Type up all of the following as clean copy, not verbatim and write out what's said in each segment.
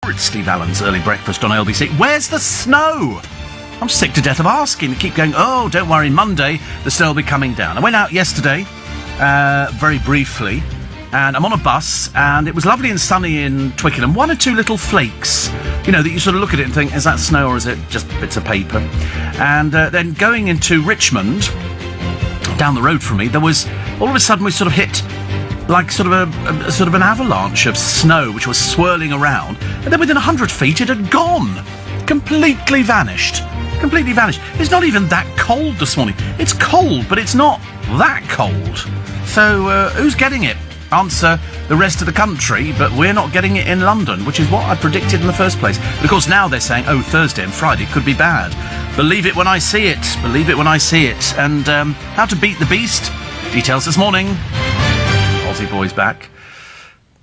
It's Steve Allen's Early Breakfast on LBC. Where's the snow? I'm sick to death of asking. They keep going, oh, don't worry, Monday the snow will be coming down. I went out yesterday, very briefly, and I'm on a bus, and it was lovely and sunny in Twickenham. One or two little flakes, you know, that you sort of look at it and think, is that snow or is it just bits of paper? And then going into Richmond, down the road from me, there was, all of a sudden we sort of hit like sort of an avalanche of snow which was swirling around, and then within 100 feet it had gone. Completely vanished. It's not even that cold this morning. It's cold, but it's not that cold. So, who's getting it? Answer, the rest of the country, but we're not getting it in London, which is what I predicted in the first place. But of course, now they're saying, oh, Thursday and Friday could be bad. Believe it when I see it. And how to beat the beast? Details this morning. Aussie boy's back.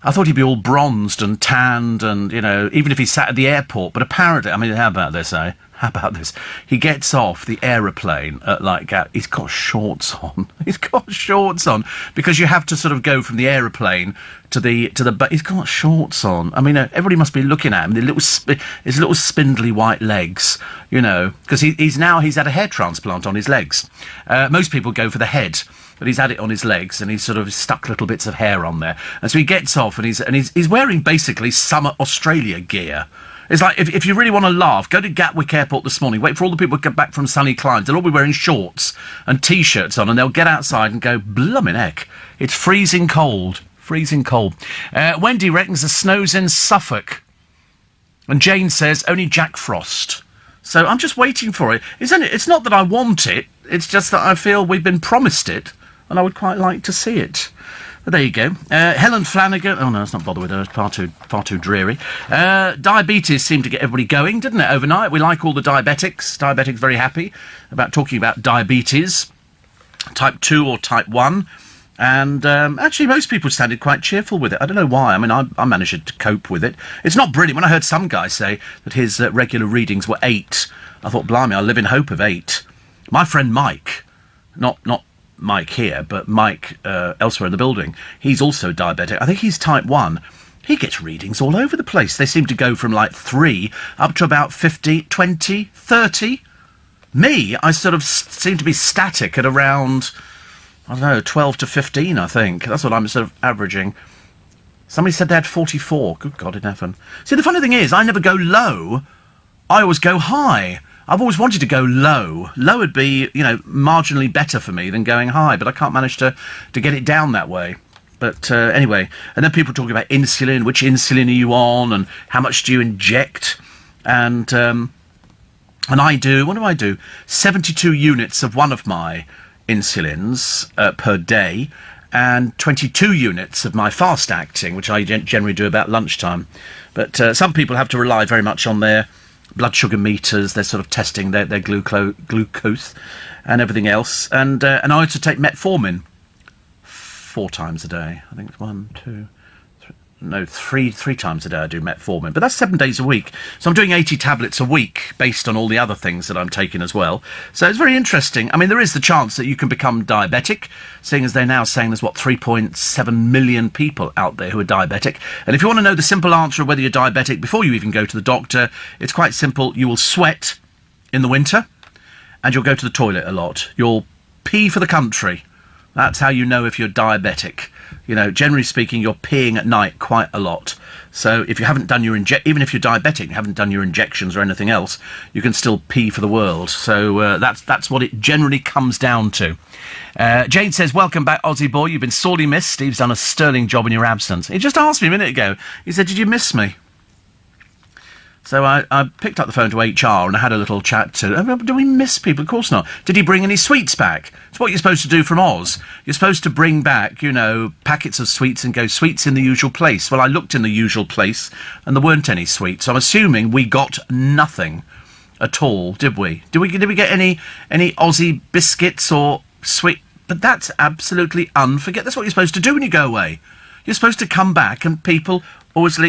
I thought he'd be all bronzed and tanned and, you know, even if he sat at the airport. But apparently, I mean, how about this, eh? How about this? He gets off the aeroplane at he's got shorts on. He's got shorts on because you have to sort of go from the aeroplane to the. He's got shorts on. I mean, everybody must be looking at him. His little spindly white legs, you know, because he's had a hair transplant on his legs. Most people go for the head. But he's had it on his legs, and he's sort of stuck little bits of hair on there. And so he gets off, and he's wearing basically summer Australia gear. It's like, if you really want to laugh, go to Gatwick Airport this morning, wait for all the people to get back from sunny climes. They'll all be wearing shorts and T-shirts on, and they'll get outside and go, bloomin' heck, it's freezing cold. Wendy reckons the snow's in Suffolk. And Jane says, only Jack Frost. So I'm just waiting for it. It's not that I want it, it's just that I feel we've been promised it. And I would quite like to see it. But there you go. Helen Flanagan. Oh no, let's not bother with her. It's far too dreary. Diabetes seemed to get everybody going, didn't it? Overnight, we like all the diabetics. Diabetics very happy about talking about diabetes, type 2 or type 1. And actually, most people sounded quite cheerful with it. I don't know why. I mean, I managed to cope with it. It's not brilliant. When I heard some guy say that his regular readings were 8, I thought, blimey, I live in hope of 8. My friend Mike, not Mike here, but Mike elsewhere in the building, he's also diabetic. I think he's type 1. He gets readings all over the place. They seem to go from like 3 up to about 50, 20, 30. Me, I sort of seem to be static at around, I don't know, 12 to 15, I think. That's what I'm sort of averaging. Somebody said they had 44. Good God in heaven. See, the funny thing is, I never go low. I always go high. I've always wanted to go low. Low would be, you know, marginally better for me than going high, but I can't manage to get it down that way. But anyway, and then people talking about insulin, which insulin are you on, and how much do you inject? And I do, what do I do? 72 units of one of my insulins per day, and 22 units of my fast-acting, which I generally do about lunchtime. But some people have to rely very much on their blood sugar meters. They're sort of testing their glucose and everything else. And I also take metformin 4 times a day. I think it's 3 times a day I do metformin. But that's 7 days a week. So I'm doing 80 tablets a week based on all the other things that I'm taking as well. So it's very interesting. I mean, there is the chance that you can become diabetic, seeing as they're now saying there's, 3.7 million people out there who are diabetic. And if you want to know the simple answer of whether you're diabetic before you even go to the doctor, it's quite simple. You will sweat in the winter, and you'll go to the toilet a lot. You'll pee for the country. That's how you know if you're diabetic. You know, generally speaking, you're peeing at night quite a lot. So if you haven't done your even if you're diabetic, you haven't done your injections or anything else, you can still pee for the world. So that's what it generally comes down to. Jane says, welcome back, Aussie boy. You've been sorely missed. Steve's done a sterling job in your absence. He just asked me a minute ago. He said, did you miss me? So I picked up the phone to HR and I had a little chat to... Do we miss people? Of course not. Did he bring any sweets back? It's what you're supposed to do from Oz. You're supposed to bring back, you know, packets of sweets and go, sweets in the usual place. Well, I looked in the usual place and there weren't any sweets. So I'm assuming we got nothing at all, did we? Did we get any Aussie biscuits or sweet? But that's absolutely unforgettable. That's what you're supposed to do when you go away. You're supposed to come back and people always...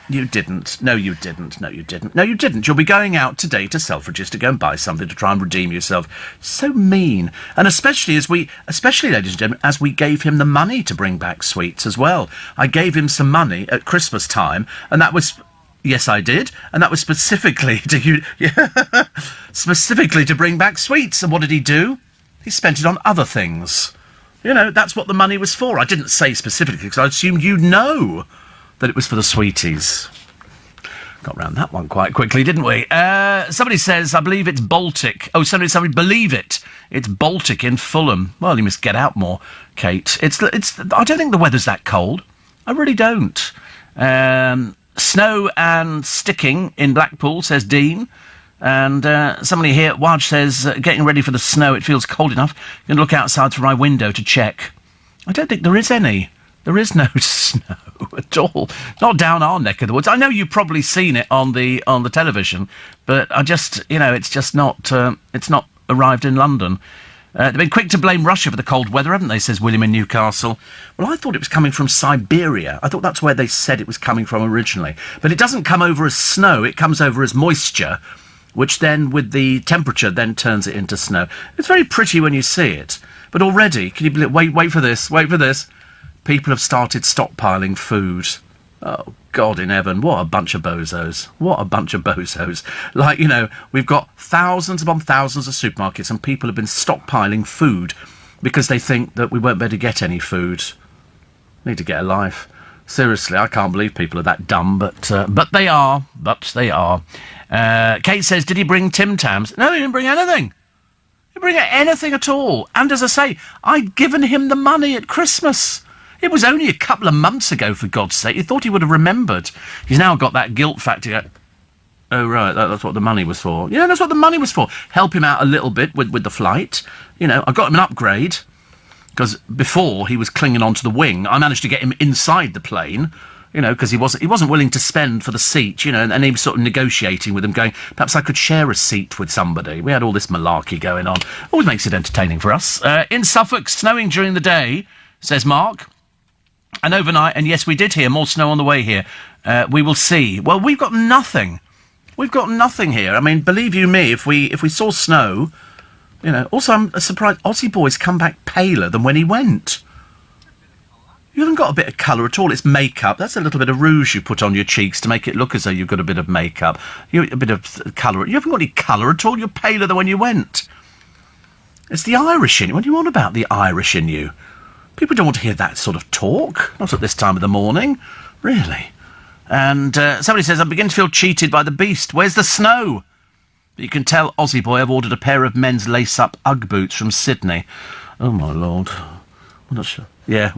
You didn't. No, you didn't. No, you didn't. No, you didn't. You'll be going out today to Selfridges to go and buy something to try and redeem yourself. So mean. And especially, ladies and gentlemen, as we gave him the money to bring back sweets as well. I gave him some money at Christmas time, and that was... Yes, I did, and that was specifically specifically to bring back sweets. And what did he do? He spent it on other things. You know, that's what the money was for. I didn't say specifically because I assumed you'd know that it was for the sweeties. Got round that one quite quickly, didn't we? Somebody says, I believe it's Baltic. Oh, somebody believe it. It's Baltic in Fulham. Well, you must get out more, Kate. It's. I don't think the weather's that cold. I really don't. Snow and sticking in Blackpool, says Dean. And somebody here at Wadge says, getting ready for the snow, it feels cold enough. I'm going to look outside through my window to check. I don't think there is any. There is no snow at all. Not down our neck of the woods. I know you've probably seen it on the television, but I just, it's just not, it's not arrived in London. They've been quick to blame Russia for the cold weather, haven't they, says William in Newcastle. Well, I thought it was coming from Siberia. I thought that's where they said it was coming from originally. But it doesn't come over as snow, it comes over as moisture, which then, with the temperature, then turns it into snow. It's very pretty when you see it. But already, can you believe, wait for this, people have started stockpiling food. Oh, God in heaven, what a bunch of bozos. What a bunch of bozos. Like, we've got thousands upon thousands of supermarkets and people have been stockpiling food because they think that we won't be able to get any food. Need to get a life. Seriously, I can't believe people are that dumb, but they are. Kate says, did he bring Tim Tams? No, he didn't bring anything. He didn't bring anything at all. And as I say, I'd given him the money at Christmas. It was only a couple of months ago, for God's sake. You thought he would have remembered. He's now got that guilt factor. Oh, right, that's what the money was for. Yeah, that's what the money was for. Help him out a little bit with the flight. I got him an upgrade, because before he was clinging onto the wing. I managed to get him inside the plane, because he wasn't willing to spend for the seat, and he was sort of negotiating with him, going, perhaps I could share a seat with somebody. We had all this malarkey going on. Always makes it entertaining for us. In Suffolk, snowing during the day, says Mark. And overnight, and yes, we did hear more snow on the way here. We will see. Well, we've got nothing. We've got nothing here. I mean, believe you me, if we saw snow, Also, I'm surprised Aussie Boy's come back paler than when he went. You haven't got a bit of colour at all. It's makeup. That's a little bit of rouge you put on your cheeks to make it look as though you've got a bit of makeup. A bit of colour. You haven't got any colour at all. You're paler than when you went. It's the Irish in you. What do you want about the Irish in you? People don't want to hear that sort of talk. Not at this time of the morning. Really. And somebody says, I begin to feel cheated by the beast. Where's the snow? But you can tell Aussie Boy I've ordered a pair of men's lace-up Ugg boots from Sydney. Oh, my Lord. I'm not sure. Yeah.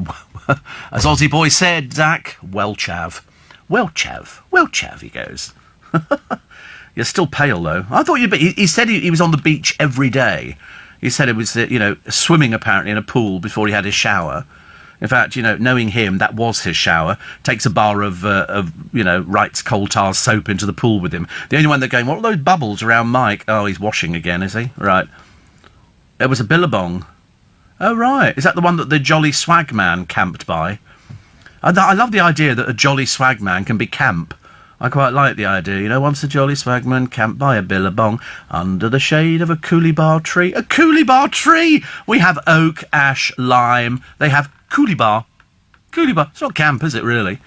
As Aussie Boy said, Zach, well chav, he goes. You're still pale, though. I thought you'd be... He said he was on the beach every day. He said it was, swimming apparently in a pool before he had his shower. In fact, knowing him, that was his shower. Takes a bar of Wright's coal tar soap into the pool with him. The only one that going, what are those bubbles around Mike? Oh, he's washing again, is he? Right. It was a billabong. Oh, right. Is that the one that the Jolly Swag Man camped by? I love the idea that a Jolly Swag Man can be camp. I quite like the idea. Once a Jolly Swagman camped by a billabong under the shade of a cooliebar tree. A cooliebar tree! We have oak, ash, lime. They have cooliebar. Cooliebar. It's not camp, is it, really?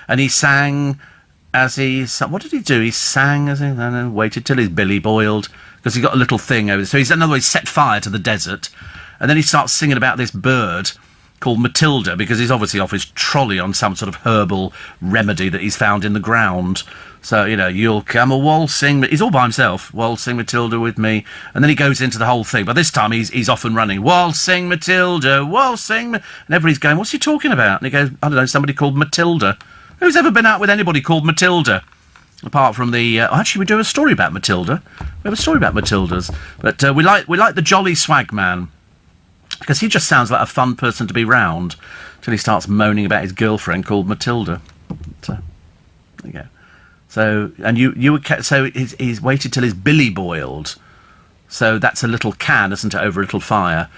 And he sang as he... What did he do? He sang as he... waited till his billy boiled. Because he got a little thing over... So he's, in other words, set fire to the desert. And then he starts singing about this bird called Matilda, because he's obviously off his trolley on some sort of herbal remedy that he's found in the ground. So, you'll come a waltzing... He's all by himself. Waltzing Matilda with me. And then he goes into the whole thing. But this time he's off and running. Waltzing Matilda, waltzing... And everybody's going, what's he talking about? And he goes, I don't know, somebody called Matilda. Who's ever been out with anybody called Matilda? Apart from the... actually, we do a story about Matilda. We have a story about Matildas. But we like the Jolly Swag Man. Because he just sounds like a fun person to be round till he starts moaning about his girlfriend called Matilda. So, there you go. So, and you would... So he's waited till his billy boiled. So that's a little can, isn't it, over a little fire.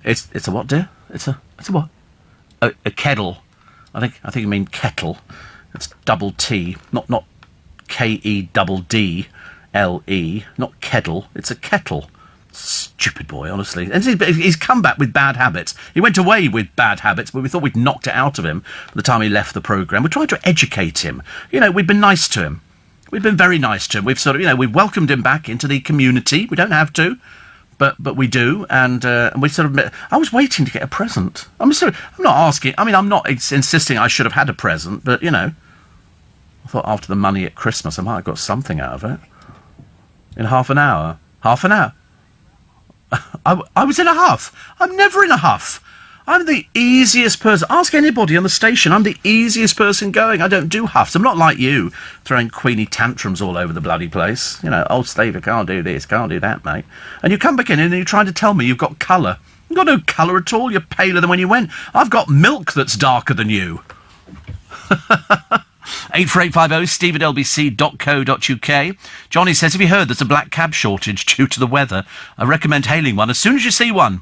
It's a what, dear? It's a what? A kettle. I think you mean kettle. It's double T, not K-E-double-D-L-E, not kettle. It's a kettle. Stupid boy, honestly. And he's come back with bad habits. He went away with bad habits, but we thought we'd knocked it out of him by the time he left the programme. We tried to educate him. You know, we've been nice to him. We've been very nice to him. We've sort of, you know, we've welcomed him back into the community. We don't have to, but we do. And we sort of... I was waiting to get a present. I'm not asking... I mean, I'm not insisting I should have had a present, but, you know, I thought after the money at Christmas I might have got something out of it. In half an hour. Half an hour. I was in a huff. I'm never in a huff. I'm the easiest person. Ask anybody on the station. I'm the easiest person going. I don't do huffs. I'm not like you, throwing Queenie tantrums all over the bloody place. You know, old Slaver can't do this, can't do that, mate. And you come back in and you're trying to tell me you've got colour. You've got no colour at all. You're paler than when you went. I've got milk that's darker than you. 84850 steve@lbc.co.uk. Johnny says, have you heard there's a black cab shortage due to the weather? I recommend hailing one as soon as you see one.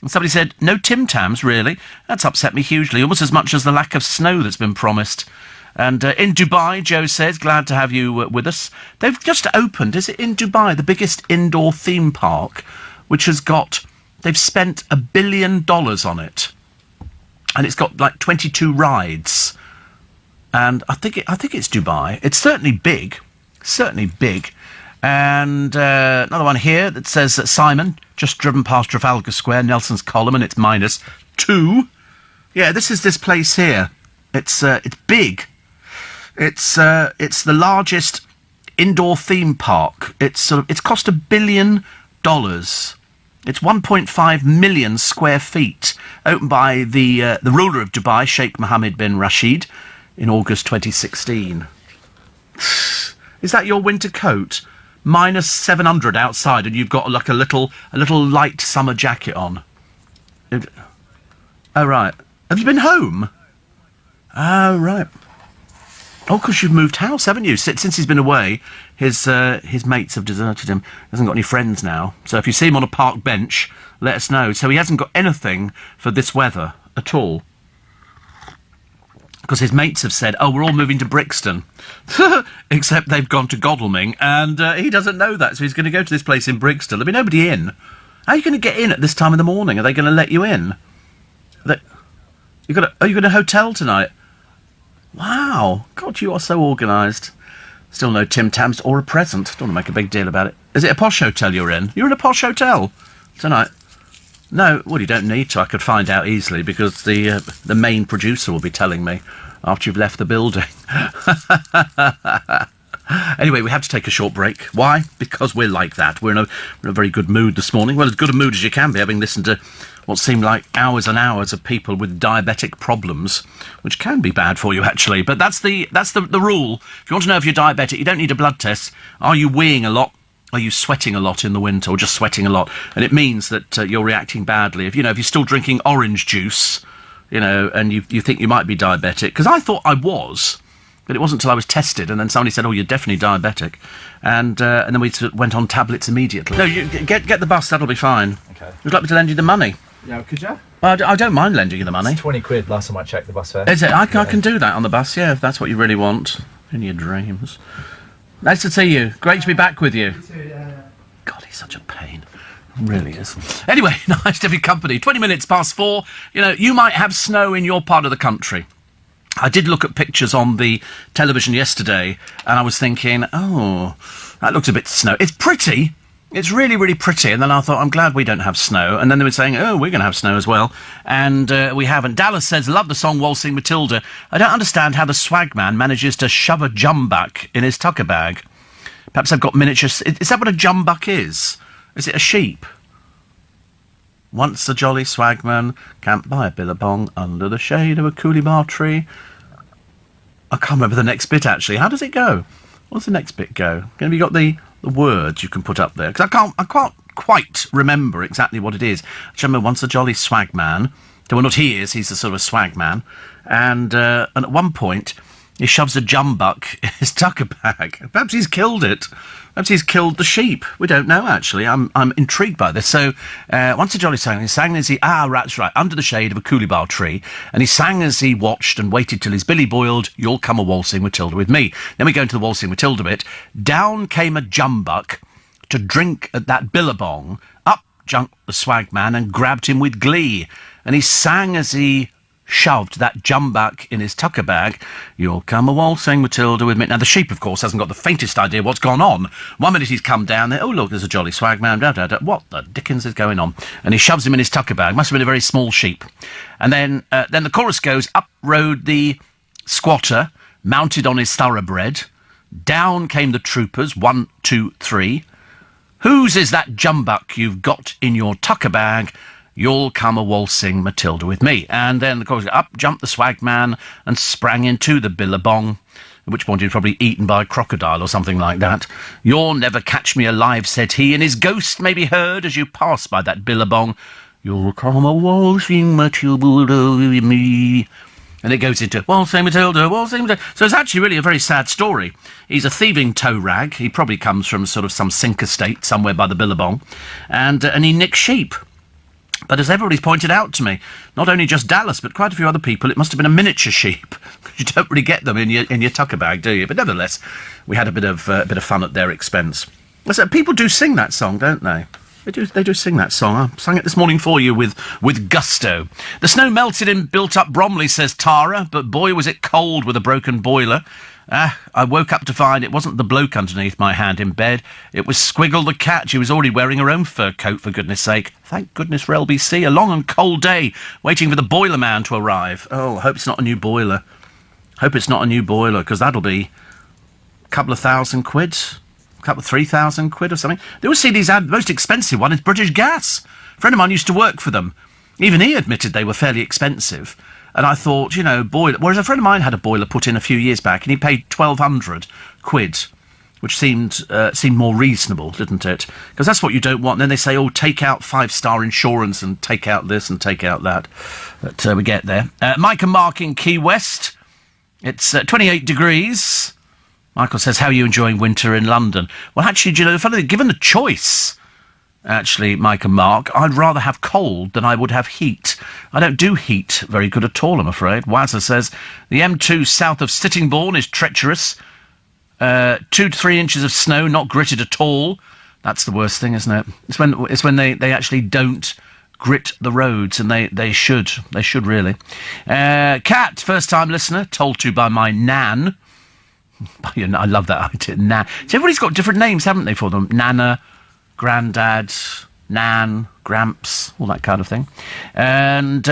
And somebody said, no Tim Tams, really? That's upset me hugely, almost as much as the lack of snow that's been promised. And in Dubai, Joe says, glad to have you with us. They've just opened, is it in Dubai, the biggest indoor theme park, which has got, they've spent $1 billion on it. And it's got like 22 rides. And I think it's Dubai. It's certainly big. And another one here that says that Simon, just driven past Trafalgar Square, Nelson's Column, and it's -2. Yeah, this is this place here. It's big. It's the largest indoor theme park. It's cost $1 billion. It's 1.5 million square feet. Opened by the ruler of Dubai, Sheikh Mohammed bin Rashid, in August 2016. Is that your winter coat? -700 outside, and you've got like a little light summer jacket on. Oh right. Have you been home? Oh right. Oh, because you've moved house, haven't you? Since he's been away, his mates have deserted him. He hasn't got any friends now. So if you see him on a park bench, let us know. So he hasn't got anything for this weather at all. Because his mates have said, oh, we're all moving to Brixton. Except they've gone to Godalming, and he doesn't know that, so he's going to go to this place in Brixton. There'll be nobody in. How are you going to get in at this time of the morning? Are they going to let you in? Are you going to a hotel tonight? Wow. God, you are so organised. Still no Tim Tams or a present. Don't want to make a big deal about it. Is it a posh hotel you're in? You're in a posh hotel tonight? No, well, you don't need to. I could find out easily because the main producer will be telling me after you've left the building. Anyway, we have to take a short break. Why? Because we're like that. We're in a very good mood this morning. Well, as good a mood as you can be, having listened to what seemed like hours and hours of people with diabetic problems, which can be bad for you, actually. But that's the rule. If you want to know if you're diabetic, you don't need a blood test. Are you weeing a lot? Are you sweating a lot in the winter, or just sweating a lot? And it means that you're reacting badly. If you're still drinking orange juice, and you think you might be diabetic, because I thought I was, but it wasn't until I was tested, and then somebody said, "Oh, you're definitely diabetic," and then we went on tablets immediately. No, you get the bus. That'll be fine. Okay. Would you like me to lend you the money? Yeah, could you? I don't mind lending you the money. It's 20 quid last time I checked the bus fare. Is it? I can do that on the bus. Yeah, if that's what you really want in your dreams. Nice to see you. Great to be back with you. God, he's such a pain. Really is. Anyway, nice to be company. 20 minutes past 4. You might have snow in your part of the country. I did look at pictures on the television yesterday, and I was thinking, oh, that looks a bit snow. It's pretty. It's really, really pretty. And then I thought, I'm glad we don't have snow. And then they were saying, oh, we're going to have snow as well. And we haven't. Dallas says, love the song Waltzing Matilda. I don't understand how the swagman manages to shove a jumbuck in his tucker bag. Perhaps I've got miniatures. Is that what a jumbuck is? Is it a sheep? Once a jolly swagman camped by a billabong under the shade of a coolibah tree. I can't remember the next bit, actually. How does it go? What's the next bit go? Have you got the words you can put up there? Because I can't quite remember exactly what it is. I remember once a jolly swagman. Well, not he is. He's a sort of a swagman. And at one point, he shoves a jumbuck in his tucker bag. Perhaps he's killed it. Perhaps he's killed the sheep. We don't know, actually. I'm intrigued by this. So, once a jolly swagman, he sang as that's right, under the shade of a coolibah tree, and he sang as he watched and waited till his billy boiled, you'll come a waltzing Matilda with me. Then we go into the waltzing Matilda bit. Down came a jumbuck, to drink at that billabong, up jumped the swag man and grabbed him with glee. And he sang as he shoved that jumbuck in his tucker bag, "You'll come a waltzing Matilda with me." Now, the sheep, of course, hasn't got the faintest idea what's gone on. One minute he's come down there, "Oh, look, there's a jolly swag man, da, da, da. What the dickens is going on?" And he shoves him in his tucker bag. Must have been a very small sheep. And then the chorus goes, "Up rode the squatter, mounted on his thoroughbred. Down came the troopers, 1, 2, 3. Whose is that jumbuck you've got in your tucker bag? You'll come a waltzing Matilda with me." And then, of course, up jumped the swag man and sprang into the billabong, at which point he'd probably eaten by a crocodile or something like that. "You'll never catch me alive," said he, "and his ghost may be heard as you pass by that billabong. You'll come a waltzing Matilda with me." And it goes into waltzing Matilda, waltzing Matilda. So it's actually really a very sad story. He's a thieving tow rag. He probably comes from sort of some sink estate somewhere by the billabong, and he nicks sheep. But as everybody's pointed out to me, not only just Dallas, but quite a few other people, it must have been a miniature sheep. You don't really get them in your tucker bag, do you? But nevertheless, we had a bit of fun at their expense. So people do sing that song, don't they? They do sing that song. I sang it this morning for you with gusto. "The snow melted in built-up Bromley," says Tara, "but boy was it cold with a broken boiler. I woke up to find it wasn't the bloke underneath my hand in bed. It was Squiggle the cat. She was already wearing her own fur coat, for goodness sake. Thank goodness for LBC. A long and cold day, waiting for the boiler man to arrive." Oh, I hope it's not a new boiler. Hope it's not a new boiler, because that'll be a couple of £1,000, a couple of £3,000 or something. They always see these the most expensive one is British Gas. A friend of mine used to work for them. Even he admitted they were fairly expensive. And I thought, boiler... Whereas a friend of mine had a boiler put in a few years back, and he paid £1,200, which seemed more reasonable, didn't it? Because that's what you don't want. And then they say, "Oh, take out 5-star insurance and take out this and take out that." But we get there. Mike and Mark in Key West. It's 28 degrees. Michael says, "How are you enjoying winter in London?" Well, actually, given the choice... Actually, Mike and Mark, I'd rather have cold than I would have heat. I don't do heat very good at all, I'm afraid. Wazza says, "The M2 south of Sittingbourne is treacherous. 2 to 3 inches of snow, not gritted at all." That's the worst thing, isn't it? It's when they actually don't grit the roads, and they should. They should, really. Kat, first-time listener, told to by my nan. I love that idea, nan. So everybody's got different names, haven't they, for them? Nana, Grandad, Nan, Gramps, all that kind of thing. And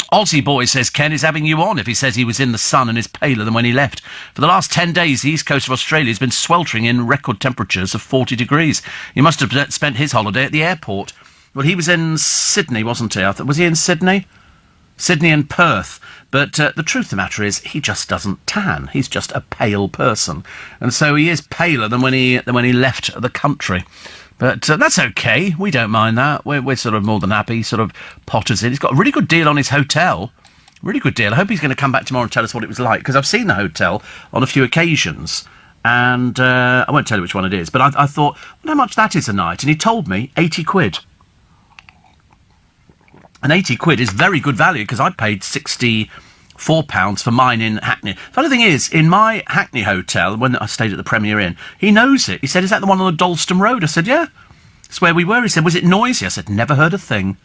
Aussie Boy says, "Ken is having you on if he says he was in the sun and is paler than when he left. For the last 10 days, the east coast of Australia has been sweltering in record temperatures of 40 degrees. He must have spent his holiday at the airport." Well, he was in Sydney, wasn't he? Was he in Sydney? Sydney and Perth. But the truth of the matter is, he just doesn't tan. He's just a pale person. And so he is paler than when he left the country. But that's okay. We don't mind that. We're sort of more than happy. He sort of potters in. He's got a really good deal on his hotel. Really good deal. I hope he's going to come back tomorrow and tell us what it was like, because I've seen the hotel on a few occasions. And I won't tell you which one it is. But I thought, well, how much that is a night? And he told me £80. And £80 is very good value, because I paid £64 for mine in Hackney. Funny thing is, in my Hackney hotel, when I stayed at the Premier Inn, he knows it. He said, "Is that the one on the Dalston Road?" I said, "Yeah, that's where we were." He said, "Was it noisy?" I said, "Never heard a thing.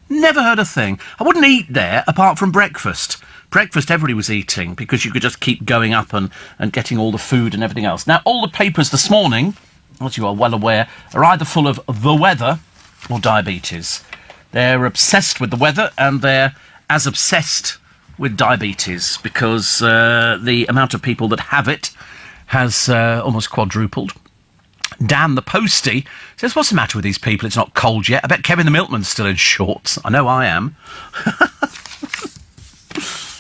Never heard a thing." I wouldn't eat there apart from breakfast. Breakfast everybody was eating, because you could just keep going up and getting all the food and everything else. Now, all the papers this morning, as you are well aware, are either full of the weather or diabetes. They're obsessed with the weather, and they're as obsessed with diabetes, because the amount of people that have it has almost quadrupled. Dan the Postie says, "What's the matter with these people? It's not cold yet. I bet Kevin the Milkman's still in shorts." I know I am.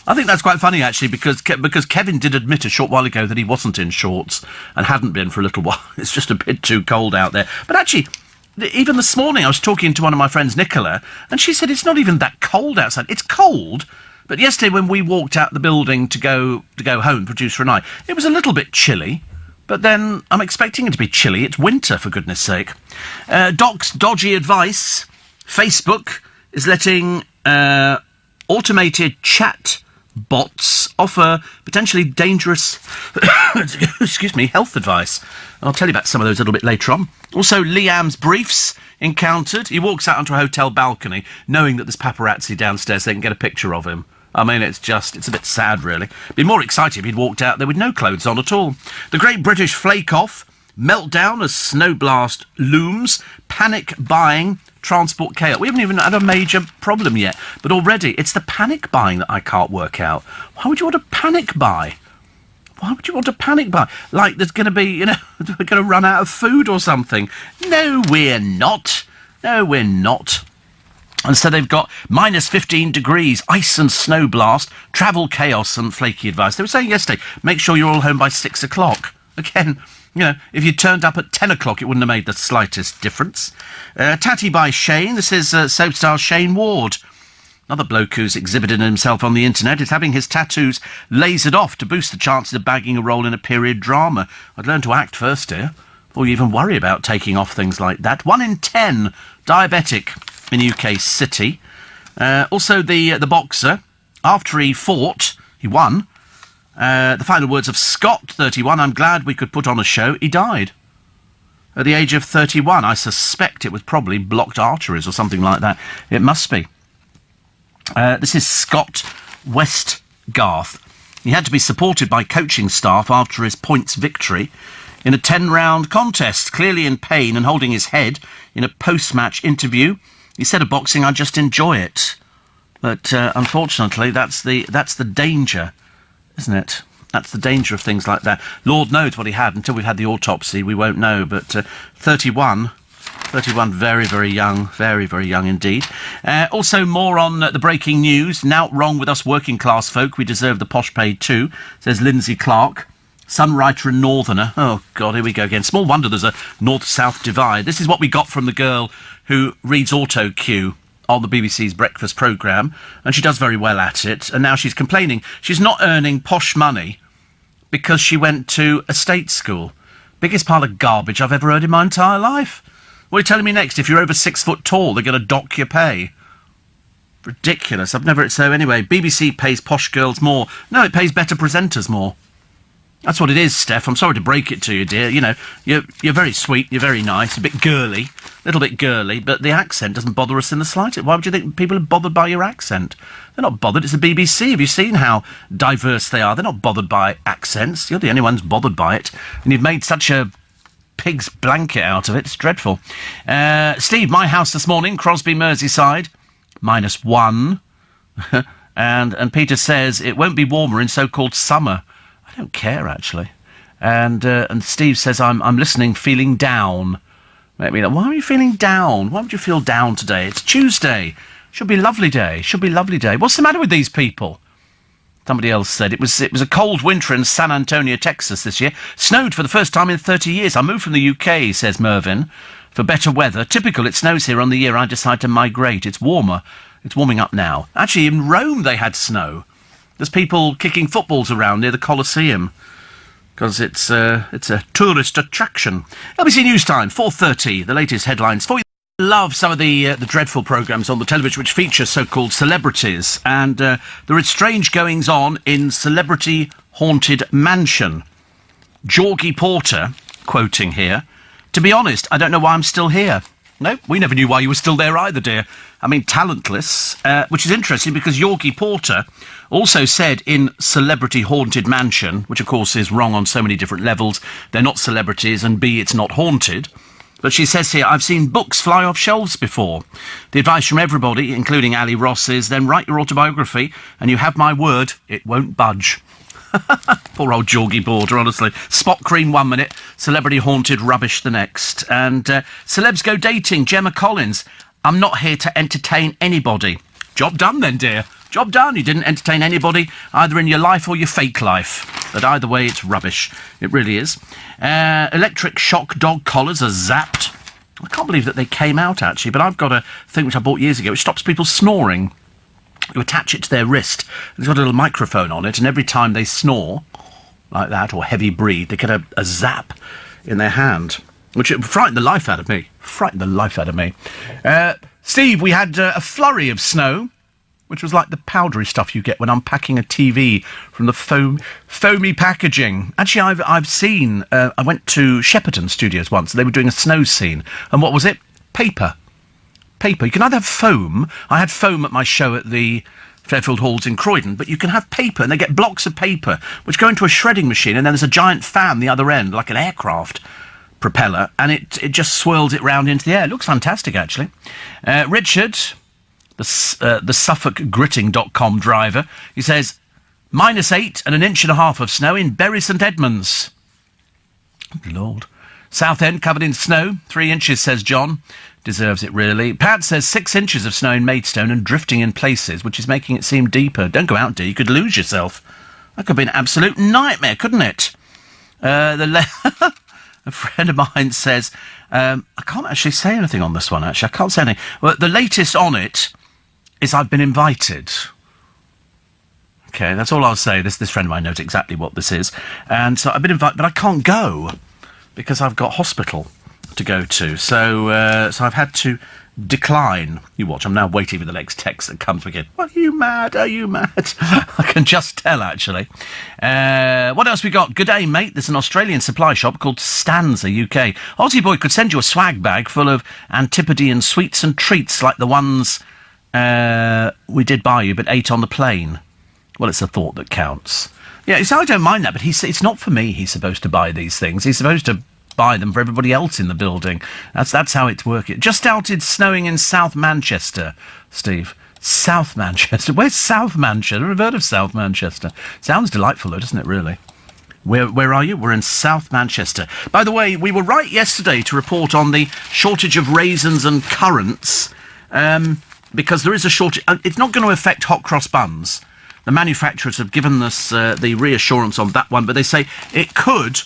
I think that's quite funny, actually, because Kevin did admit a short while ago that he wasn't in shorts and hadn't been for a little while. It's just a bit too cold out there. But actually, even this morning I was talking to one of my friends, Nicola, and she said it's not even that cold outside. It's cold, but yesterday when we walked out the building to go home, produce for a night, it was a little bit chilly. But then I'm expecting it to be chilly. It's winter, for goodness sake. Doc's dodgy advice. Facebook is letting automated chat bots offer potentially dangerous, excuse me, health advice. I'll tell you about some of those a little bit later on. Also, Liam's briefs encountered. He walks out onto a hotel balcony knowing that there's paparazzi downstairs. They can get a picture of him. I mean, it's a bit sad, really. Be more excited if he'd walked out there with no clothes on at all. The Great British Flake-Off, meltdown as snow blast looms, panic buying, transport chaos. We haven't even had a major problem yet, but already it's the panic buying that I can't work out. Why would you want to panic buy? Why would you want to panic buy? Like there's going to be, we're going to run out of food or something. No, we're not. No, we're not. And so they've got minus 15 degrees, ice and snow blast, travel chaos and flaky advice. They were saying yesterday, make sure you're all home by 6 o'clock. Again, if you turned up at 10 o'clock, it wouldn't have made the slightest difference. Tatty by Shane. This is soap star Shane Ward. Another bloke who's exhibited himself on the internet is having his tattoos lasered off to boost the chances of bagging a role in a period drama. I'd learn to act first, dear, before you even worry about taking off things like that. 1 in 10 diabetic in UK City. Also, the boxer, after he fought, he won. The final words of Scott, 31, I'm glad we could put on a show. He died. At the age of 31, I suspect it was probably blocked arteries or something like that. It must be. This is Scott Westgarth. He had to be supported by coaching staff after his points victory in a 10-round contest, clearly in pain and holding his head in a post-match interview. He said of boxing, I just enjoy it. But unfortunately, that's the danger, isn't it? That's the danger of things like that. Lord knows what he had. Until we've had the autopsy, we won't know. But 31, very, very young. Very, very young indeed. Also, more on the breaking news. Now wrong with us working class folk. We deserve the posh pay too, says Lindsay Clark. Sun writer and northerner. Oh, God, here we go again. Small wonder there's a north-south divide. This is what we got from the girl who reads auto cue on the BBC's breakfast programme, and she does very well at it, and now she's complaining she's not earning posh money because she went to a state school. Biggest pile of garbage I've ever heard in my entire life. What are you telling me next? If you're over 6 foot tall, they're going to dock your pay. Ridiculous. I've never... So anyway, BBC pays posh girls more. No, it pays better presenters more. That's what it is, Steph. I'm sorry to break it to you, dear. You're very sweet, you're very nice, a bit girly, little bit girly, but the accent doesn't bother us in the slightest. Why would you think people are bothered by your accent? They're not bothered. It's the BBC. Have you seen how diverse they are? They're not bothered by accents. You're the only ones bothered by it. And you've made such a pig's blanket out of it. It's dreadful. Steve, my house this morning, Crosby, Merseyside, -1. and Peter says it won't be warmer in so-called summer. I don't care, actually. And Steve says, I'm listening, feeling down. Why are you feeling down? Why would you feel down today? It's Tuesday. Should be a lovely day. Should be a lovely day. What's the matter with these people? Somebody else said it was a cold winter in San Antonio, Texas this year. Snowed for the first time in 30 years. I moved from the UK, says Mervyn, for better weather. Typical, it snows here on the year I decide to migrate. It's warmer. It's warming up now. Actually, in Rome they had snow. There's people kicking footballs around near the Colosseum because it's a tourist attraction. LBC News Time, 4:30. The latest headlines for you. I love some of the dreadful programmes on the television which feature so-called celebrities, and there are strange goings on in Celebrity Haunted Mansion. Georgie Porter, quoting here, "To be honest, I don't know why I'm still here." No, we never knew why you were still there either, dear. I mean, talentless, which is interesting because Georgie Porter also said in Celebrity Haunted Mansion, which of course is wrong on so many different levels, they're not celebrities, and B, it's not haunted. But she says here, I've seen books fly off shelves before. The advice from everybody, including Ali Ross, is then write your autobiography, and you have my word, it won't budge. Poor old Georgie Porter, honestly. Spot cream 1 minute, celebrity haunted rubbish the next. And celebs go dating, Gemma Collins. I'm not here to entertain anybody. Job done then, dear. Job done. You didn't entertain anybody, either in your life or your fake life. But either way, it's rubbish. It really is. Electric shock dog collars are zapped. I can't believe that they came out, actually, but I've got a thing which I bought years ago which stops people snoring. You attach it to their wrist. It's got a little microphone on it, and every time they snore, like that, or heavy breathe, they get a zap in their hand, which frightened the life out of me. Frightened the life out of me. Steve, we had a flurry of snow, which was like the powdery stuff you get when unpacking a TV from the foamy packaging. Actually, I've seen... I went to Shepperton Studios once. They were doing a snow scene. And what was it? Paper. You can either have foam. I had foam at my show at the Fairfield Halls in Croydon, but you can have paper, and they get blocks of paper, which go into a shredding machine, and then there's a giant fan the other end, like an aircraft propeller, and it just swirls it round into the air. It looks fantastic, actually. Richard, the SuffolkGritting.com driver, he says, -8 and 1.5 inches of snow in Bury St Edmunds. Good Lord. Southend covered in snow, 3 inches, says John. Deserves it, really. Pat says 6 inches of snow in Maidstone and drifting in places, which is making it seem deeper. Don't go out, dear. You could lose yourself. That could be an absolute nightmare, couldn't it? A friend of mine says, I can't actually say anything on this one, actually. I can't say anything. Well, the latest on it is I've been invited. Okay, that's all I'll say. This friend of mine knows exactly what this is. And so I've been invited, but I can't go because I've got hospital to go to. So I've had to decline. You watch, I'm now waiting for the next text that comes again. Are you mad? Are you mad? I can just tell, actually. What else we got? Good day, mate. There's an Australian supply shop called Stanza UK. Aussie Boy could send you a swag bag full of Antipodean sweets and treats like the ones we did buy you but ate on the plane. Well, it's a thought that counts. Yeah, I don't mind that, but it's not for me he's supposed to buy these things. He's supposed to buy them for everybody else in the building. That's how it's working. Just started snowing in South Manchester, Steve. South Manchester? Where's South Manchester? I've heard of South Manchester. Sounds delightful, though, doesn't it, really? Where are you? We're in South Manchester. By the way, we were right yesterday to report on the shortage of raisins and currants, because there is a shortage. It's not going to affect hot cross buns. The manufacturers have given us the reassurance on that one, but they say it could,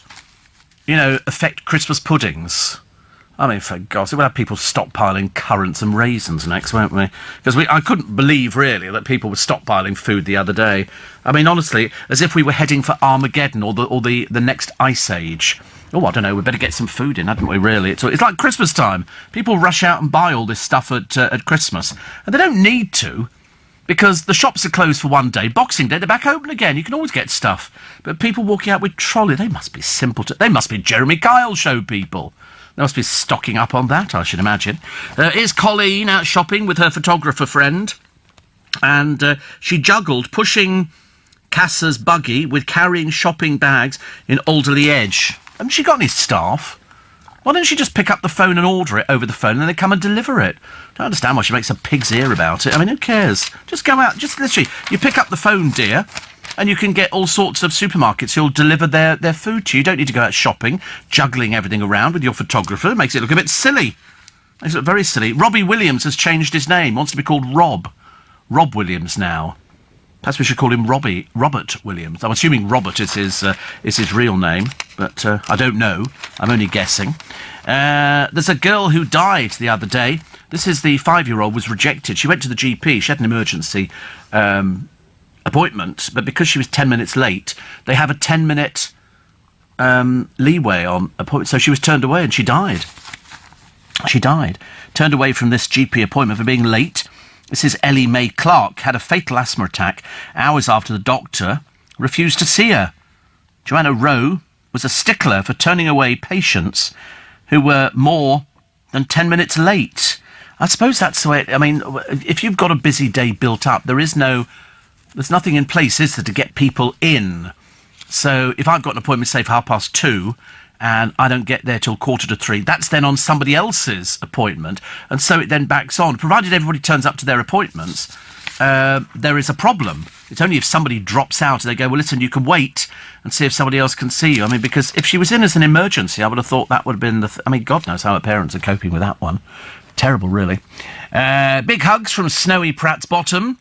affect Christmas puddings. I mean, for God's sake, we'll have people stockpiling currants and raisins next, won't we? Because I couldn't believe, really, that people were stockpiling food the other day. I mean, honestly, as if we were heading for Armageddon or the next ice age. Oh, I don't know, we better get some food in, hadn't we, really? It's like Christmas time. People rush out and buy all this stuff at Christmas. And they don't need to, because the shops are closed for one day. Boxing Day, they're back open again. You can always get stuff. But people walking out with trolley, they must be simpleton. They must be Jeremy Kyle show people. They must be stocking up on that, I should imagine. Here's Colleen out shopping with her photographer friend. And she juggled pushing Cassa's buggy with carrying shopping bags in Alderley Edge. Haven't she got any staff? Why don't she just pick up the phone and order it over the phone and then they come and deliver it? I don't understand why she makes a pig's ear about it. I mean, who cares? Just go out, just literally, you pick up the phone, dear, and you can get all sorts of supermarkets who'll deliver their food to you. You don't need to go out shopping, juggling everything around with your photographer. It makes it look a bit silly. Makes it look very silly. Robbie Williams has changed his name, wants to be called Rob. Rob Williams now. Perhaps we should call him Robert Williams. I'm assuming Robert is his real name, but I don't know. I'm only guessing. There's a girl who died the other day. This is the 5-year-old was rejected. She went to the GP. She had an emergency appointment, but because she was 10 minutes late, they have a 10-minute leeway on appointment. So she was turned away and she died. She died. Turned away from this GP appointment for being late. This is Ellie Mae Clark, had a fatal asthma attack hours after the doctor refused to see her. Joanna Rowe was a stickler for turning away patients who were more than 10 minutes late. I suppose that's the way... I mean, if you've got a busy day built up, there's nothing in place, is there, to get people in? So if I've got an appointment, say, for 2:30, and I don't get there till 2:45, that's then on somebody else's appointment, and so it then backs on. Provided everybody turns up to their appointments, there is a problem. It's only if somebody drops out and they go, well, listen, you can wait and see if somebody else can see you. I mean, because if she was in as an emergency, I would have thought that would have been I mean, God knows how her parents are coping with that one. Terrible, really. Big hugs from Snowy Pratt's Bottom.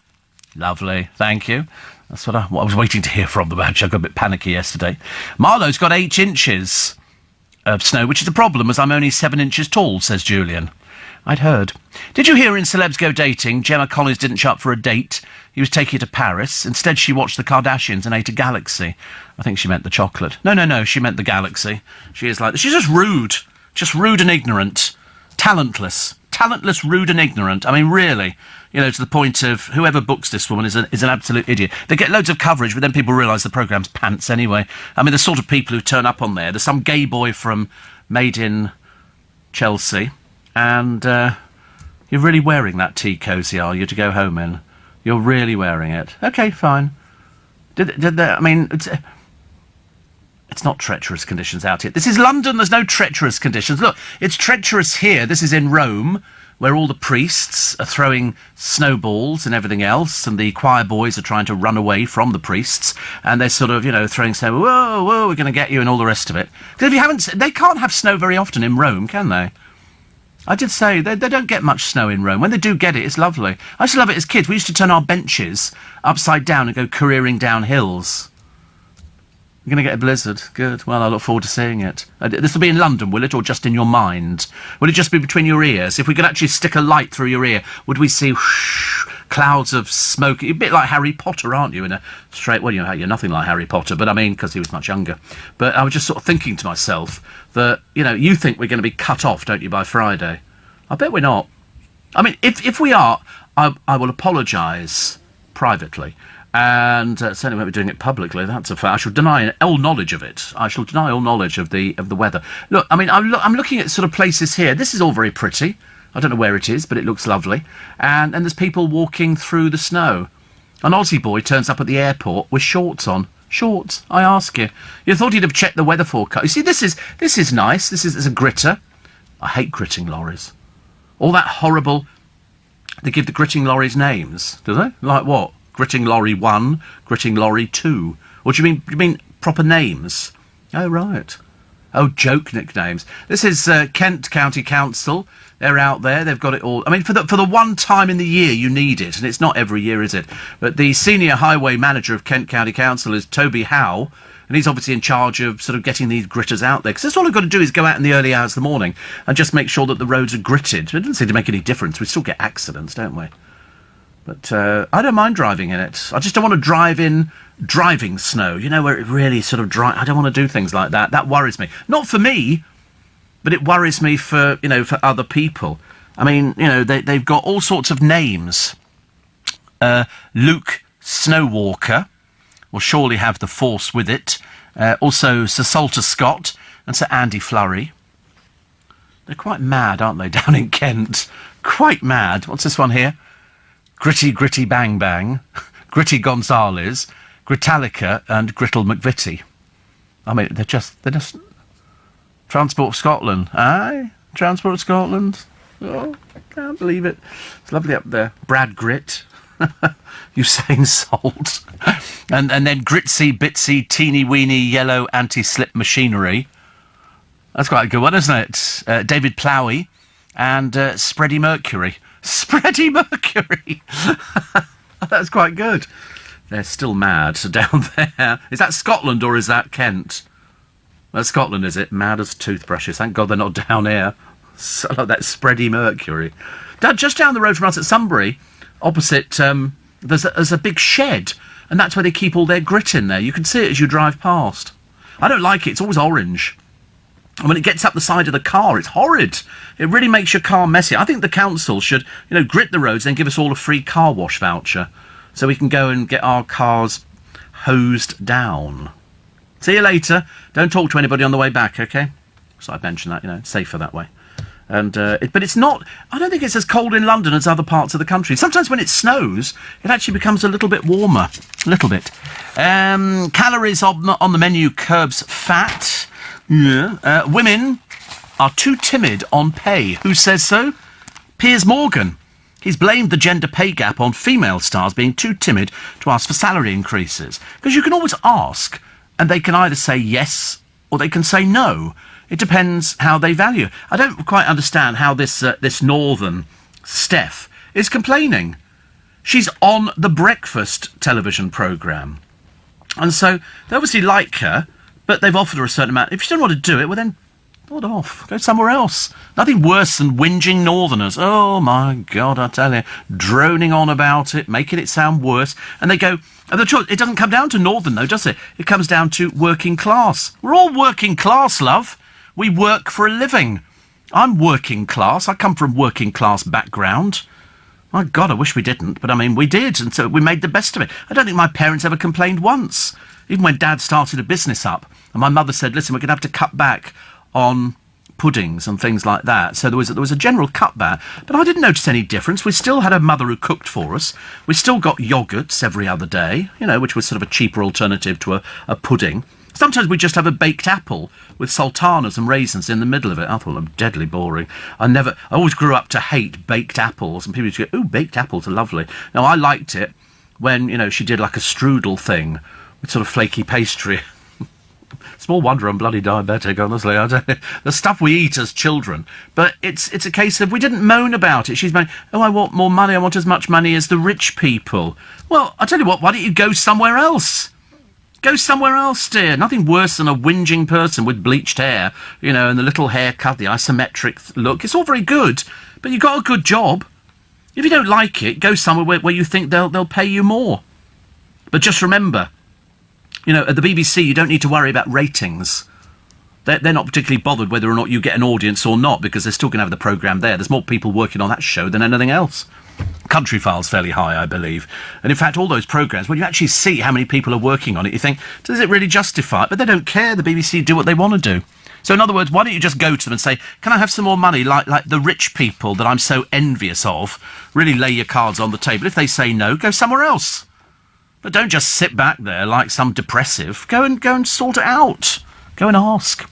Lovely, thank you. That's what I was waiting to hear from them, actually. I got a bit panicky yesterday. Marlowe's got 8 inches of snow, which is a problem, as I'm only 7 inches tall, says Julian. I'd heard. Did you hear in Celebs Go Dating, Gemma Collins didn't show up for a date? He was taking her to Paris. Instead, she watched the Kardashians and ate a Galaxy. I think she meant the chocolate. No, she meant the Galaxy. She is like... She's just rude. Just rude and ignorant. Talentless. talentless, rude and ignorant. I mean, really, you know, to the point of whoever books this woman is an absolute idiot. They get loads of coverage, but then people realise the programme's pants anyway. I mean, the sort of people who turn up on there's some gay boy from Made in Chelsea, and you're really wearing that tea cosy, are you, to go home in? You're really wearing it. OK, fine. I mean, it's not treacherous conditions out here. This is London, there's no treacherous conditions. Look, it's treacherous here. This is in Rome, where all the priests are throwing snowballs and everything else, and the choir boys are trying to run away from the priests, and they're sort of, you know, throwing snow, whoa, whoa, we're going to get you, and all the rest of it. Because if you haven't, they can't have snow very often in Rome, can they? I did say, they don't get much snow in Rome. When they do get it, it's lovely. I used to love it as kids. We used to turn our benches upside down and go careering down hills. You're going to get a blizzard. Good. Well, I look forward to seeing it. This will be in London, will it, or just in your mind? Will it just be between your ears? If we could actually stick a light through your ear, would we see whoosh, clouds of smoke? You're a bit like Harry Potter, aren't you? In a straight... Well, you're nothing like Harry Potter, but I mean, because he was much younger. But I was just sort of thinking to myself that, you know, you think we're going to be cut off, don't you, by Friday? I bet we're not. I mean, if we are, I will apologise privately. And certainly won't be doing it publicly. That's a fact. I shall deny all knowledge of it. I shall deny all knowledge of the weather. Look, I mean, I'm looking at sort of places here. This is all very pretty. I don't know where it is, but it looks lovely. And there's people walking through the snow. An Aussie boy turns up at the airport with shorts on. Shorts, I ask you. You thought he'd have checked the weather forecast. You see, this is nice. This is a gritter. I hate gritting lorries. All that horrible... They give the gritting lorries names, do they? Like what? Gritting Lorry 1, Gritting Lorry 2. What do you mean? You mean proper names? Oh, right. Oh, joke nicknames. This is Kent County Council. They're out there. They've got it all. I mean, for the one time in the year you need it, and it's not every year, is it? But the senior highway manager of Kent County Council is Toby Howe, and he's obviously in charge of sort of getting these gritters out there. Because that's all I've got to do is go out in the early hours of the morning and just make sure that the roads are gritted. It doesn't seem to make any difference. We still get accidents, don't we? But I don't mind driving in it. I just don't want to drive in driving snow, you know, where it really sort of dry. I don't want to do things like that. That worries me. Not for me, but it worries me for, you know, for other people. I mean, you know, they've got all sorts of names. Luke Snowwalker will surely have the force with it. Also Sir Salter Scott and Sir Andy Flurry. They're quite mad, aren't they, down in Kent? Quite mad. What's this one here? Gritty Gritty Bang Bang, Gritty Gonzalez, Gritalica and Grittle McVitie. I mean, they're just... Transport Scotland. Aye? Transport Scotland. Oh, I can't believe it. It's lovely up there. Brad Grit. Usain Salt. and then Gritsy Bitsy Teeny Weeny Yellow Anti-Slip Machinery. That's quite a good one, isn't it? David Plowie and Spready Mercury. Spready Mercury! That's quite good. They're still mad down there. Is that Scotland or is that Kent? That's Scotland, is it? Mad as toothbrushes. Thank God they're not down here. So like that Spready Mercury. Just down the road from us at Sunbury, opposite, there's a big shed, and that's where they keep all their grit in there. You can see it as you drive past. I don't like it. It's always orange. And when it gets up the side of the car, it's horrid. It really makes your car messy. I think the council should, you know, grit the roads, then give us all a free car wash voucher so we can go and get our cars hosed down. See you later. Don't talk to anybody on the way back, OK? So I mentioned that, you know, it's safer that way. And but it's not... I don't think it's as cold in London as other parts of the country. Sometimes when it snows, it actually becomes a little bit warmer. A little bit. Calories on the menu curbs fat. Yeah. Women are too timid on pay. Who says so? Piers Morgan. He's blamed the gender pay gap on female stars being too timid to ask for salary increases. Because you can always ask, and they can either say yes or they can say no. It depends how they value. I don't quite understand how this northern Steph is complaining. She's on the breakfast television programme. And so they obviously like her, but they've offered her a certain amount. If she doesn't want to do it, well then, nod off. Go somewhere else. Nothing worse than whinging northerners. Oh, my God, I tell you. Droning on about it, making it sound worse. And they go... And the choice, it doesn't come down to northern, though, does it? It comes down to working class. We're all working class, love. We work for a living. I'm working class. I come from working class background. My God, I wish we didn't, but I mean, we did, and so we made the best of it. I don't think my parents ever complained once, even when Dad started a business up, and my mother said, listen, we're going to have to cut back on puddings and things like that. So there was a general cutback, but I didn't notice any difference. We still had a mother who cooked for us. We still got yogurts every other day, which was sort of a cheaper alternative to a pudding. Sometimes we just have a baked apple with sultanas and raisins in the middle of it. I thought them deadly boring. I always grew up to hate baked apples, and people used to go, ooh, baked apples are lovely. Now, I liked it when, she did like a strudel thing with sort of flaky pastry. Small wonder I'm bloody diabetic, honestly. The stuff we eat as children. But it's a case of we didn't moan about it. She's moaning, oh, I want more money. I want as much money as the rich people. Well, I tell you what, why don't you go somewhere else? Go somewhere else, dear. Nothing worse than a whinging person with bleached hair, and the little haircut, the isometric look. It's all very good, but you've got a good job. If you don't like it, go somewhere where you think they'll pay you more. But just remember, at the BBC, you don't need to worry about ratings. They're not particularly bothered whether or not you get an audience or not, because they're still going to have the programme there. There's more people working on that show than anything else. Country File's fairly high, I believe. And in fact, all those programmes, when you actually see how many people are working on it, you think, does it really justify it? But they don't care. The BBC do what they want to do. So in other words, why don't you just go to them and say, can I have some more money, like the rich people that I'm so envious of? Really lay your cards on the table. If they say no, go somewhere else. But don't just sit back there like some depressive. Go and sort it out. Go and ask.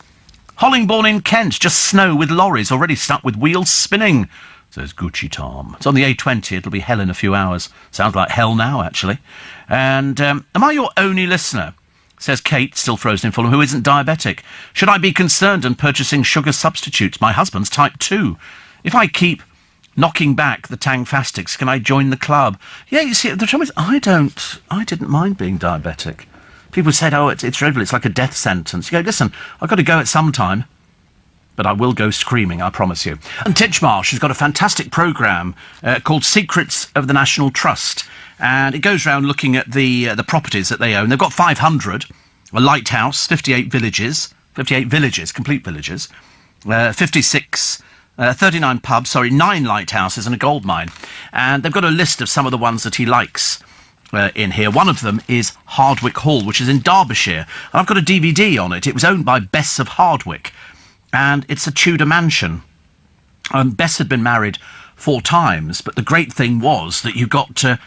Hollingbourne in Kent, just snow with lorries already stuck with wheels spinning, says Gucci Tom. It's on the A20. It'll be hell in a few hours. Sounds like hell now, actually. And am I your only listener, says Kate, still frozen in Fulham, who isn't diabetic? Should I be concerned and purchasing sugar substitutes? My husband's type 2. If I keep knocking back the Tangfastics, can I join the club? Yeah, you see, the trouble is, I didn't mind being diabetic. People said, oh, it's dreadful, it's like a death sentence. You go, listen, I've got to go at some time, but I will go screaming, I promise you. And Titchmarsh has got a fantastic programme called Secrets of the National Trust, and it goes around looking at the properties that they own. They've got 500, a lighthouse, 58 villages, complete villages, 39 pubs, 9 lighthouses and a gold mine. And they've got a list of some of the ones that he likes in here. One of them is Hardwick Hall, which is in Derbyshire. And I've got a DVD on it. It was owned by Bess of Hardwick, and it's a Tudor mansion. Bess had been married 4 times, but the great thing was that you got to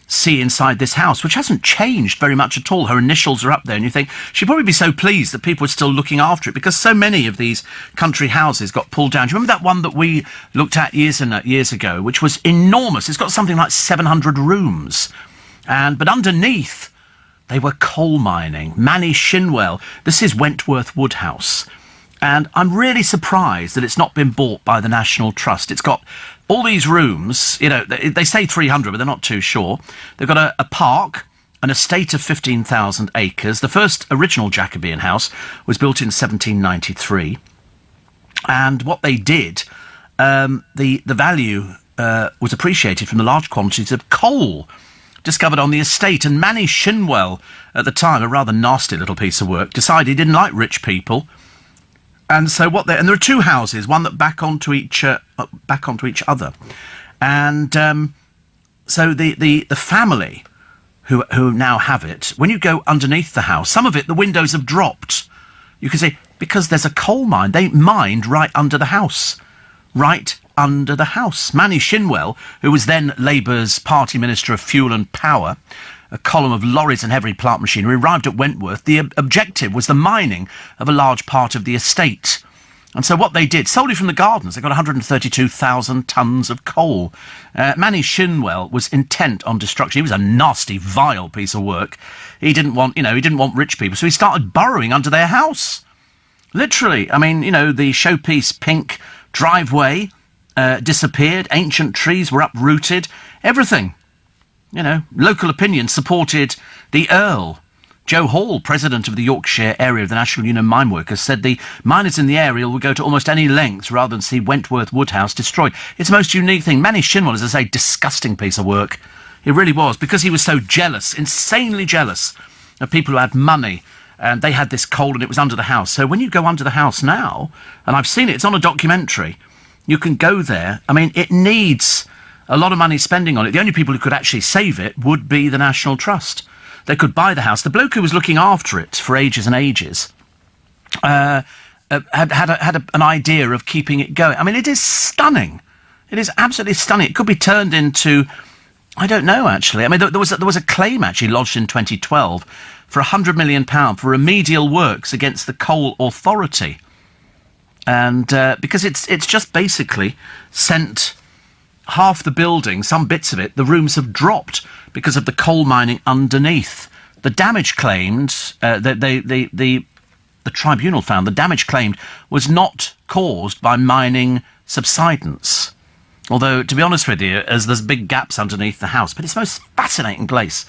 see inside this house, which hasn't changed very much at all. Her initials are up there, and you think she'd probably be so pleased that people are still looking after it, because so many of these country houses got pulled down. Do you remember that one that we looked at years ago, which was enormous? It's got something like 700 rooms. But underneath, they were coal mining. Manny Shinwell. This is Wentworth Woodhouse. And I'm really surprised that it's not been bought by the National Trust. It's got all these rooms, they say 300, but they're not too sure. They've got a park, an estate of 15,000 acres. The first original Jacobean house was built in 1793. And what they did, the value was appreciated from the large quantities of coal discovered on the estate. And Manny Shinwell, at the time, a rather nasty little piece of work, decided he didn't like rich people. And so and there are 2 houses, one that back onto each other, and so the family who now have it. When you go underneath the house, some of it the windows have dropped. You can see because there's a coal mine. They mined right under the house, Manny Shinwell, who was then Labour's Party Minister of Fuel and Power, a column of lorries and heavy plant machinery, arrived at Wentworth. The objective was the mining of a large part of the estate. And so what they did, solely from the gardens, they got 132,000 tonnes of coal. Manny Shinwell was intent on destruction. He was a nasty, vile piece of work. He didn't want rich people, so he started burrowing under their house. Literally. I mean, the showpiece pink driveway disappeared, ancient trees were uprooted, everything. Local opinion supported the Earl. Joe Hall, president of the Yorkshire area of the National Union of Mine Workers, said the miners in the area will go to almost any lengths rather than see Wentworth Woodhouse destroyed. It's the most unique thing. Manny Shinwell, as I say, disgusting piece of work. It really was, because he was so jealous, insanely jealous, of people who had money and they had this coal and it was under the house. So when you go under the house now, and I've seen it, it's on a documentary, you can go there. I mean, it needs a lot of money spending on it. The only people who could actually save it would be the National Trust. They could buy the house. The bloke who was looking after it for ages and ages had an idea of keeping it going. I mean, it is stunning. It is absolutely stunning. It could be turned into, I don't know, actually. I mean, there was a claim actually lodged in 2012 for £100 million for remedial works against the Coal Authority. And because it's just basically sent half the building, some bits of it, the rooms have dropped because of the coal mining underneath. The damage claimed, the tribunal found the damage claimed was not caused by mining subsidence. Although, to be honest with you, as there's big gaps underneath the house, but it's the most fascinating place.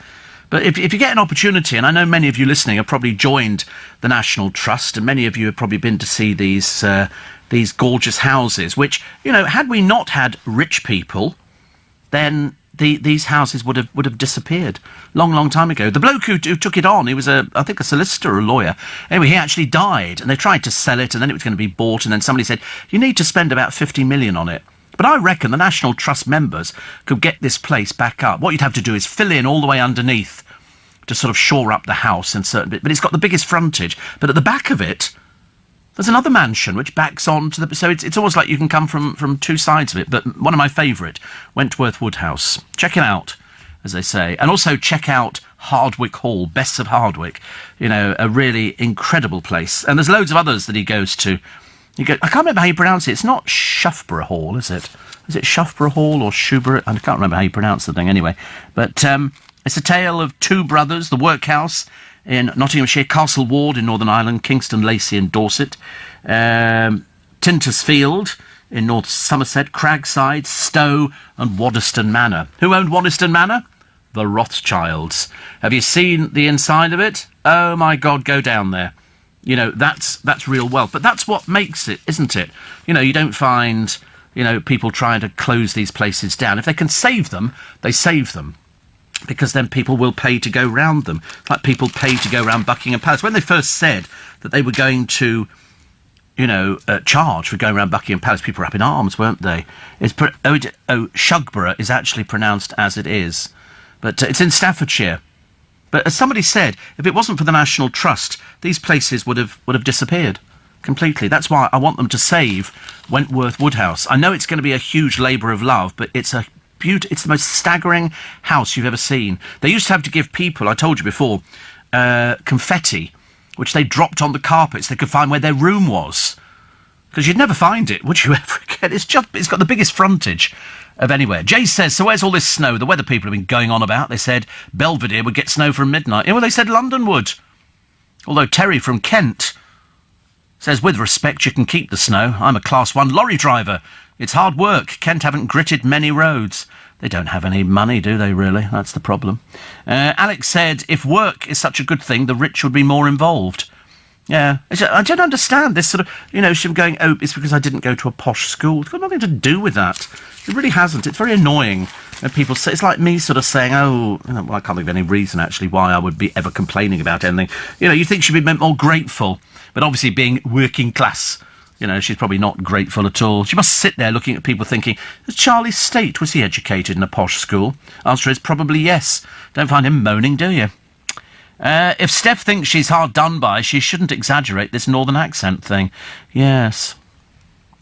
But if you get an opportunity, and I know many of you listening have probably joined the National Trust, and many of you have probably been to see these gorgeous houses, which, you know, had we not had rich people, then these houses would have disappeared long time ago. The bloke who took it on, he was I think a solicitor or a lawyer. Anyway, he actually died, and they tried to sell it, and then it was going to be bought, and then somebody said, you need to spend about 50 million on it. But I reckon the National Trust members could get this place back up. What you'd have to do is fill in all the way underneath to sort of shore up the house in certain bit. But it's got the biggest frontage. But at the back of it, there's another mansion which backs on to the... So it's almost like you can come from two sides of it. But one of my favourite, Wentworth Woodhouse. Check it out, as they say. And also check out Hardwick Hall, Best of Hardwick. You know, a really incredible place. And there's loads of others that he goes to. I can't remember how you pronounce it. It's not Shuffborough Hall, is it? Is it Shuffborough Hall or Shoeburgh? I can't remember how you pronounce the thing anyway. But it's a tale of two brothers, the workhouse in Nottinghamshire, Castle Ward in Northern Ireland, Kingston Lacey in Dorset, Tintersfield in North Somerset, Cragside, Stowe and Waddesdon Manor. Who owned Waddesdon Manor? The Rothschilds. Have you seen the inside of it? Oh my God, go down there. You know, that's real wealth. But that's what makes it, isn't it? You know, you don't find, you know, people trying to close these places down. If they can save them, they save them. Because then people will pay to go round them. Like people pay to go round Buckingham Palace. When they first said that they were going to, you know, charge for going around Buckingham Palace, people were up in arms, weren't they? Shugborough is actually pronounced as it is. But it's in Staffordshire. But as somebody said, if it wasn't for the National Trust, these places would have disappeared completely. That's why I want them to save Wentworth Woodhouse. I know it's going to be a huge labour of love, but it's it's the most staggering house you've ever seen. They used to have to give people, I told you before, confetti, which they dropped on the carpets. They could find where their room was. Because you'd never find it, would you ever again? It's got the biggest frontage of anywhere. Jay says, so where's all this snow? The weather people have been going on about. They said Belvedere would get snow from midnight. Yeah, well, they said London would. Although Terry from Kent says, with respect, you can keep the snow. I'm a Class 1 lorry driver. It's hard work. Kent haven't gritted many roads. They don't have any money, do they, really? That's the problem. Alex said, if work is such a good thing, the rich would be more involved. Yeah, I don't understand this sort of, you know, him going, oh, it's because I didn't go to a posh school. It's got nothing to do with that. It really hasn't. It's very annoying when people say, it's like me sort of saying, oh, you know, well, I can't think of any reason, actually, why I would be ever complaining about anything. You know, you think she'd be more grateful, but obviously being working class, you know, she's probably not grateful at all. She must sit there looking at people thinking, was Charlie State, was he educated in a posh school? Answer is probably yes. Don't find him moaning, do you? If Steph thinks she's hard done by, she shouldn't exaggerate this northern accent thing. Yes.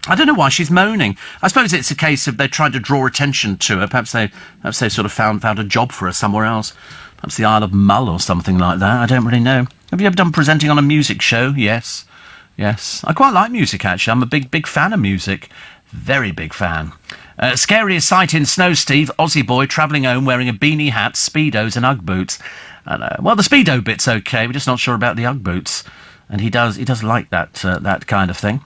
I don't know why she's moaning. I suppose it's a case of they're trying to draw attention to her. Perhaps they sort of found a job for her somewhere else. Perhaps the Isle of Mull or something like that. I don't really know. Have you ever done presenting on a music show? Yes. Yes. I quite like music, actually. I'm a big fan of music. Very big fan. Scariest sight in snow, Steve. Aussie boy travelling home wearing a beanie hat, Speedos and Ugg boots. Well, the Speedo bit's okay. We're just not sure about the Ugg boots. And he does like that kind of thing.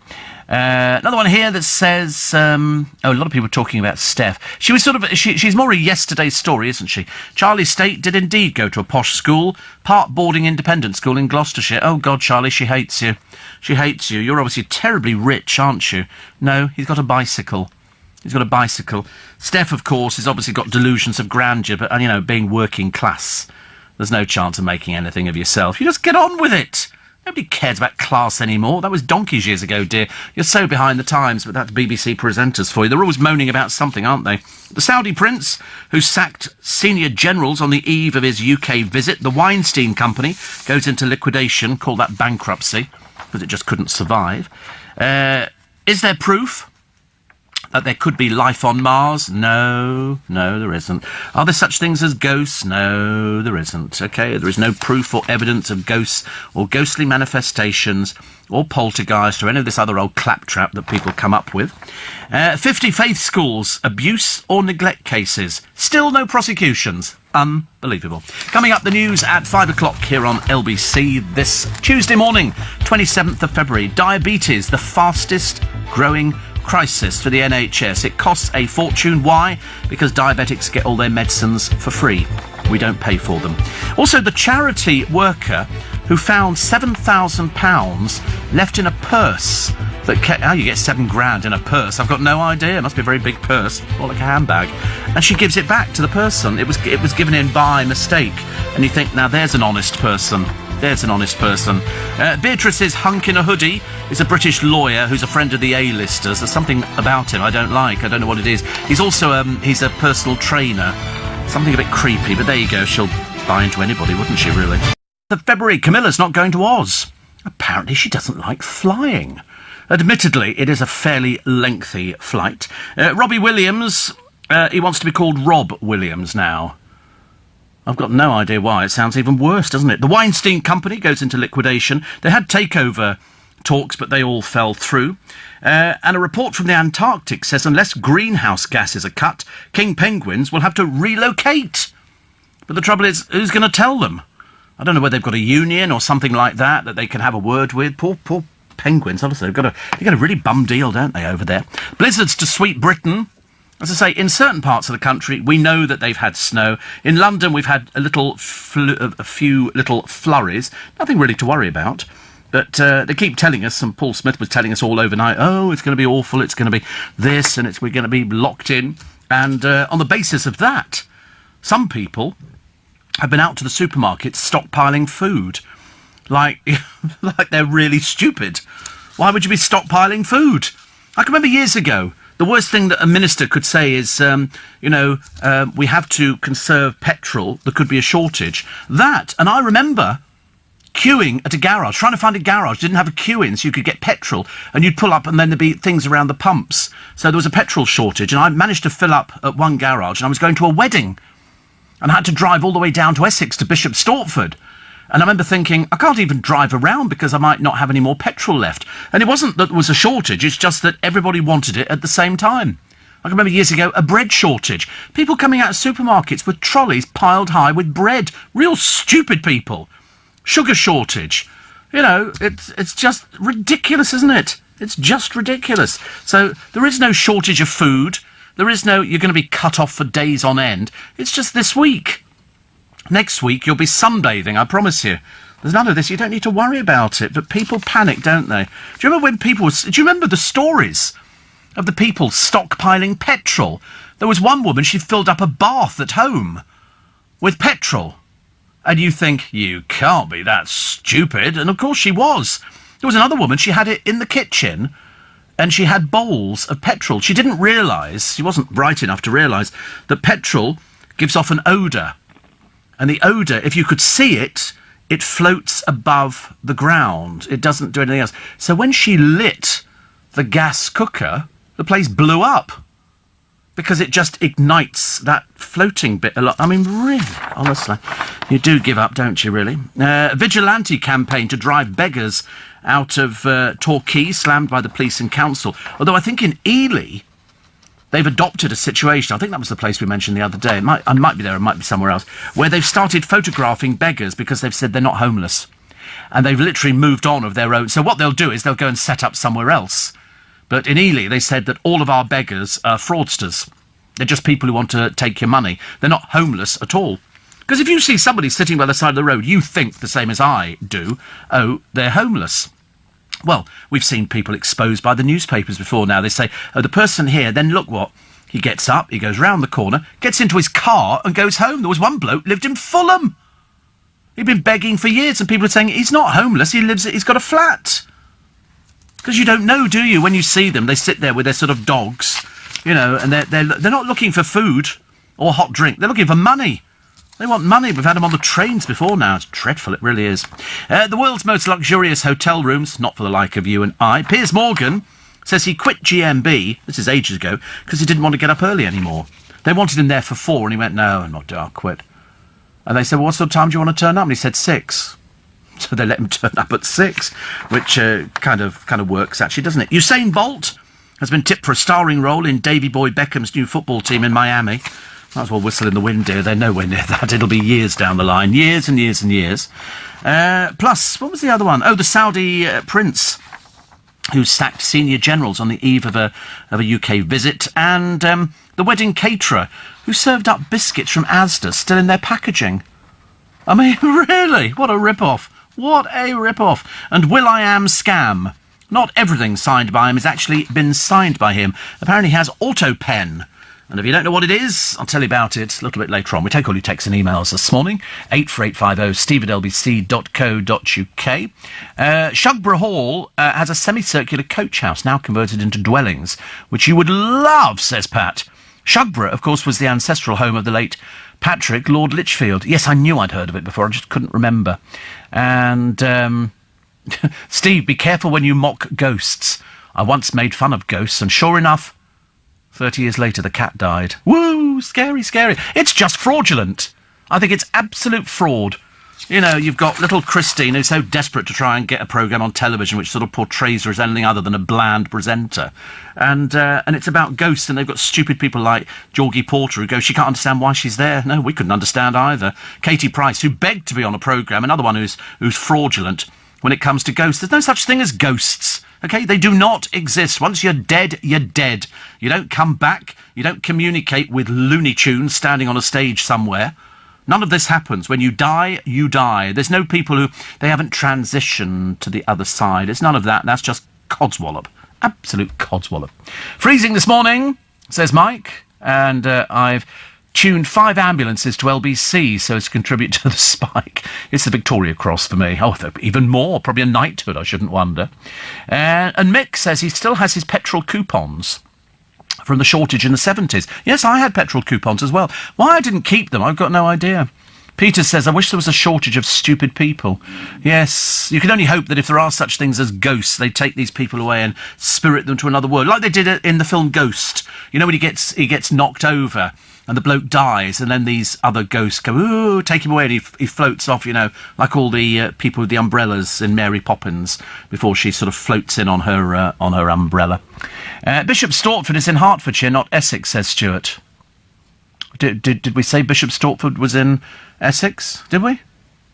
Another one here that says, a lot of people talking about Steph. She was she's more a yesterday story, isn't she? Charlie State did indeed go to a posh school, part boarding independent school in Gloucestershire. Oh, God, Charlie, she hates you. She hates you. You're obviously terribly rich, aren't you? No, he's got a bicycle. He's got a bicycle. Steph, of course, has obviously got delusions of grandeur, but, you know, being working class. There's no chance of making anything of yourself. You just get on with it. Nobody cares about class anymore. That was donkeys years ago, dear. You're so behind the times, but that's BBC presenters for you. They're always moaning about something, aren't they? The Saudi prince, who sacked senior generals on the eve of his UK visit, the Weinstein Company, goes into liquidation, call that bankruptcy, because it just couldn't survive. Is there proof that there could be life on Mars? No, there isn't. Are there such things as ghosts? No, there isn't. Okay, there is no proof or evidence of ghosts or ghostly manifestations or poltergeist or any of this other old claptrap that people come up with. 50 faith schools, abuse or neglect cases. Still no prosecutions. Unbelievable. Coming up, the news at 5 o'clock here on LBC this Tuesday morning, 27th of February. Diabetes, the fastest growing crisis for the NHS. It costs a fortune. Why? Because diabetics get all their medicines for free. We don't pay for them. Also, the charity worker who found £7,000 left in a purse. How you get £7,000 in a purse? I've got no idea. It must be a very big purse, or like a handbag. And she gives it back to the person. It was given in by mistake. And you think, now there's an honest person. There's an honest person. Beatrice's hunk in a hoodie is a British lawyer who's a friend of the A-listers. There's something about him I don't like. I don't know what it is. He's also he's a personal trainer. Something a bit creepy, but there you go. She'll buy into anybody, wouldn't she, really? The February, Camilla's not going to Oz. Apparently she doesn't like flying. Admittedly, it is a fairly lengthy flight. Robbie Williams, he wants to be called Rob Williams now. I've got no idea why. It sounds even worse, doesn't it? The Weinstein Company goes into liquidation. They had takeover talks, but they all fell through. And a report from the Antarctic says unless greenhouse gases are cut, king penguins will have to relocate. But the trouble is, who's going to tell them? I don't know whether they've got a union or something like that they can have a word with. Poor penguins, honestly. They've got a really bum deal, don't they, over there? Blizzards to sweep Britain. As I say, in certain parts of the country, we know that they've had snow. In London, we've had a few little flurries. Nothing really to worry about. But they keep telling us, and Paul Smith was telling us all overnight, oh, it's going to be awful, it's going to be this, and we're going to be locked in. And on the basis of that, some people have been out to the supermarkets stockpiling food. Like they're really stupid. Why would you be stockpiling food? I can remember years ago, the worst thing that a minister could say is, we have to conserve petrol. There could be a shortage. That, and I remember queuing at a garage, trying to find a garage. Didn't have a queue in, so you could get petrol. And you'd pull up, and then there'd be things around the pumps. So there was a petrol shortage, and I managed to fill up at one garage, and I was going to a wedding. And I had to drive all the way down to Essex to Bishop Stortford. And I remember thinking, I can't even drive around because I might not have any more petrol left. And it wasn't that there was a shortage, it's just that everybody wanted it at the same time. I can remember years ago, a bread shortage. People coming out of supermarkets with trolleys piled high with bread. Real stupid people. Sugar shortage. It's just ridiculous, isn't it? It's just ridiculous. So there is no shortage of food. There is no, you're going to be cut off for days on end. It's just this week. Next week, you'll be sunbathing, I promise you. There's none of this. You don't need to worry about it. But people panic, don't they? Do you remember when do you remember the stories of the people stockpiling petrol? There was one woman, she filled up a bath at home with petrol. And you think, you can't be that stupid. And of course she was. There was another woman, she had it in the kitchen, and she had bowls of petrol. She didn't realise, she wasn't bright enough to realise, that petrol gives off an odour. And the odour, if you could see it, it floats above the ground. It doesn't do anything else. So when she lit the gas cooker, the place blew up. Because it just ignites that floating bit a lot. I mean, really, honestly. You do give up, don't you, really? Vigilante campaign to drive beggars out of Torquay, slammed by the police and council. Although I think in Ely, they've adopted a situation, I think that was the place we mentioned the other day, I might be there, it might be somewhere else, where they've started photographing beggars because they've said they're not homeless. And they've literally moved on of their own. So what they'll do is they'll go and set up somewhere else. But in Ely, they said that all of our beggars are fraudsters. They're just people who want to take your money. They're not homeless at all. Because if you see somebody sitting by the side of the road, you think the same as I do, oh, they're homeless. Well, we've seen people exposed by the newspapers before now. They say, oh, the person here, then look what? He gets up, he goes round the corner, gets into his car and goes home. There was one bloke lived in Fulham. He'd been begging for years, and people are saying he's not homeless, he's got a flat. Because you don't know, do you? When you see them, they sit there with their sort of dogs, you know, and they're not looking for food or hot drink. They're looking for money. They want money. We've had them on the trains before now. It's dreadful, it really is. The world's most luxurious hotel rooms, not for the like of you and I. Piers Morgan says he quit GMB, this is ages ago, because he didn't want to get up early anymore. They wanted him there for 4, and he went, no, I'll quit. And they said, well, what sort of time do you want to turn up? And he said 6. So they let him turn up at 6, which kind of works, actually, doesn't it? Usain Bolt has been tipped for a starring role in Davy Boy Beckham's new football team in Miami. Might as well whistle in the wind, dear. They're nowhere near that. It'll be years down the line. Years and years and years. Plus, what was the other one? Oh, the Saudi prince, who sacked senior generals on the eve of a UK visit, and the wedding caterer, who served up biscuits from Asda still in their packaging. I mean, really? What a rip-off. What a rip-off. And will.i.am scam. Not everything signed by him has actually been signed by him. Apparently he has AutoPen. And if you don't know what it is, I'll tell you about it a little bit later on. We take all your texts and emails this morning. 84850 steve@lbc.co.uk. Shugborough Hall has a semicircular coach house now converted into dwellings, which you would love, says Pat. Shugborough, of course, was the ancestral home of the late Patrick Lord Lichfield. Yes, I knew I'd heard of it before, I just couldn't remember. And, Steve, be careful when you mock ghosts. I once made fun of ghosts, and sure enough, 30 years later, the cat died. Woo! Scary, scary. It's just fraudulent. I think it's absolute fraud. You know, you've got little Christine, who's so desperate to try and get a programme on television which sort of portrays her as anything other than a bland presenter. And it's about ghosts, and they've got stupid people like Georgie Porter who go, she can't understand why she's there. No, we couldn't understand either. Katie Price, who begged to be on a programme, another one who's fraudulent when it comes to ghosts. There's no such thing as ghosts. OK, they do not exist. Once you're dead, you're dead. You don't come back. You don't communicate with Looney Tunes standing on a stage somewhere. None of this happens. When you die, you die. There's no people who... They haven't transitioned to the other side. It's none of that. That's just codswallop. Absolute codswallop. Freezing this morning, says Mike. And I've tuned 5 ambulances to LBC so as to contribute to the spike. It's the Victoria Cross for me. Oh, even more. Probably a knighthood, I shouldn't wonder. And Mick says he still has his petrol coupons from the shortage in the 70s. Yes, I had petrol coupons as well. Why I didn't keep them, I've got no idea. Peter says, I wish there was a shortage of stupid people. Yes, you can only hope that if there are such things as ghosts, they take these people away and spirit them to another world, like they did in the film Ghost. You know, when he gets knocked over and the bloke dies, and then these other ghosts go, ooh, take him away, and he floats off, you know, like all the people with the umbrellas in Mary Poppins, before she sort of floats in on her umbrella. Bishop Stortford is in Hertfordshire, not Essex, says Stuart. Did we say Bishop Stortford was in Essex? Did we?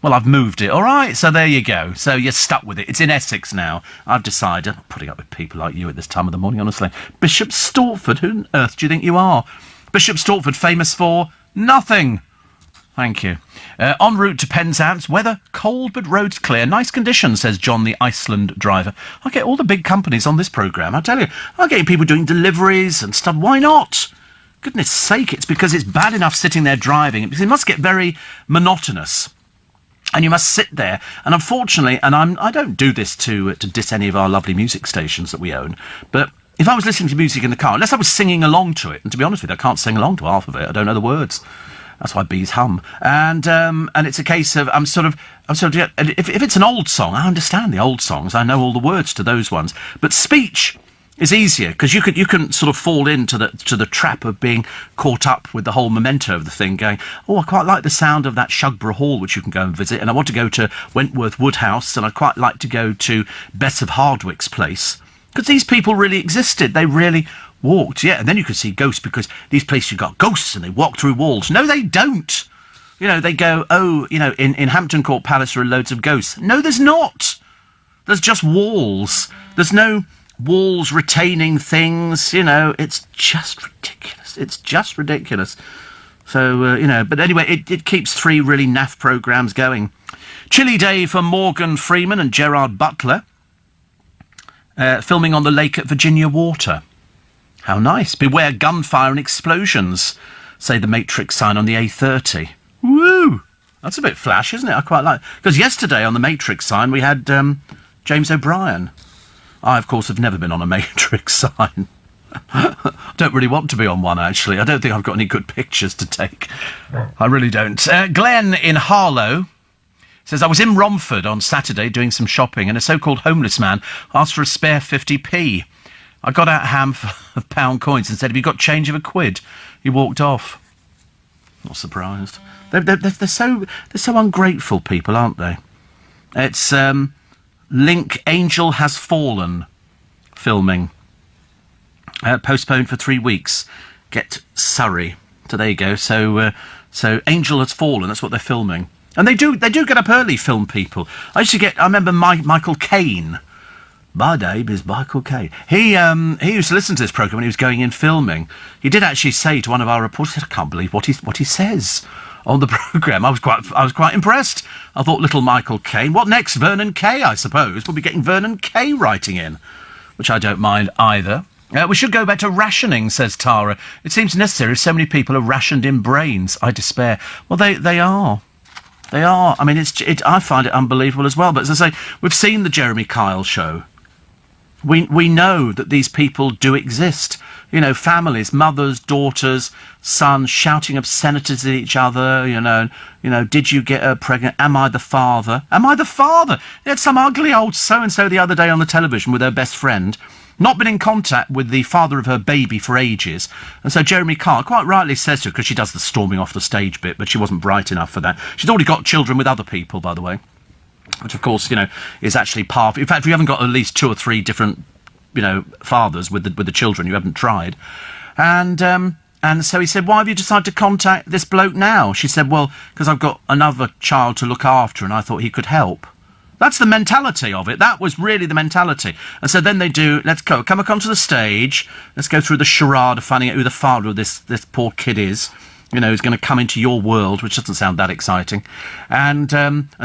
Well, I've moved it. All right, so there you go. So you're stuck with it. It's in Essex now. I've decided. I'm putting up with people like you at this time of the morning, honestly. Bishop Stortford, who on earth do you think you are? Bishop Stortford, famous for nothing. Thank you. En route to Penzance, weather cold but roads clear. Nice conditions, says John, the Iceland driver. I get all the big companies on this programme, I tell you. I get people doing deliveries and stuff. Why not? Goodness sake, it's because it's bad enough sitting there driving. It must get very monotonous. And you must sit there. And unfortunately, and I don't do this to diss any of our lovely music stations that we own, but if I was listening to music in the car, unless I was singing along to it, and to be honest with you, I can't sing along to half of it. I don't know the words. That's why bees hum. And it's a case of I'm sort of if it's an old song, I understand the old songs. I know all the words to those ones. But speech is easier, because you can sort of fall into the trap of being caught up with the whole memento of the thing, going, oh, I quite like the sound of that Shugborough Hall, which you can go and visit, and I want to go to Wentworth Woodhouse, and I'd quite like to go to Bess of Hardwick's place. Because these people really existed. They really walked, yeah. And then you could see ghosts, because these places, you've got ghosts and they walk through walls. No, they don't. You know, they go, oh, you know, in Hampton Court Palace there are loads of ghosts. No, there's not. There's just walls. There's no walls retaining things, you know. It's just ridiculous. It's just ridiculous. So, you know, but anyway, it keeps 3 really naff programmes going. Chilly day for Morgan Freeman and Gerard Butler. Filming on the lake at Virginia Water. How nice. Beware gunfire and explosions, say the Matrix sign on the A30. Woo! That's a bit flash, isn't it? I quite like... Because yesterday on the Matrix sign, we had James O'Brien. I, of course, have never been on a Matrix sign. Don't really want to be on one, actually. I don't think I've got any good pictures to take. I really don't. Glenn in Harlow says, I was in Romford on Saturday doing some shopping, and a so-called homeless man asked for a spare 50p. I got out a handful of pound coins and said, have you got change of a quid? He walked off. Not surprised. They're so ungrateful, people, aren't they? It's Link Angel Has Fallen filming. Postponed for 3 weeks. Get Surrey. So there you go. So Angel Has Fallen. That's what they're filming, and they do get up early. Film people. I remember Michael Caine. My name is Michael Caine. He used to listen to this programme when he was going in filming. He did actually say to one of our reporters, I can't believe what he says on the programme. I was quite impressed. I thought, little Michael Caine. What next? Vernon Kay, I suppose. We'll be getting Vernon Kay writing in, which I don't mind either. We should go back to rationing, says Tara. It seems necessary if so many people are rationed in brains. I despair. Well, they are. They are. I mean, I find it unbelievable as well. But as I say, we've seen the Jeremy Kyle show. We know that these people do exist. You know, families, mothers, daughters, sons, shouting obscenities at each other, you know, did you get her pregnant? Am I the father? Am I the father? They had some ugly old so-and-so the other day on the television with her best friend, not been in contact with the father of her baby for ages. And so Jeremy Kyle quite rightly says to her, because she does the storming off the stage bit, but she wasn't bright enough for that. She's already got children with other people, by the way, which, of course, is actually part... In fact, if you haven't got at least 2 or 3 different, fathers with the children, you haven't tried. And so he said, why have you decided to contact this bloke now? She said, well, because I've got another child to look after and I thought he could help. That's the mentality of it. That was really the mentality. And so then they do, let's go, come onto the stage, let's go through the charade of finding out who the father of this poor kid is, who's going to come into your world, which doesn't sound that exciting. And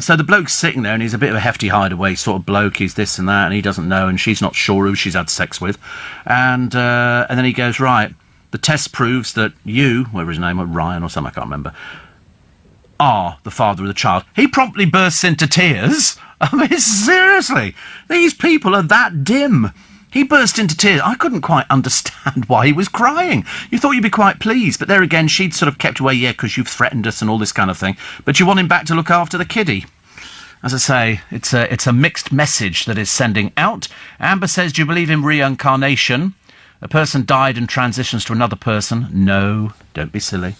so the bloke's sitting there, and he's a bit of a hefty hideaway sort of bloke. He's this and that, and he doesn't know, and she's not sure who she's had sex with. And then he goes, right, the test proves that you, whatever his name was, Ryan or something, I can't remember, are the father of the child. He promptly bursts into tears. I mean, seriously, these people are that dim. He burst into tears. I couldn't quite understand why he was crying. You thought you'd be quite pleased, but there again, she'd sort of kept away, because you've threatened us and all this kind of thing. But you want him back to look after the kiddie. As I say, it's a mixed message that is sending out. Amber says, do you believe in reincarnation? A person died and transitions to another person. No, don't be silly.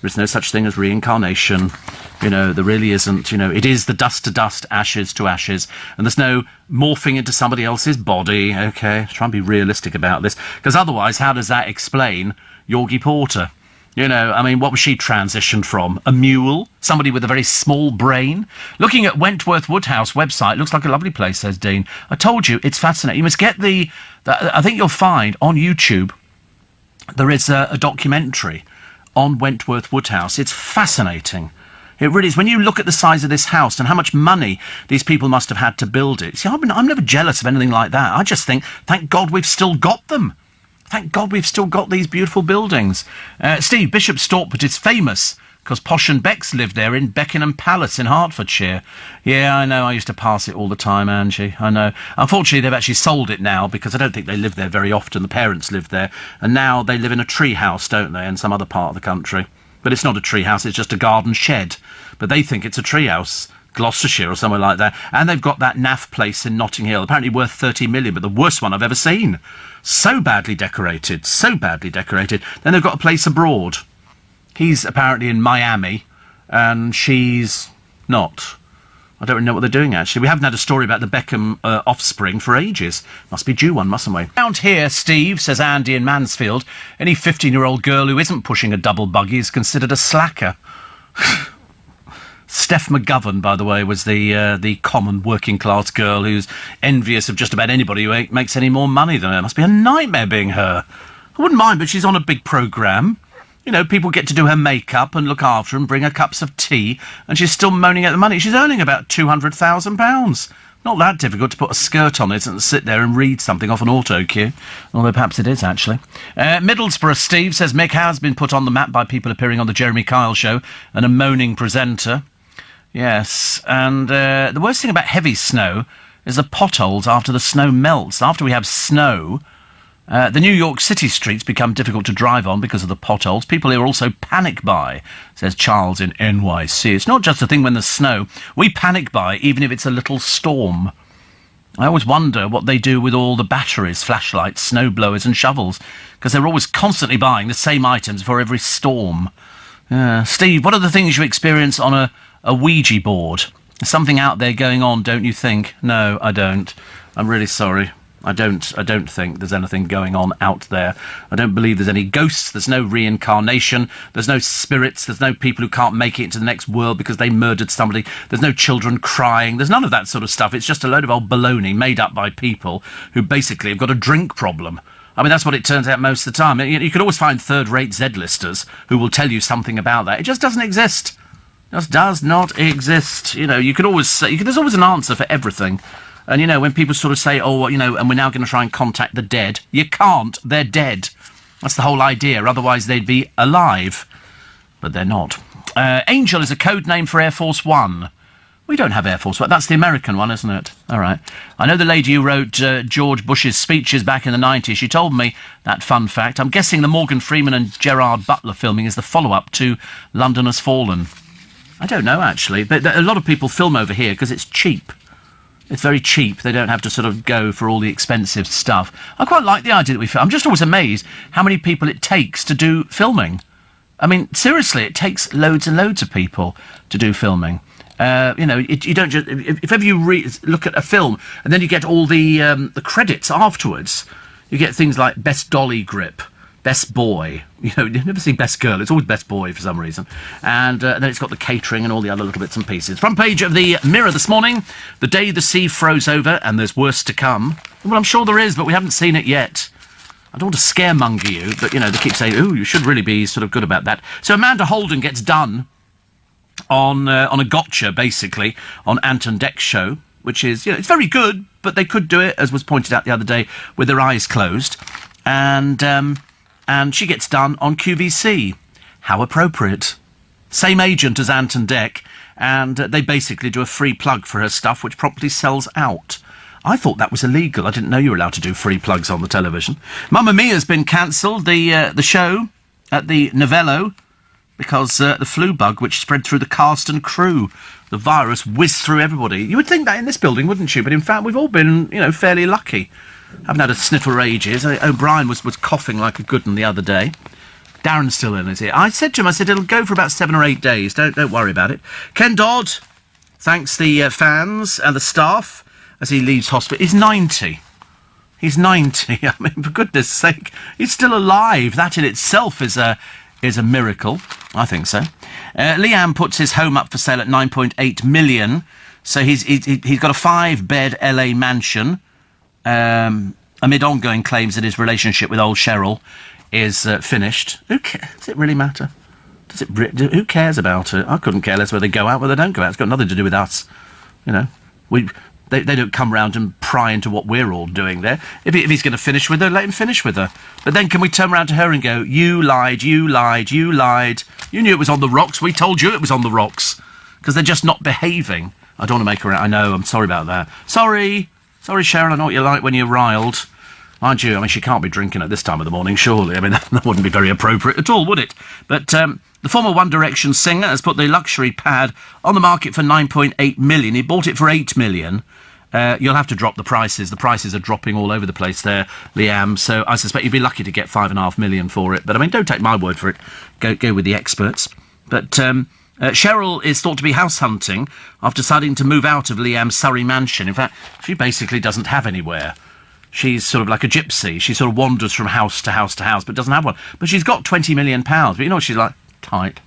There is no such thing as reincarnation. There really isn't. It is the dust to dust, ashes to ashes, and there's no morphing into somebody else's body. Okay, try and be realistic about this, because otherwise, how does that explain Yorgie Porter? What was she transitioned from? A mule? Somebody with a very small brain? Looking at Wentworth Woodhouse website, looks like a lovely place, says Dean. I told you, it's fascinating. You must get I think you'll find on YouTube, there is a documentary on Wentworth Woodhouse. It's fascinating. It really is. When you look at the size of this house and how much money these people must have had to build it. See, I'm never jealous of anything like that. I just think, thank God we've still got them. Thank God we've still got these beautiful buildings. Steve, Bishop Stortford is famous because Posh and Becks lived there in Beckenham Palace in Hertfordshire. Yeah, I know. I used to pass it all the time, Angie. I know. Unfortunately, they've actually sold it now because I don't think they live there very often. The parents lived there. And now they live in a tree house, don't they, in some other part of the country. But it's not a tree house, it's just a garden shed. But they think it's a tree house, Gloucestershire or somewhere like that. And they've got that naff place in Notting Hill, apparently worth 30 million, but the worst one I've ever seen. So badly decorated, so badly decorated. Then they've got a place abroad. He's apparently in Miami, and she's not. I don't really know what they're doing, actually. We haven't had a story about the Beckham offspring for ages. Must be due one, mustn't we? Around here, Steve, says Andy in Mansfield, any 15-year-old girl who isn't pushing a double buggy is considered a slacker. Steph McGovern, by the way, was the common working-class girl who's envious of just about anybody who makes any more money than her. It must be a nightmare being her. I wouldn't mind, but she's on a big programme. People get to do her makeup and look after her and bring her cups of tea, and she's still moaning at the money. She's earning about £200,000. Not that difficult to put a skirt on it and sit there and read something off an auto cue, although perhaps it is, actually. Middlesbrough Steve says Mick has been put on the map by people appearing on the Jeremy Kyle show and a moaning presenter. Yes, and the worst thing about heavy snow is the potholes after the snow melts. After we have snow, the New York City streets become difficult to drive on because of the potholes. People here also panic buy, says Charles in NYC. It's not just a thing when there's snow. We panic buy even if it's a little storm. I always wonder what they do with all the batteries, flashlights, snow blowers and shovels, because they're always constantly buying the same items for every storm. Steve, what are the things you experience on a Ouija board? There's something out there going on, don't you think? No, I don't. I'm really sorry. I don't think there's anything going on out there. I don't believe there's any ghosts. There's no reincarnation. There's no spirits. There's no people who can't make it into the next world because they murdered somebody. There's no children crying. There's none of that sort of stuff. It's just a load of old baloney made up by people who basically have got a drink problem. I mean, that's what it turns out most of the time. You can always find third-rate Z-listers who will tell you something about that. It just doesn't exist. It just does not exist. You know, you could always say... there's always an answer for everything. And, you know, when people sort of say, oh, you know, and we're now going to try and contact the dead, you can't. They're dead. That's the whole idea. Otherwise, they'd be alive. But they're not. Angel is a code name for Air Force One. We don't have Air Force One. That's the American one, isn't it? All right. I know the lady who wrote George Bush's speeches back in the 90s. She told me that fun fact. I'm guessing the Morgan Freeman and Gerard Butler filming is the follow-up to London Has Fallen. I don't know, actually. But a lot of people film over here because it's cheap. It's very cheap. They don't have to sort of go for all the expensive stuff. I quite like the idea that we film. I'm just always amazed how many people it takes to do filming. I mean, seriously, it takes loads and loads of people to do filming. You know, you don't just... If ever you look at a film and then you get all the credits afterwards, you get things like Best Dolly Grip, Best Boy. You know, you never see Best Girl. It's always Best Boy for some reason. And then it's got the catering and all the other little bits and pieces. Front page of the Mirror this morning. The day the sea froze over and there's worse to come. Well, I'm sure there is, but we haven't seen it yet. I don't want to scaremonger you, but, you know, they keep saying, ooh, you should really be sort of good about that. So Amanda Holden gets done on a gotcha, basically, on Anton Deck's show, which is, you know, it's very good, but they could do it, as was pointed out the other day, with their eyes closed. And she gets done on QVC. How appropriate. Same agent as Anton Deck, and they basically do a free plug for her stuff, which promptly sells out. I thought that was illegal. I didn't know you were allowed to do free plugs on the television. Mamma Mia's been cancelled, the show at the Novello, because the flu bug, which spread through the cast and crew, the virus whizzed through everybody. You would think that in this building, wouldn't you? But in fact, we've all been, you know, fairly lucky. Haven't had a sniff for ages. O'Brien was coughing like a good one the other day. Darren's still in, is he? I said to him, it'll go for about 7 or 8 days. Don't worry about it. Ken Dodd thanks the fans and the staff as he leaves hospital. He's 90. He's 90. I mean, for goodness sake, he's still alive. That in itself is a miracle. I think so. Liam puts his home up for sale at 9.8 million. So he's got a 5-bed LA mansion. Amid ongoing claims that his relationship with old Cheryl is finished. Does it really matter? Who cares about it? I couldn't care less whether they go out, whether they don't go out. It's got nothing to do with us. You know, they don't come round and pry into what we're all doing there. If he's going to finish with her, let him finish with her. But then can we turn around to her and go, you lied, you lied, you lied. You knew it was on the rocks. We told you it was on the rocks. Because they're just not behaving. I don't want to make her out. I know, I'm sorry about that. Sorry, Sharon, I know what you're like when you're riled. Aren't you? I mean, she can't be drinking at this time of the morning, surely. I mean, that wouldn't be very appropriate at all, would it? But the former One Direction singer has put the luxury pad on the market for 9.8 million. He bought it for 8 million. You'll have to drop the prices. The prices are dropping all over the place there, Liam. So I suspect you'd be lucky to get 5.5 million for it. But, I mean, don't take my word for it. Go with the experts. But Cheryl is thought to be house hunting after deciding to move out of Liam's Surrey mansion. In fact, she basically doesn't have anywhere. She's sort of like a gypsy. She sort of wanders from house to house to house, but doesn't have one. But she's got £20 million. But you know what she's like? Tight.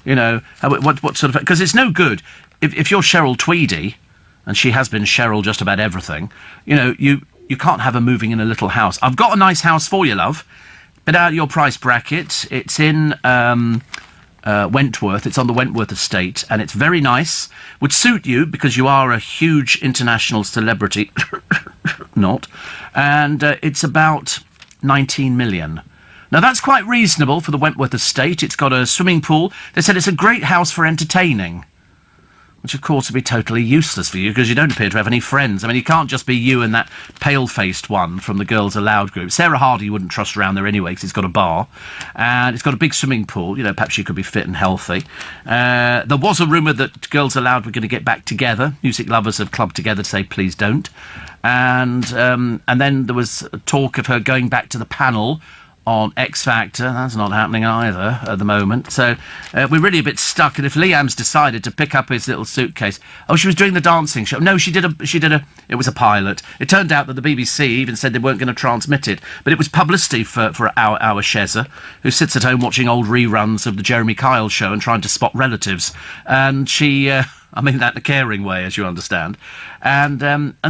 You know, what sort of... Because it's no good. If you're Cheryl Tweedy, and she has been Cheryl just about everything, you know, you can't have her moving in a little house. I've got a nice house for you, love. But out of your price bracket, it's in... Wentworth. It's on the Wentworth estate, and it's very nice. Would suit you because you are a huge international celebrity. Not. And it's about 19 million. Now, that's quite reasonable for the Wentworth estate. It's got a swimming pool. They said it's a great house for entertaining. which of course would be totally useless for you because you don't appear to have any friends. I mean, you can't just be you and that pale-faced one from the Girls Aloud group. Sarah Hardy you wouldn't trust around there anyway because it's got a bar and it's got a big swimming pool. You know, perhaps she could be fit and healthy. There was a rumour that Girls Aloud were going to get back together. Music lovers have clubbed together to say please don't. And then there was talk of her going back to the panel on X Factor. That's not happening either at the moment. So we're really a bit stuck. And if Liam's decided to pick up his little suitcase, she was doing the dancing show. No, she did a. It was a pilot. It turned out that the BBC even said they weren't going to transmit it, but it was publicity for our Shezza, who sits at home watching old reruns of the Jeremy Kyle show and trying to spot relatives. And she. I mean that in a caring way, as you understand. And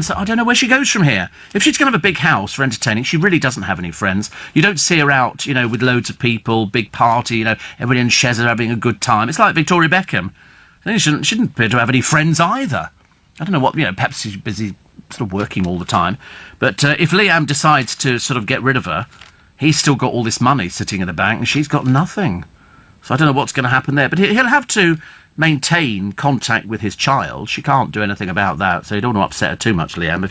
so I don't know where she goes from here. If she's going to have a big house for entertaining, she really doesn't have any friends. You don't see her out, you know, with loads of people, big party, you know, everybody in Shezza having a good time. It's like Victoria Beckham. She shouldn't appear to have any friends either. I don't know what, you know, perhaps she's busy sort of working all the time. But if Liam decides to sort of get rid of her, he's still got all this money sitting in the bank and she's got nothing. So I don't know what's going to happen there. But he'll have to maintain contact with his child. She can't do anything about that, so you don't want to upset her too much, Liam,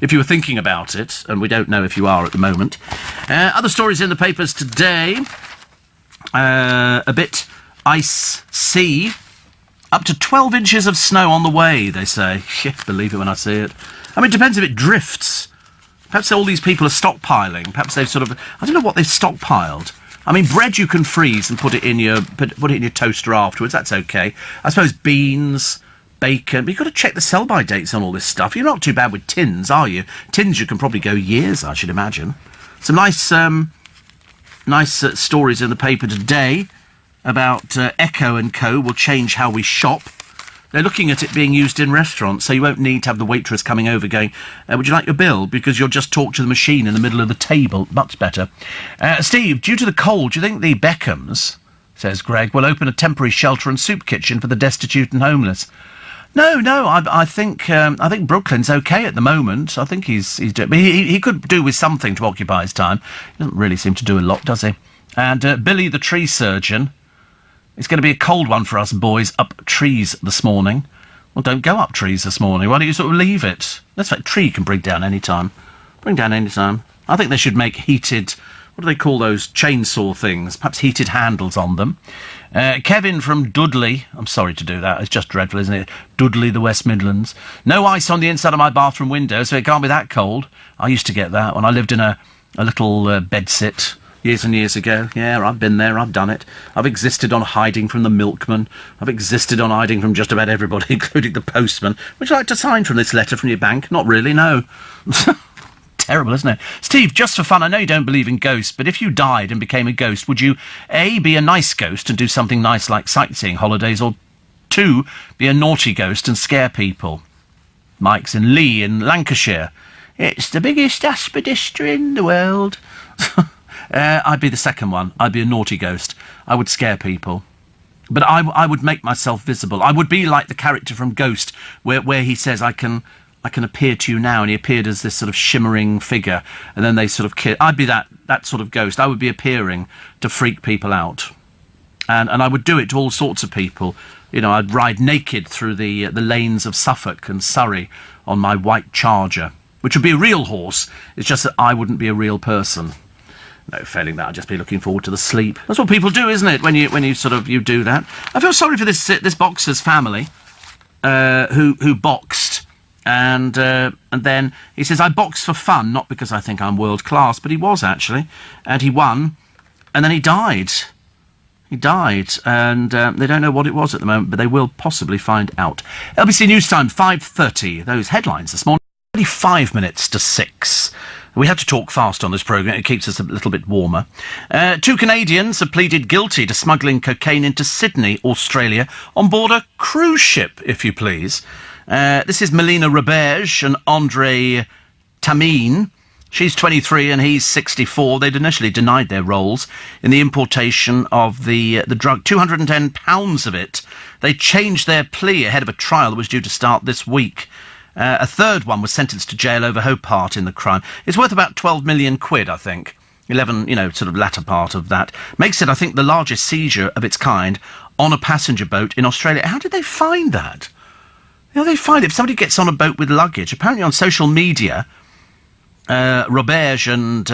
if you were thinking about it, and we don't know if you are at the moment. Other stories in the papers today. A bit icy. Up to 12 inches of snow on the way, they say. Yeah, believe it when I see it. I mean, it depends if it drifts. Perhaps all these people are stockpiling. Perhaps they've sort of... I don't know what they've stockpiled. I mean, bread you can freeze and put it in your toaster afterwards. That's okay. I suppose beans, bacon. But you've got to check the sell-by dates on all this stuff. You're not too bad with tins, are you? Tins you can probably go years, I should imagine. Some nice stories in the paper today about Echo & Co. will change how we shop. They're looking at it being used in restaurants, so you won't need to have the waitress coming over going, would you like your bill? Because you'll just talk to the machine in the middle of the table. Much better. Steve, due to the cold, do you think the Beckhams, says Greg, will open a temporary shelter and soup kitchen for the destitute and homeless? No, I think Brooklyn's okay at the moment. I think he's doing... He could do with something to occupy his time. He doesn't really seem to do a lot, does he? And Billy the tree surgeon... It's going to be a cold one for us boys up trees this morning. Well, don't go up trees this morning. Why don't you sort of leave it? That's like tree can bring down any time. Bring down any time. I think they should make heated... What do they call those chainsaw things? Perhaps heated handles on them. Kevin from Dudley. I'm sorry to do that. It's just dreadful, isn't it? Dudley, the West Midlands. No ice on the inside of my bathroom window, so it can't be that cold. I used to get that when I lived in a little bedsit... years and years ago. Yeah, I've been there, I've done it. I've existed on hiding from the milkman. I've existed on hiding from just about everybody, including the postman. Would you like to sign from this letter from your bank? Not really, no. Terrible, isn't it? Steve, just for fun, I know you don't believe in ghosts, but if you died and became a ghost, would you, A, be a nice ghost and do something nice like sightseeing holidays, or 2, be a naughty ghost and scare people? Mike's in Lee in Lancashire. It's the biggest aspidistra in the world. I'd be the second one. I'd be a naughty ghost. I would scare people. But I would make myself visible. I would be like the character from Ghost, where he says, I can appear to you now, and he appeared as this sort of shimmering figure, and then they sort of kill. I'd be that sort of ghost. I would be appearing to freak people out. And I would do it to all sorts of people. You know, I'd ride naked through the lanes of Suffolk and Surrey on my white charger, which would be a real horse. It's just that I wouldn't be a real person. No, failing that, I'd just be looking forward to the sleep. That's what people do, isn't it, when you sort of do that? I feel sorry for this boxer's family, who boxed, and then he says, I box for fun, not because I think I'm world class, but he was actually, and he won, and then he died. He died, and they don't know what it was at the moment, but they will possibly find out. LBC News Time, 5:30. Those headlines this morning. 5 minutes to 6. We have to talk fast on this programme. It keeps us a little bit warmer. 2 Canadians have pleaded guilty to smuggling cocaine into Sydney, Australia, on board a cruise ship, if you please. This is Melina Roberge and Andre Tamine. She's 23 and he's 64. They'd initially denied their roles in the importation of the drug, 210 pounds of it. They changed their plea ahead of a trial that was due to start this week. A third one was sentenced to jail over her part in the crime. It's worth about 12 million quid, I think. 11, sort of latter part of that. Makes it, I think, the largest seizure of its kind on a passenger boat in Australia. How did they find that? You know, they find if somebody gets on a boat with luggage, apparently on social media, Roberge and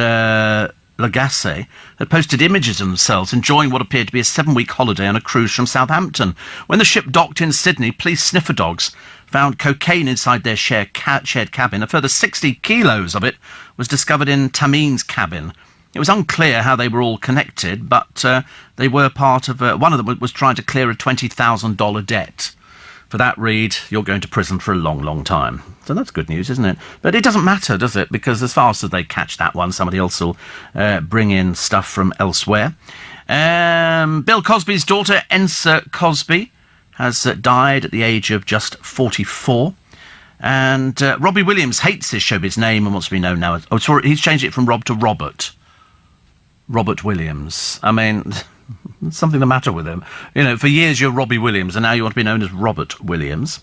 Lagasse had posted images of themselves enjoying what appeared to be a 7-week holiday on a cruise from Southampton. When the ship docked in Sydney, police sniffer dogs found cocaine inside their shared cabin. A further 60 kilos of it was discovered in Tamin's cabin. It was unclear how they were all connected, but they were part of... one of them was trying to clear a $20,000 debt. For that, Reed, you're going to prison for a long, long time. So that's good news, isn't it? But it doesn't matter, does it? Because as fast as they catch that one, somebody else will bring in stuff from elsewhere. Bill Cosby's daughter, Ensa Cosby, has died at the age of just 44. And Robbie Williams hates his showbiz name and wants to be known now as... Oh, sorry, he's changed it from Rob to Robert. Robert Williams. I mean... There's something the matter with him. You know, for years you're Robbie Williams, and now you want to be known as Robert Williams.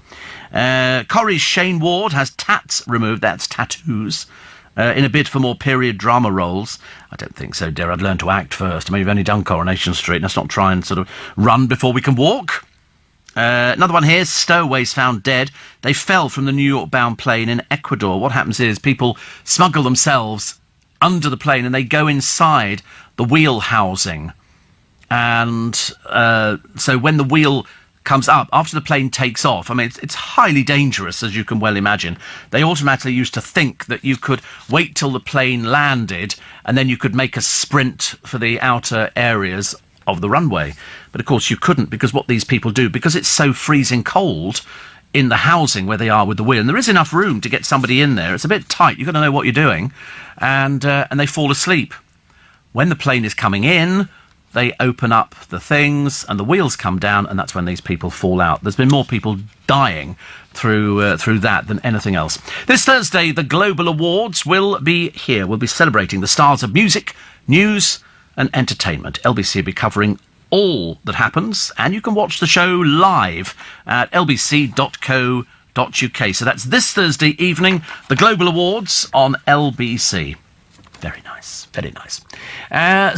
Corrie's Shane Ward has tats removed, that's tattoos, in a bid for more period drama roles. I don't think so, dear. I'd learn to act first. I mean, we've only done Coronation Street. Let's not try and sort of run before we can walk. Another one here, stowaways found dead. They fell from the New York-bound plane in Ecuador. What happens is people smuggle themselves under the plane and they go inside the wheel housing. And so when the wheel comes up, after the plane takes off, I mean, it's highly dangerous, as you can well imagine. They automatically used to think that you could wait till the plane landed and then you could make a sprint for the outer areas of the runway. But, of course, you couldn't, because what these people do, because it's so freezing cold in the housing where they are with the wheel, and there is enough room to get somebody in there. It's a bit tight. You've got to know what you're doing. And they fall asleep. When the plane is coming in... They open up the things and the wheels come down, and that's when these people fall out. There's been more people dying through that than anything else. This Thursday, the Global Awards will be here. We'll be celebrating the stars of music, news and entertainment. LBC will be covering all that happens, and you can watch the show live at lbc.co.uk. So that's this Thursday evening, the Global Awards on LBC. Very nice, very nice.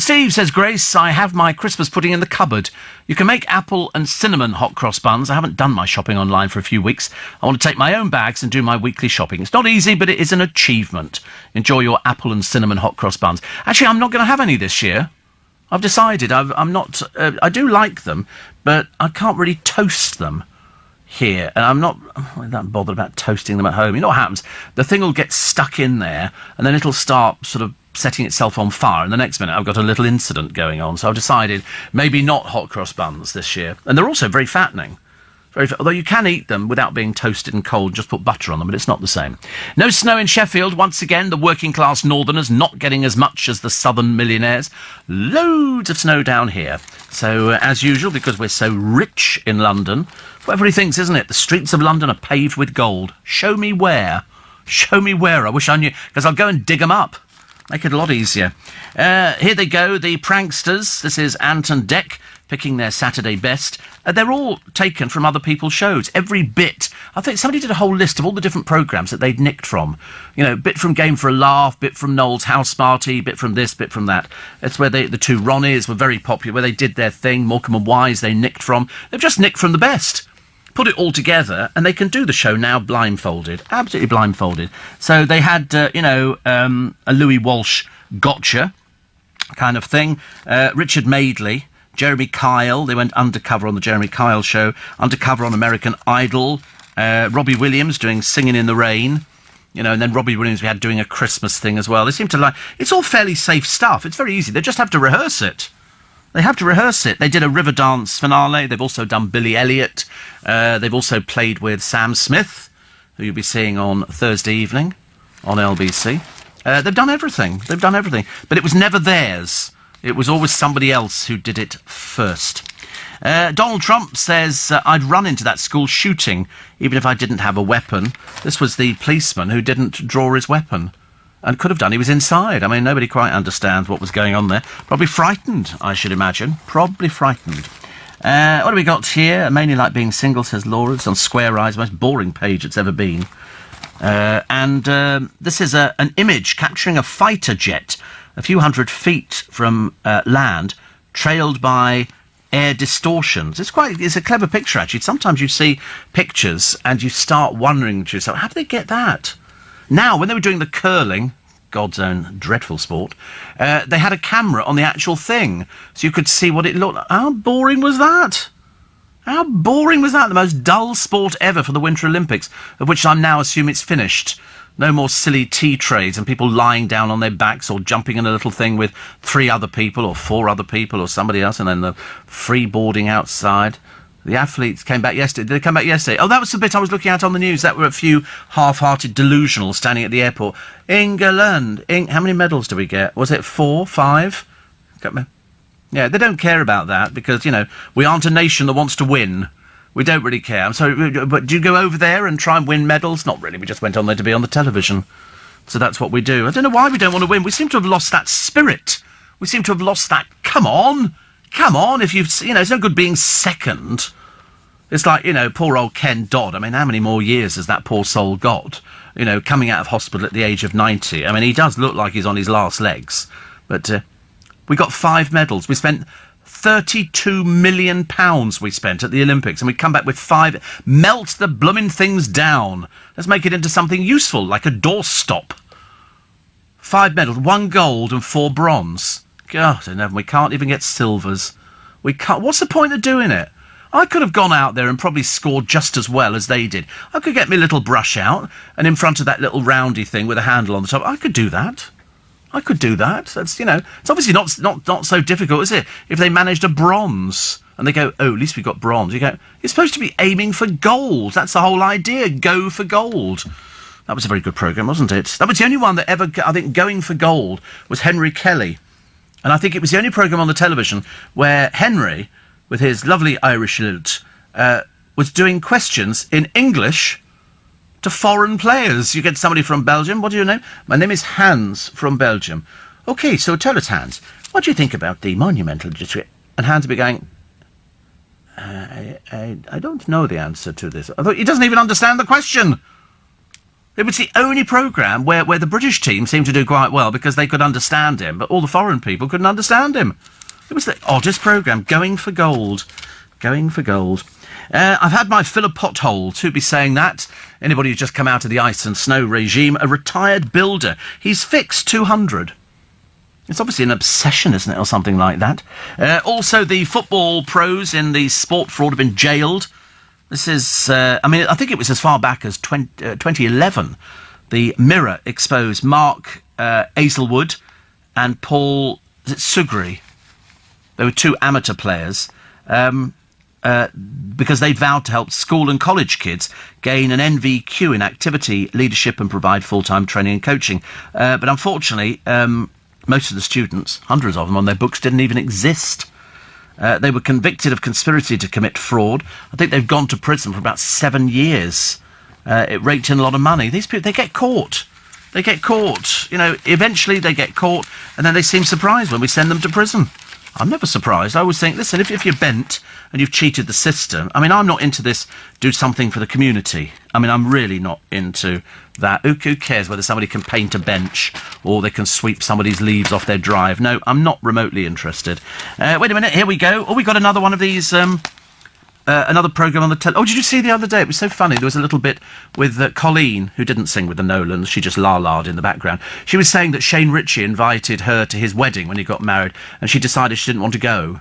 Steve says, Grace, I have my Christmas pudding in the cupboard. You can make apple and cinnamon hot cross buns. I haven't done my shopping online for a few weeks. I want to take my own bags and do my weekly shopping. It's not easy, but it is an achievement. Enjoy your apple and cinnamon hot cross buns. Actually, I'm not going to have any this year. I've decided I'm not... I do like them, but I can't really toast them here, and I'm not that bothered about toasting them at home. You know what happens? The thing will get stuck in there, and then it'll start sort of setting itself on fire, and the next minute I've got a little incident going on. So I've decided maybe not hot cross buns this year. And they're also very fattening. Although you can eat them without being toasted and cold, just put butter on them, but it's not the same. No snow in Sheffield. Once again, the working-class northerners not getting as much as the southern millionaires. Loads of snow down here. So, as usual, because we're so rich in London, whatever he thinks, isn't it? The streets of London are paved with gold. Show me where. Show me where. I wish I knew, because I'll go and dig them up. Make it a lot easier. Here they go, the pranksters. This is Ant and Dec picking their Saturday best. They're all taken from other people's shows. Every bit. I think somebody did a whole list of all the different programmes that they'd nicked from. You know, bit from Game for a Laugh, bit from Noel's House Party, bit from this, bit from that. That's where the two Ronnies were very popular, where they did their thing. Morecambe and Wise they nicked from. They've just nicked from the best. Put it all together, and they can do the show now blindfolded. Absolutely blindfolded. So they had, a Louis Walsh gotcha kind of thing. Richard Madeley, Jeremy Kyle. They went undercover on the Jeremy Kyle show. Undercover on American Idol. Robbie Williams doing Singing in the Rain. You know, and then Robbie Williams we had doing a Christmas thing as well. They seem to like... It's all fairly safe stuff. It's very easy. They just have to rehearse it. They have to rehearse it. They did a Riverdance finale. They've also done Billy Elliot. They've also played with Sam Smith, who you'll be seeing on Thursday evening on LBC. They've done everything. They've done everything. But it was never theirs. It was always somebody else who did it first. Donald Trump says, I'd run into that school shooting, even if I didn't have a weapon. This was the policeman who didn't draw his weapon. And could have done. He was inside. I mean, nobody quite understands what was going on there. Probably frightened, I should imagine. Probably frightened. What do we got here? Mainly like being single, says Laura. It's on Square Eyes, the most boring page it's ever been. This is an image capturing a fighter jet a few hundred feet from land, trailed by air distortions. It's a clever picture, actually. Sometimes you see pictures and you start wondering to yourself, how did they get that? Now, when they were doing the curling, God's own dreadful sport, they had a camera on the actual thing, so you could see what it looked like. How boring was that? How boring was that? The most dull sport ever for the Winter Olympics, of which I now assume it's finished. No more silly tea trays and people lying down on their backs or jumping in a little thing with 3 other people or 4 other people or somebody else, and then the freeboarding outside. The athletes came back yesterday. Did they come back yesterday? Oh, that was the bit I was looking at on the news. That were a few half-hearted delusionals standing at the airport. England. How many medals do we get? Was it 4, 5? Yeah, they don't care about that because, we aren't a nation that wants to win. We don't really care. I'm sorry, but do you go over there and try and win medals? Not really. We just went on there to be on the television. So that's what we do. I don't know why we don't want to win. We seem to have lost that spirit. We seem to have lost that, come on, if you've, it's no good being second. It's like, poor old Ken Dodd. I mean, how many more years has that poor soul got? Coming out of hospital at the age of 90. I mean, he does look like he's on his last legs. But we got 5 medals. We spent £32 million we spent at the Olympics, and we come back with 5. Melt the blooming things down. Let's make it into something useful, like a doorstop. 5 medals, 1 gold and 4 bronze. God, we can't even get silvers. We can't. What's the point of doing it? I could have gone out there and probably scored just as well as they did. I could get my little brush out, and in front of that little roundy thing with a handle on the top, I could do that. That's, it's obviously not so difficult, is it? If they managed a bronze and they go, oh, at least we got bronze. You go, you're supposed to be aiming for gold. That's the whole idea. Go for gold. That was a very good programme, wasn't it? That was the only one that ever, I think, going for gold was Henry Kelly. And I think it was the only programme on the television where Henry, with his lovely Irish lilt, was doing questions in English to foreign players. You get somebody from Belgium. What do you name? My name is Hans from Belgium. OK, so tell us, Hans, what do you think about the monumental district? And Hans would be going, I don't know the answer to this. I thought, he doesn't even understand the question. It was the only programme where the British team seemed to do quite well because they could understand him, but all the foreign people couldn't understand him. It was the oddest programme, going for gold. I've had my fill of pothole to be saying that. Anybody who's just come out of the ice and snow regime, a retired builder. He's fixed 200. It's obviously an obsession, isn't it, or something like that. Also, the football pros in the sport fraud have been jailed. This is, I think it was as far back as 2011. The Mirror exposed Mark Azelwood and Paul Sugri. They were 2 amateur players. Because they vowed to help school and college kids gain an NVQ in activity, leadership and provide full-time training and coaching. But unfortunately, most of the students, hundreds of them on their books, didn't even exist. They were convicted of conspiracy to commit fraud. I think they've gone to prison for about 7 years. It raked in a lot of money. These people, they get caught. Eventually they get caught, and then they seem surprised when we send them to prison. I'm never surprised. I always think, listen, if you're bent and you've cheated the system, I mean, I'm not into this, do something for the community. I mean, I'm really not into that. Who cares whether somebody can paint a bench or they can sweep somebody's leaves off their drive? No, I'm not remotely interested. Wait a minute, here we go. Oh, we got another one of these, another programme on the Oh, did you see the other day? It was so funny. There was a little bit with Colleen, who didn't sing with the Nolans. She just la-la'd in the background. She was saying that Shane Ritchie invited her to his wedding when he got married, and she decided she didn't want to go.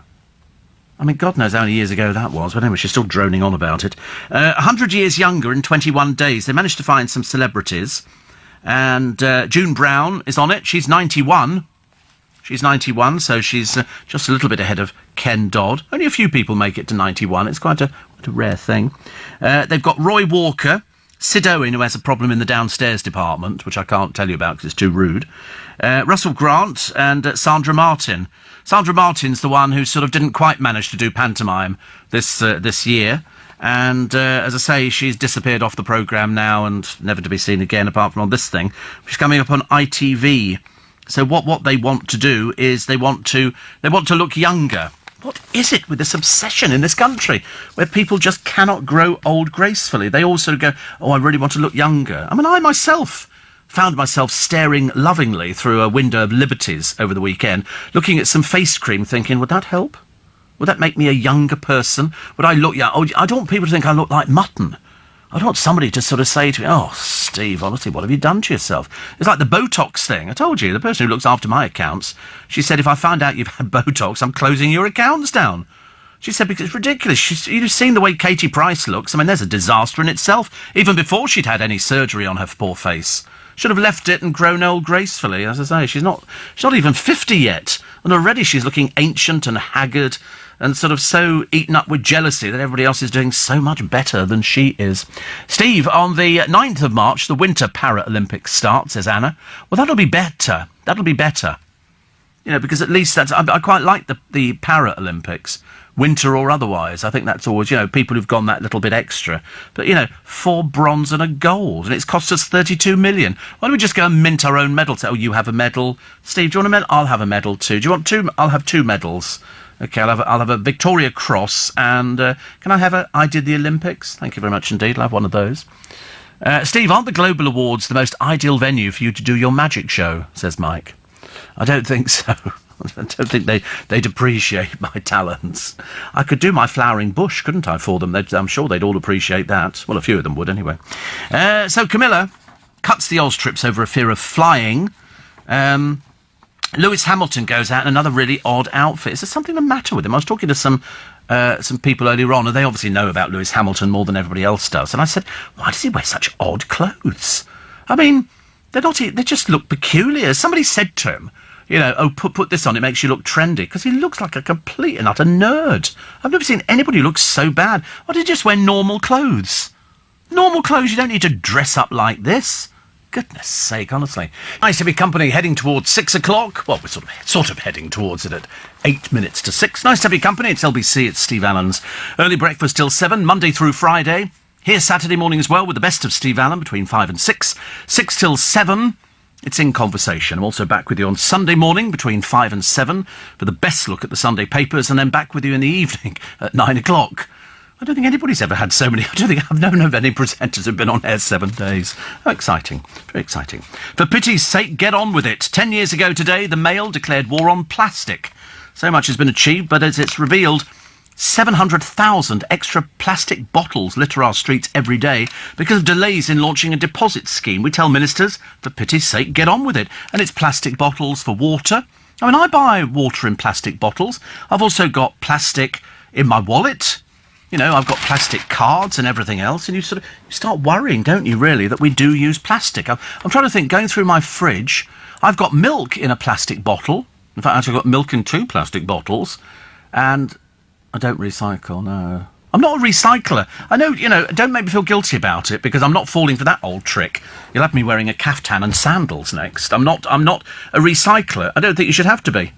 I mean, God knows how many years ago that was, but anyway, she's still droning on about it. 100 years younger in 21 days. They managed to find some celebrities, and June Brown is on it. She's 91. She's 91, so she's just a little bit ahead of Ken Dodd. Only a few people make it to 91. It's quite a rare thing. They've got Roy Walker, Sid Owen, who has a problem in the downstairs department, which I can't tell you about because it's too rude. Russell Grant and Sandra Martin. Sandra Martin's the one who sort of didn't quite manage to do pantomime this year. And, as I say, she's disappeared off the programme now and never to be seen again, apart from on this thing. She's coming up on ITV. So what they want to do is they want to look younger. What is it with this obsession in this country where people just cannot grow old gracefully? They also go, oh, I really want to look younger. I mean, I myself found myself staring lovingly through a window of Liberties over the weekend, looking at some face cream thinking, would that help? Would that make me a younger person? Would I look young? Oh, I don't want people to think I look like mutton. I don't want somebody to sort of say to me, oh, Steve, honestly, what have you done to yourself? It's like the Botox thing. I told you, the person who looks after my accounts, she said, if I find out you've had Botox, I'm closing your accounts down. She said, because it's ridiculous. You've seen the way Katie Price looks. I mean, there's a disaster in itself, even before she'd had any surgery on her poor face. Should have left it and grown old gracefully. As I say, she's not even 50 yet, and already she's looking ancient and haggard and sort of so eaten up with jealousy that everybody else is doing so much better than she is. Steve, on the 9th of March, the Winter Paralympics start, says Anna. Well, that'll be better. That'll be better. You know, because at least I quite like the Paralympics, winter or otherwise. I think that's always, you know, people who've gone that little bit extra. But, you know, 4 bronze and a gold, and it's cost us 32 million. Why don't we just go and mint our own medal? Oh, you have a medal. Steve, do you want a medal? I'll have a medal too. Do you want 2? I'll have 2 medals. Okay, I'll have a Victoria Cross, and can I have I did the Olympics? Thank you very much indeed. I'll have one of those. Steve, aren't the Global Awards the most ideal venue for you to do your magic show? Says Mike. I don't think so. I don't think they'd appreciate my talents. I could do my flowering bush, couldn't I, for them? I'm sure they'd all appreciate that. Well, a few of them would, anyway. So Camilla cuts the Oz trips over a fear of flying. Lewis Hamilton goes out in another really odd outfit. Is there something the matter with him? I was talking to some people earlier on, and they obviously know about Lewis Hamilton more than everybody else does. And I said, why does he wear such odd clothes? I mean, they just look peculiar. Somebody said to him, you know, oh, put this on, it makes you look trendy, because he looks like a complete and utter nerd. I've never seen anybody who looks so bad. Why did he just wear normal clothes? Normal clothes, you don't need to dress up like this. Goodness sake, honestly. Nice to be company heading towards 6 o'clock. Well, we're sort of heading towards it at 8 minutes to 6. Nice to be company. It's LBC, it's Steve Allen's early breakfast till 7, Monday through Friday. Here Saturday morning as well with the best of Steve Allen between 5 and 6. 6 till 7, it's In Conversation. I'm also back with you on Sunday morning between 5 and 7 for the best look at the Sunday papers, and then back with you in the evening at 9 o'clock. I don't think anybody's ever had so many. I don't think I've known of any presenters who've been on air 7 days. How exciting. Very exciting. For pity's sake, get on with it. 10 years ago today, the Mail declared war on plastic. So much has been achieved, but as it's revealed, 700,000 extra plastic bottles litter our streets every day because of delays in launching a deposit scheme. We tell ministers, for pity's sake, get on with it. And it's plastic bottles for water. I mean, I buy water in plastic bottles. I've also got plastic in my wallet. You know, I've got plastic cards and everything else, and you start worrying, don't you, really, that we do use plastic. I'm trying to think, going through my fridge, I've got milk in a plastic bottle. In fact, I've got milk in 2 plastic bottles, and I don't recycle, no. I'm not a recycler. I know, you know, don't make me feel guilty about it, because I'm not falling for that old trick. You'll have me wearing a caftan and sandals next. I'm not a recycler. I don't think you should have to be.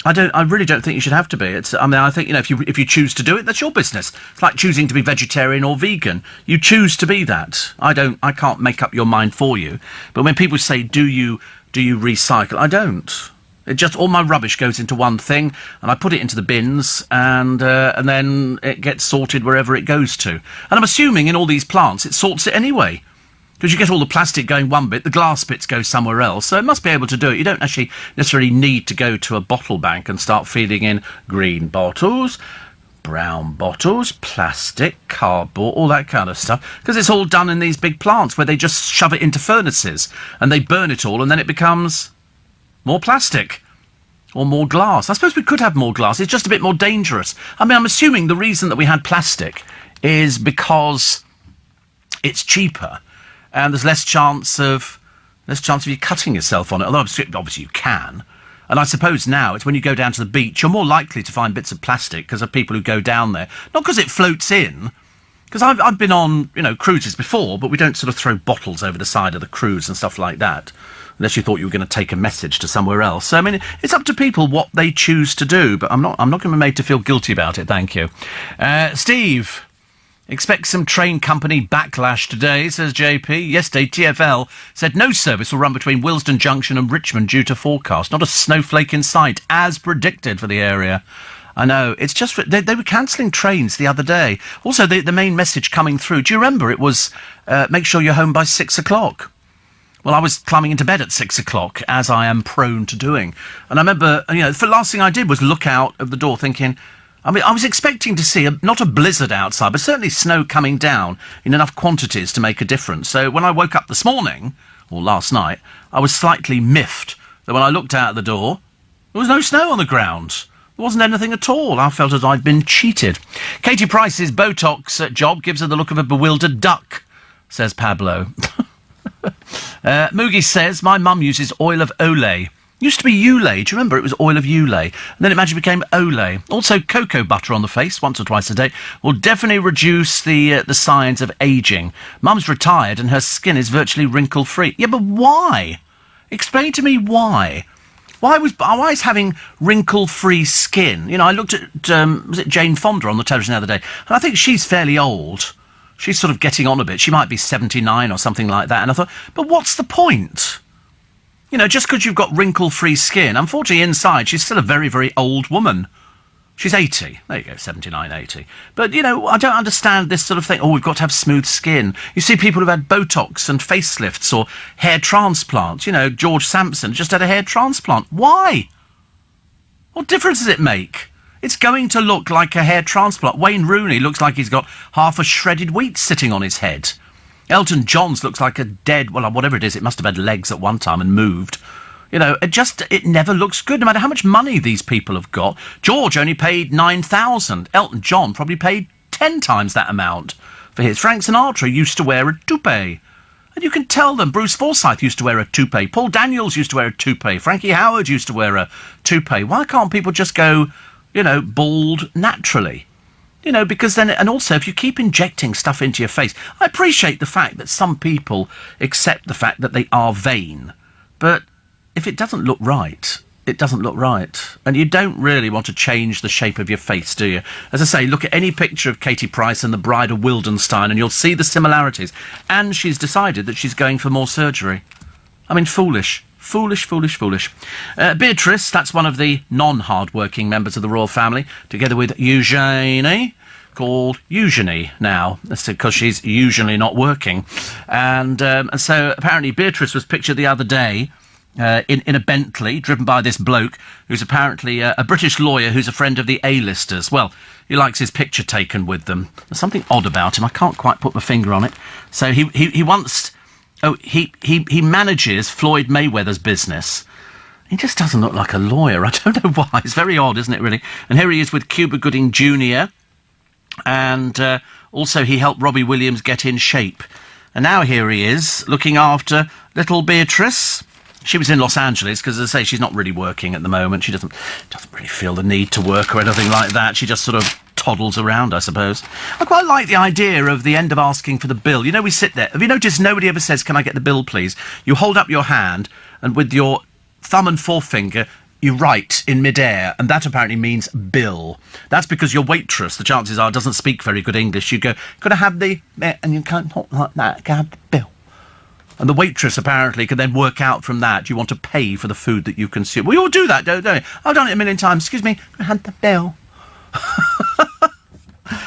I really don't think you should have to be. I think, you know, if you choose to do it, that's your business. It's like choosing to be vegetarian or vegan. You choose to be that. I can't make up your mind for you. But when people say, do you recycle? I don't. It just, all my rubbish goes into one thing, and I put it into the bins, and then it gets sorted wherever it goes to. And I'm assuming in all these plants it sorts it anyway. Because you get all the plastic going one bit, the glass bits go somewhere else. So it must be able to do it. You don't actually necessarily need to go to a bottle bank and start feeding in green bottles, brown bottles, plastic, cardboard, all that kind of stuff. Because it's all done in these big plants where they just shove it into furnaces and they burn it all, and then it becomes more plastic or more glass. I suppose we could have more glass. It's just a bit more dangerous. I mean, I'm assuming the reason that we had plastic is because it's cheaper. And there's less chance of you cutting yourself on it. Although obviously you can. And I suppose now it's when you go down to the beach, you're more likely to find bits of plastic because of people who go down there. Not because it floats in. Because I've been on, you know, cruises before, but we don't sort of throw bottles over the side of the cruise and stuff like that. Unless you thought you were going to take a message to somewhere else. So, I mean, it's up to people what they choose to do. But I'm not going to be made to feel guilty about it, thank you. Steve... Expect some train company backlash today, says JP. Yesterday, TfL said no service will run between Willesden Junction and Richmond due to forecast. Not a snowflake in sight, as predicted for the area. I know. It's just... They were cancelling trains the other day. Also, the main message coming through, do you remember it was make sure you're home by 6 o'clock? Well, I was climbing into bed at 6 o'clock, as I am prone to doing. And I remember, the last thing I did was look out of the door thinking, I was expecting to see, not a blizzard outside, but certainly snow coming down in enough quantities to make a difference. So when I woke up this morning, or last night, I was slightly miffed that when I looked out the door, there was no snow on the ground. There wasn't anything at all. I felt as I'd been cheated. Katie Price's Botox job gives her the look of a bewildered duck, says Pablo. Moogie says, my mum uses oil of Olay. Used to be Ulay. Do you remember? It was oil of Ulay. And then it magically became Olay. Also, cocoa butter on the face once or twice a day will definitely reduce the signs of ageing. Mum's retired and her skin is virtually wrinkle-free. Yeah, but why? Explain to me why. Why is having wrinkle-free skin? I looked at, was it Jane Fonda on the television the other day? And I think she's fairly old. She's sort of getting on a bit. She might be 79 or something like that. And I thought, but what's the point? Just because you've got wrinkle-free skin, unfortunately inside she's still a very, very old woman. She's 80. There you go, 79, 80. But, I don't understand this sort of thing. Oh, we've got to have smooth skin. You see people who've had Botox and facelifts or hair transplants. George Sampson just had a hair transplant. Why? What difference does it make? It's going to look like a hair transplant. Wayne Rooney looks like he's got half a shredded wheat sitting on his head. Elton John's looks like a dead, well, whatever it is, it must have had legs at one time and moved. It never looks good, no matter how much money these people have got. George only paid $9,000. Elton John probably paid 10 times that amount for his. Frank Sinatra used to wear a toupee. And you can tell them. Bruce Forsyth used to wear a toupee. Paul Daniels used to wear a toupee. Frankie Howard used to wear a toupee. Why can't people just go, bald naturally? Because then, and also if you keep injecting stuff into your face, I appreciate the fact that some people accept the fact that they are vain. But if it doesn't look right, it doesn't look right. And you don't really want to change the shape of your face, do you? As I say, look at any picture of Katie Price and the Bride of Wildenstein and you'll see the similarities. And she's decided that she's going for more surgery. I mean, foolish. Foolish, foolish, foolish. Beatrice, that's one of the non-hard-working members of the royal family, together with Eugenie, called Eugenie now. That's because she's usually not working. And so apparently Beatrice was pictured the other day in a Bentley, driven by this bloke, who's apparently a British lawyer who's a friend of the A-listers. Well, he likes his picture taken with them. There's something odd about him. I can't quite put my finger on it. So he once... Oh, he manages Floyd Mayweather's business. He just doesn't look like a lawyer. I don't know why. It's very odd, isn't it, really? And here he is with Cuba Gooding Jr. And also he helped Robbie Williams get in shape. And now here he is, looking after little Beatrice. She was in Los Angeles, because, as I say, she's not really working at the moment. She doesn't really feel the need to work or anything like that. She just sort of toddles around, I suppose. I quite like the idea of the end of asking for the bill. We sit there. Have you noticed nobody ever says, can I get the bill, please? You hold up your hand, and with your thumb and forefinger, you write in midair, and that apparently means bill. That's because your waitress, the chances are, doesn't speak very good English. You go, could I have the... And you can't talk like that. Can I have the bill? And the waitress apparently can then work out from that you want to pay for the food that you consume. We all do that, don't we? I've done it a million times. Excuse me, I had the bill.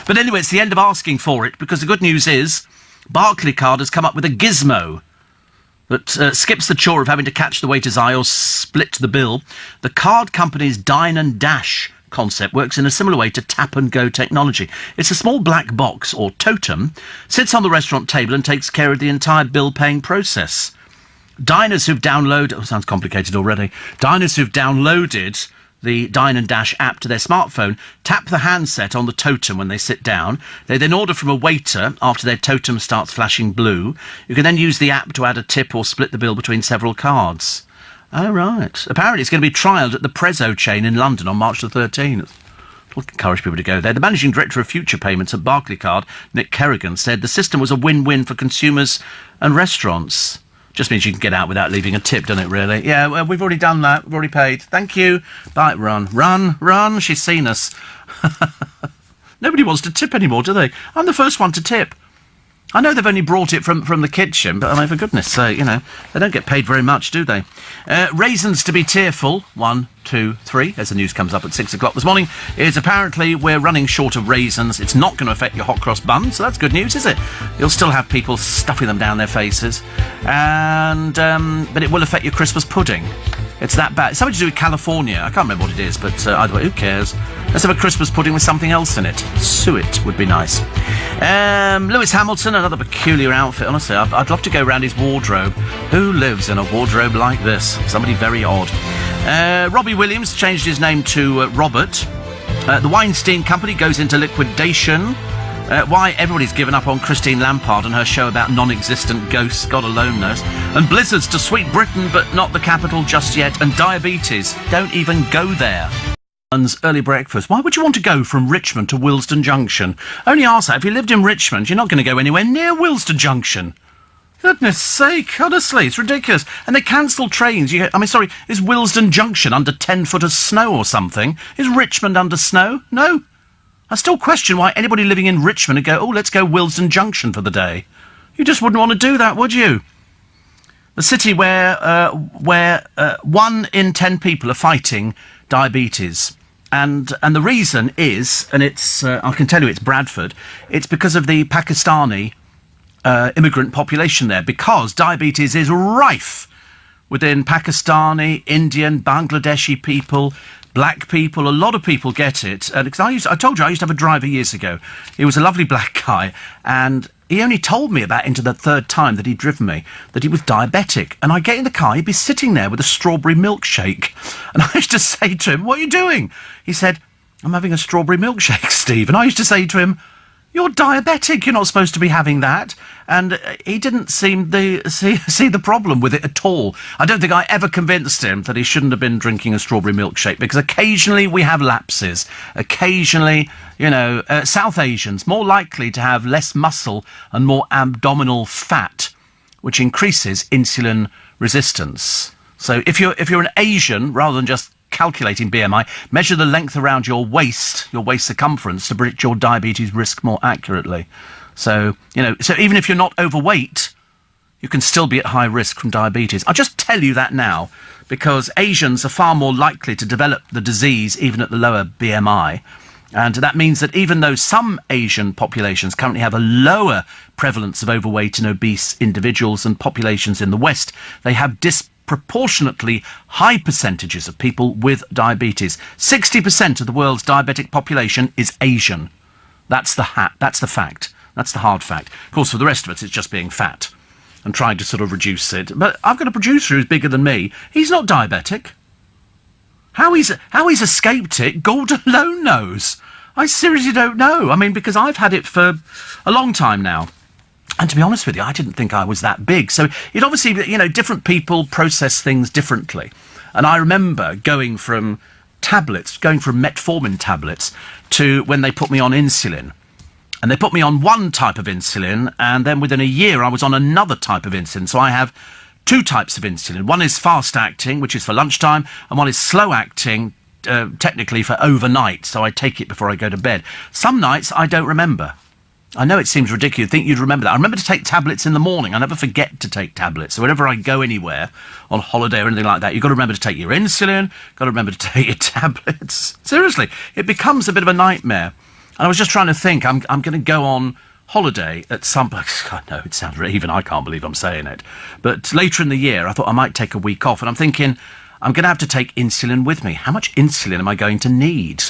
But anyway, it's the end of asking for it, because the good news is Barclaycard has come up with a gizmo that skips the chore of having to catch the waiter's eye or split the bill. The card company's Dine and Dash concept works in a similar way to Tap and Go technology. It's a small black box, or totem, sits on the restaurant table and takes care of the entire bill-paying process. Diners who've downloaded... Oh, sounds complicated already. Diners who've downloaded the Dine and Dash app to their smartphone tap the handset on the totem when they sit down. They then order from a waiter after their totem starts flashing blue. You can then use the app to add a tip or split the bill between several cards. Oh, right. Apparently it's going to be trialled at the Prezzo chain in London on March the 13th. I'll encourage people to go there. The managing director of future payments at Barclaycard, Nick Kerrigan, said the system was a win-win for consumers and restaurants. Just means you can get out without leaving a tip, doesn't it, really? Yeah, well, we've already done that. We've already paid. Thank you. Bye, run. Run, run. She's seen us. Nobody wants to tip anymore, do they? I'm the first one to tip. I know they've only brought it from the kitchen, but I mean, for goodness sake, you know, they don't get paid very much, do they? Reasons to be tearful, 1, 2, 3, as the news comes up at 6 o'clock this morning, is apparently we're running short of raisins. It's not going to affect your hot cross buns, so that's good news, is it? You'll still have people stuffing them down their faces, and but it will affect your Christmas pudding. It's that bad. It's something to do with California. I can't remember what it is, but either way, who cares? Let's have a Christmas pudding with something else in it. Suet would be nice. Lewis Hamilton, another peculiar outfit. Honestly, I'd love to go around his wardrobe. Who lives in a wardrobe like this? Somebody very odd. Robbie Williams changed his name to Robert. The Weinstein Company goes into liquidation. Why everybody's given up on Christine Lampard and her show about non-existent ghosts, God alone knows. And blizzards to sweet Britain, but not the capital just yet. And diabetes, don't even go there. Early breakfast. Why would you want to go from Richmond to Willesden Junction? Only ask that. If you lived in Richmond, you're not going to go anywhere near Willesden Junction. Goodness sake, honestly, it's ridiculous. And they cancel trains. Is Willesden Junction under 10 foot of snow or something? Is Richmond under snow? No. I still question why anybody living in Richmond would go, oh, let's go Willesden Junction for the day. You just wouldn't want to do that, would you? The city where 1 in 10 people are fighting diabetes. And the reason is, and it's, I can tell you it's Bradford, it's because of the Pakistani immigrant population there, because diabetes is rife within Pakistani, Indian, Bangladeshi people, black people. A lot of people get it. Because I told you I used to have a driver years ago. He was a lovely black guy, and he only told me about into the third time that he'd driven me that he was diabetic. And I get in the car, he'd be sitting there with a strawberry milkshake, and I used to say to him, "What are you doing?" He said, "I'm having a strawberry milkshake, Steve." And I used to say to him, "You're diabetic, you're not supposed to be having that." And he didn't seem to see the problem with it at all. I don't think I ever convinced him that he shouldn't have been drinking a strawberry milkshake, because occasionally we have lapses. Occasionally, South Asians more likely to have less muscle and more abdominal fat, which increases insulin resistance. So if you're an Asian, rather than just calculating BMI, measure the length around your waist circumference, to predict your diabetes risk more accurately. So even if you're not overweight, you can still be at high risk from diabetes. I'll just tell you that now, because Asians are far more likely to develop the disease even at the lower BMI. And that means that even though some Asian populations currently have a lower prevalence of overweight and obese individuals than populations in the West, they have disproportionately high percentages of people with diabetes. 60% of the world's diabetic population is Asian. That's the fact. That's the hard fact. Of course, for the rest of us, it's just being fat and trying to sort of reduce it. But I've got a producer who's bigger than me. He's not diabetic. How he's escaped it, God alone knows. I seriously don't know. I mean, because I've had it for a long time now. And to be honest with you, I didn't think I was that big. So it obviously, different people process things differently. And I remember going from metformin tablets to when they put me on insulin. And they put me on one type of insulin, and then within a year I was on another type of insulin. So I have 2 types of insulin. One is fast-acting, which is for lunchtime, and one is slow-acting, technically for overnight. So I take it before I go to bed. Some nights I don't remember. I know it seems ridiculous. I think you'd remember that. I remember to take tablets in the morning. I never forget to take tablets. So whenever I go anywhere, on holiday or anything like that, you've got to remember to take your insulin, got to remember to take your tablets. Seriously, it becomes a bit of a nightmare. And I was just trying to think, I'm going to go on holiday at some... God, no, it sounds... Even I can't believe I'm saying it. But later in the year, I thought I might take a week off. And I'm thinking, I'm going to have to take insulin with me. How much insulin am I going to need?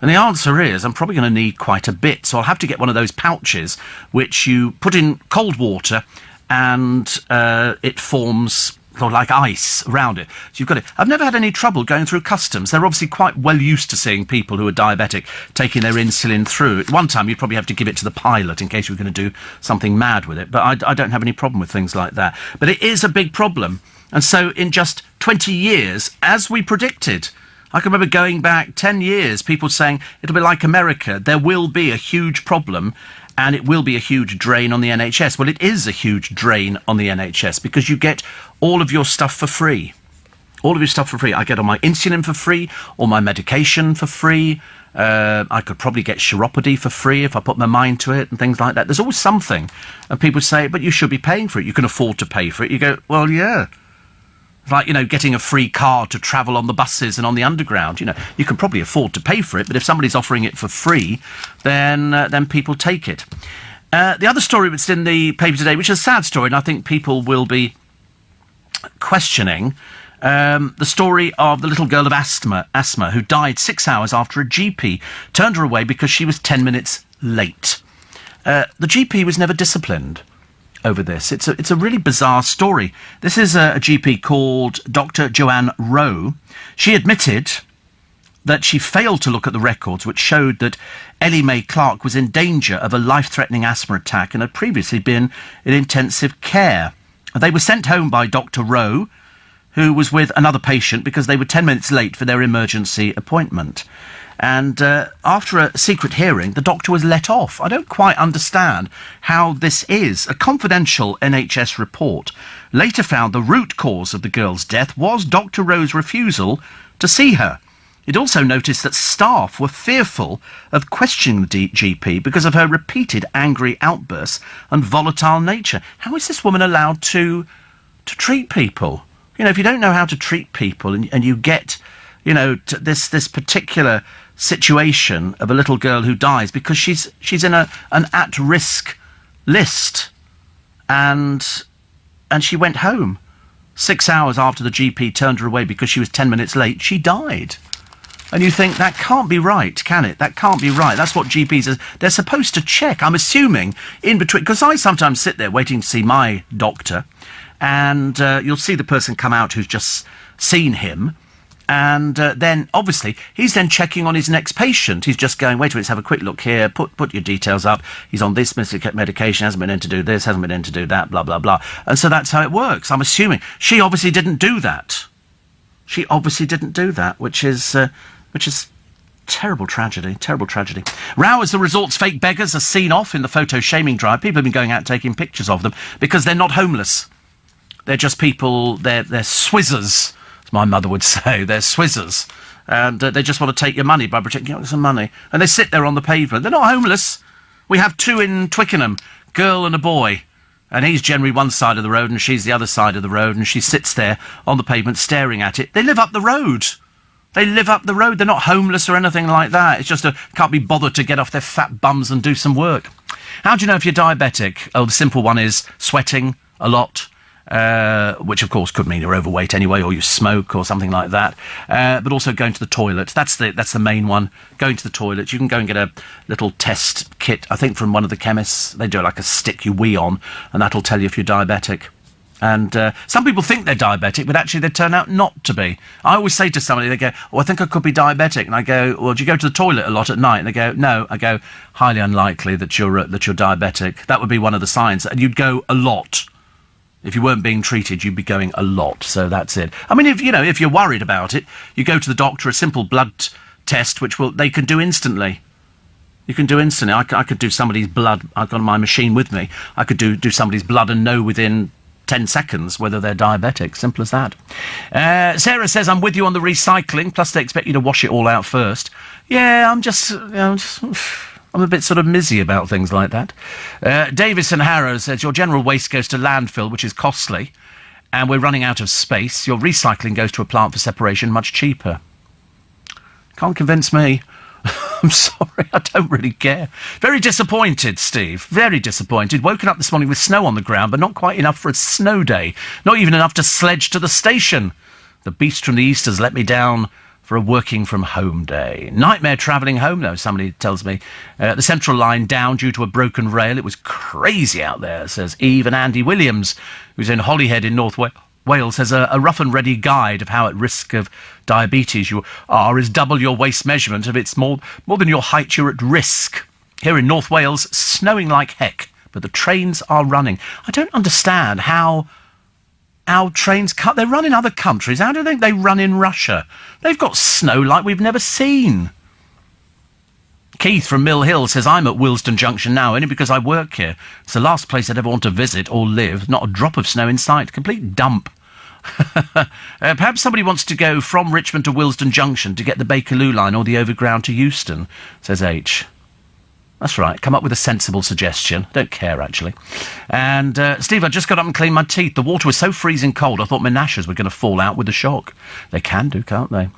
And the answer is, I'm probably going to need quite a bit. So I'll have to get one of those pouches, which you put in cold water, and it forms... like ice around it. So you've got it. I've never had any trouble going through customs. They're obviously quite well used to seeing people who are diabetic taking their insulin through. At one time, you'd probably have to give it to the pilot in case you were going to do something mad with it. But I don't have any problem with things like that. But it is a big problem. And so in just 20 years, as we predicted, I can remember going back 10 years, people saying it'll be like America. There will be a huge problem, and it will be a huge drain on the NHS. Well, it is a huge drain on the NHS because you get all of your stuff for free. All of your stuff for free. I get all my insulin for free, all my medication for free. I could probably get chiropody for free if I put my mind to it and things like that. There's always something. And people say, but you should be paying for it. You can afford to pay for it. You go, well, yeah. It's like, getting a free car to travel on the buses and on the underground. You can probably afford to pay for it, but if somebody's offering it for free, then people take it. The other story that's in the paper today, which is a sad story, and I think people will be questioning, the story of the little girl of asthma who died 6 hours after a GP turned her away because she was 10 minutes late. The GP was never disciplined over this. It's a really bizarre story. This is a GP called Dr. Joanne Rowe. She admitted that she failed to look at the records which showed that Ellie Mae Clark was in danger of a life-threatening asthma attack and had previously been in intensive care. They were sent home by Dr. Rowe, who was with another patient because they were 10 minutes late for their emergency appointment. And after a secret hearing, the doctor was let off. I don't quite understand how this is. A confidential NHS report later found the root cause of the girl's death was Dr. Rowe's refusal to see her. It also noticed that staff were fearful of questioning the GP because of her repeated angry outbursts and volatile nature. How is this woman allowed to treat people? If you don't know how to treat people and you get, to this particular situation of a little girl who dies because she's in an at-risk list, and she went home 6 hours after the GP turned her away because she was 10 minutes late. She died. And you think, that can't be right, can it? That can't be right. That's what GPs are. They're supposed to check, I'm assuming, in between. Because I sometimes sit there waiting to see my doctor, and you'll see the person come out who's just seen him, and then, obviously, he's then checking on his next patient. He's just going, wait a minute, let's have a quick look here, put your details up. He's on this medication, hasn't been in to do this, hasn't been in to do that, blah, blah, blah. And so that's how it works, I'm assuming. She obviously didn't do that. Which is terrible tragedy. Row as the resort's fake beggars are seen off in the photo shaming drive. People have been going out taking pictures of them because they're not homeless. They're just people, they're swizzers, as my mother would say. They're swizzers. And they just want to take your money by pretending, some money. And they sit there on the pavement. They're not homeless. We have two in Twickenham, girl and a boy. And he's generally one side of the road and she's the other side of the road. And she sits there on the pavement staring at it. They live up the road. They're not homeless or anything like that. It's just can't be bothered to get off their fat bums and do some work. How do you know if you're diabetic? Oh, the simple one is sweating a lot, which of course could mean you're overweight anyway, or you smoke or something like that. But also going to the toilet. That's the main one. Going to the toilet. You can go and get a little test kit, I think from one of the chemists. They do like a stick you wee on, and that'll tell you if you're diabetic. And some people think they're diabetic, but actually they turn out not to be. I always say to somebody, they go, I think I could be diabetic. And I go, well, do you go to the toilet a lot at night? And they go, no. I go, highly unlikely that you're diabetic. That would be one of the signs. And you'd go a lot. If you weren't being treated, you'd be going a lot. So that's it. I mean, if you're worried about it, you go to the doctor, a simple blood test, which they can do instantly. You can do instantly. I could do somebody's blood. I've got my machine with me. I could do somebody's blood and know within 10 seconds whether they're diabetic. Simple as that. Sarah says, I'm with you on the recycling, plus they expect you to wash it all out first. Yeah, I'm a bit sort of mizzy about things like that. Davison Harrow says, your general waste goes to landfill, which is costly, and we're running out of space. Your recycling goes to a plant for separation, much cheaper. Can't convince me. I'm sorry, I don't really care. Very disappointed, Steve. Very disappointed. Woken up this morning with snow on the ground, but not quite enough for a snow day. Not even enough to sledge to the station. The beast from the east has let me down for a working from home day. Nightmare travelling home, though, somebody tells me. The Central Line down due to a broken rail. It was crazy out there, says Eve. And Andy Williams, who's in Holyhead in North Wales, has a rough and ready guide of how at risk of diabetes you are is double your waist measurement. If it's more than your height, you're at risk. Here in North Wales, snowing like heck, but the trains are running. I don't understand how our trains cut. They run in other countries. How do you think they run in Russia? They've got snow like we've never seen. Keith from Mill Hill says, I'm at Willesden Junction now, only because I work here. It's the last place I'd ever want to visit or live. Not a drop of snow in sight. Complete dump. Perhaps somebody wants to go from Richmond to Willesden Junction to get the Bakerloo line or the Overground to Euston, says H. That's right, come up with a sensible suggestion. Don't care, actually. And, Steve, I just got up and cleaned my teeth. The water was so freezing cold, I thought my gnashers were going to fall out with the shock. They can do, can't they?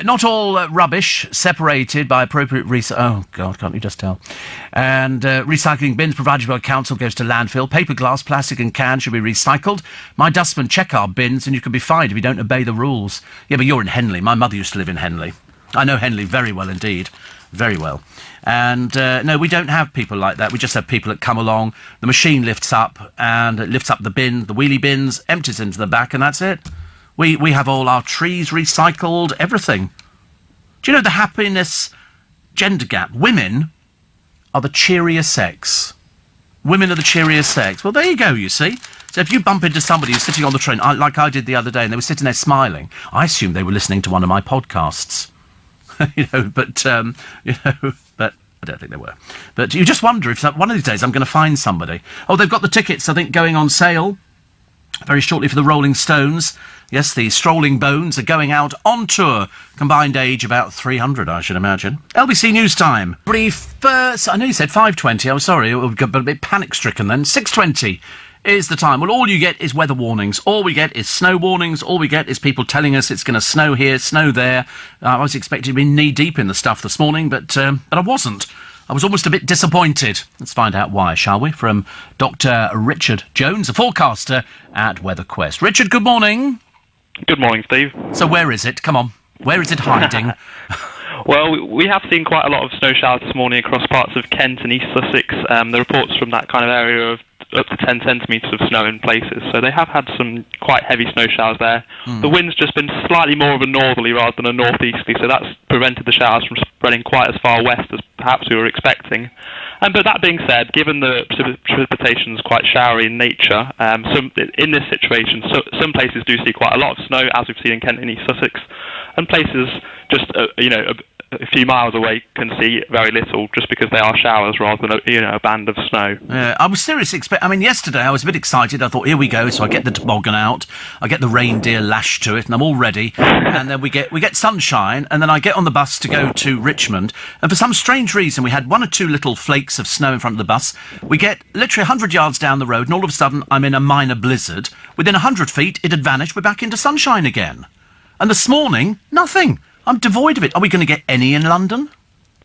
Not all rubbish separated by appropriate oh, God, can't you just tell? And recycling bins provided by council goes to landfill. Paper, glass, plastic and cans should be recycled. My dustmen check our bins and you can be fined if you don't obey the rules. Yeah, but you're in Henley. My mother used to live in Henley. I know Henley very well indeed. Very well. And, no, we don't have people like that. We just have people that come along, the machine lifts up, and it lifts up the bin, the wheelie bins, empties into the back, and that's it. We have all our trees recycled, everything. Do you know the happiness gender gap? Women are the cheerier sex. Women are the cheerier sex. Well, there you go, you see. So if you bump into somebody who's sitting on the train, like I did the other day, and they were sitting there smiling, I assumed they were listening to one of my podcasts. But I don't think they were. But you just wonder if one of these days I'm going to find somebody. Oh, they've got the tickets, I think, going on sale very shortly for the Rolling Stones. Yes, the Strolling Bones are going out on tour. Combined age about 300, I should imagine. LBC News Time. Brief, I know you said 5:20. I was sorry, I got a bit panic-stricken then. 6:20. Is the time. Well, all you get is weather warnings. All we get is snow warnings. All we get is people telling us it's going to snow here, snow there. I was expecting to be knee-deep in the stuff this morning, but I wasn't. I was almost a bit disappointed. Let's find out why, shall we? From Dr. Richard Jones, a forecaster at WeatherQuest. Richard, good morning. Good morning, Steve. So where is it? Come on. Where is it hiding? Well, we have seen quite a lot of snow showers this morning across parts of Kent and East Sussex. The reports from that kind of area of up to 10 centimetres of snow in places. So they have had some quite heavy snow showers there. The wind's just been slightly more of a northerly rather than a northeasterly, so that's prevented the showers from spreading quite as far west as perhaps we were expecting. But that being said, given the precipitation is quite showery in nature, in this situation, some places do see quite a lot of snow, as we've seen in Kent and East Sussex, and places just, a few miles away can see very little just because they are showers rather than a band of snow. I was seriously yesterday I was a bit excited. I thought, here we go. So I get the toboggan out, I get the reindeer lashed to it, and I'm all ready. And then we get sunshine, and then I get on the bus to go to Richmond. And for some strange reason, we had one or two little flakes of snow in front of the bus. We get literally 100 yards down the road, and all of a sudden I'm in a minor blizzard. Within 100 feet, it had vanished. We're back into sunshine again. And this morning, nothing. I'm devoid of it. Are we going to get any in London?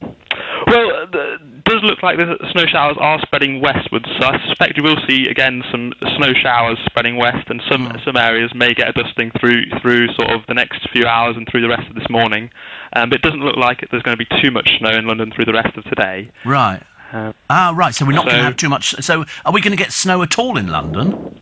Well, it does look like the snow showers are spreading westwards, so I suspect you will see, again, some snow showers spreading west, and some areas may get a dusting through sort of the next few hours and through the rest of this morning. But it doesn't look like there's going to be too much snow in London through the rest of today. Right. Right, so we're not going to have too much. So are we going to get snow at all in London?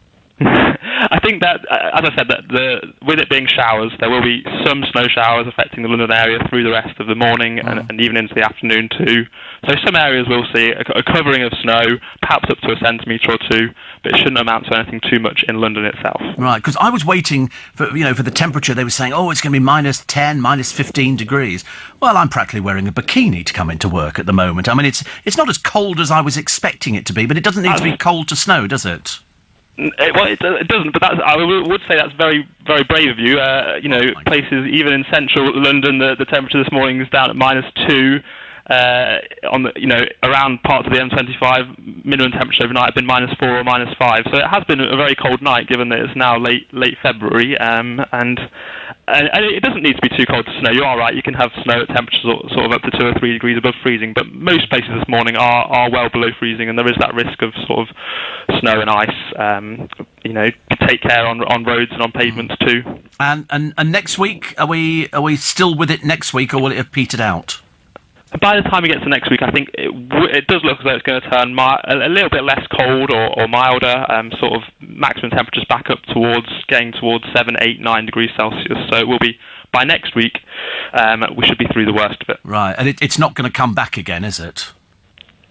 I think that, as I said, that with it being showers, there will be some snow showers affecting the London area through the rest of the morning and even into the afternoon too. So some areas will see a covering of snow, perhaps up to a centimetre or two, but it shouldn't amount to anything too much in London itself. Right, because I was waiting for the temperature. They were saying, it's going to be minus 10, minus 15 degrees. Well, I'm practically wearing a bikini to come into work at the moment. I mean, it's not as cold as I was expecting it to be, but it doesn't need to be cold to snow, does it? It doesn't, but I would say that's very, very brave of you. Places even in central London, the temperature this morning is down at -2. Around parts of the M25, minimum temperature overnight have been -4 or -5. So it has been a very cold night, given that it's now late February, and it doesn't need to be too cold to snow. You are right; you can have snow at temperatures sort of up to 2 or 3 degrees above freezing, but most places this morning are well below freezing, and there is that risk of sort of snow and ice. Take care on roads and on pavements too. And next week, are we still with it next week, or will it have petered out? By the time we get to next week, I think it does look as though it's going to turn a little bit less cold or milder, sort of maximum temperatures back up getting towards 7, 8, 9 degrees Celsius. So it will be, by next week, we should be through the worst of it. Right, and it's not going to come back again, is it?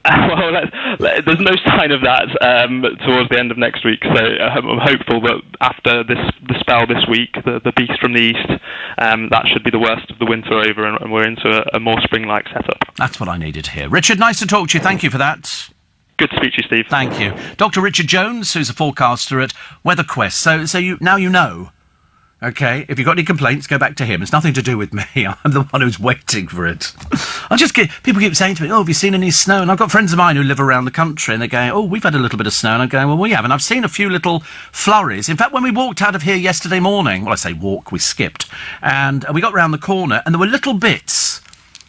Well, there's no sign of that towards the end of next week, so I'm hopeful that after the spell this week, the beast from the east, that should be the worst of the winter over, and we're into a more spring-like setup. That's what I needed to hear. Richard, nice to talk to you. Thank you for that. Good to speak to you, Steve. Thank you. Dr. Richard Jones, who's a forecaster at WeatherQuest. So you know. Okay, if you've got any complaints, go back to him. It's nothing to do with me. I'm the one who's waiting for it. People keep saying to me, "Oh, have you seen any snow?" And I've got friends of mine who live around the country, and they're going, "Oh, we've had a little bit of snow." And I'm going, "Well, we haven't." I've seen a few little flurries. In fact, when we walked out of here yesterday morning, well, I say walk, we skipped, and we got round the corner, and there were little bits.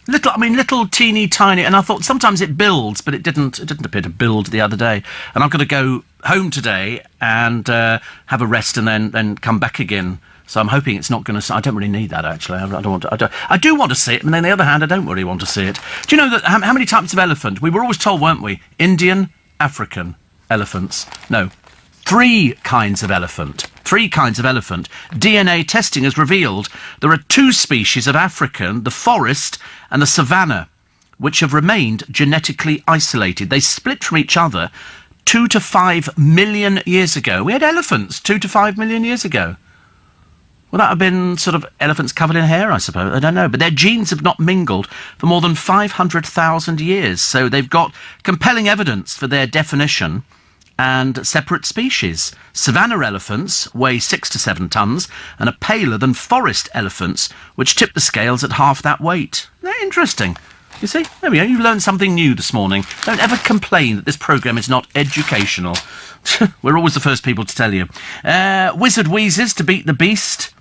Little teeny tiny, and I thought sometimes it builds, but it didn't appear to build the other day. And I'm going to go home today and have a rest and then come back again. So I'm hoping it's not going to. I don't really need that, actually. I don't want to. I do want to see it, but on the other hand, I don't really want to see it. Do you know that how many types of elephant? We were always told, weren't we? Indian, African elephants. No, 3 kinds of elephant. 3 kinds of elephant. DNA testing has revealed there are 2 species of African, the forest and the savannah, which have remained genetically isolated. They split from each other 2 to 5 million years ago. We had elephants 2 to 5 million years ago. Well, that have been sort of elephants covered in hair, I suppose. I don't know. But their genes have not mingled for more than 500,000 years. So they've got compelling evidence for their definition and separate species. Savannah elephants weigh 6 to 7 tons and are paler than forest elephants, which tip the scales at half that weight. Isn't that interesting? You see? There we go. You've learned something new this morning. Don't ever complain that this programme is not educational. We're always the first people to tell you. Wizard Wheezes to beat the beast.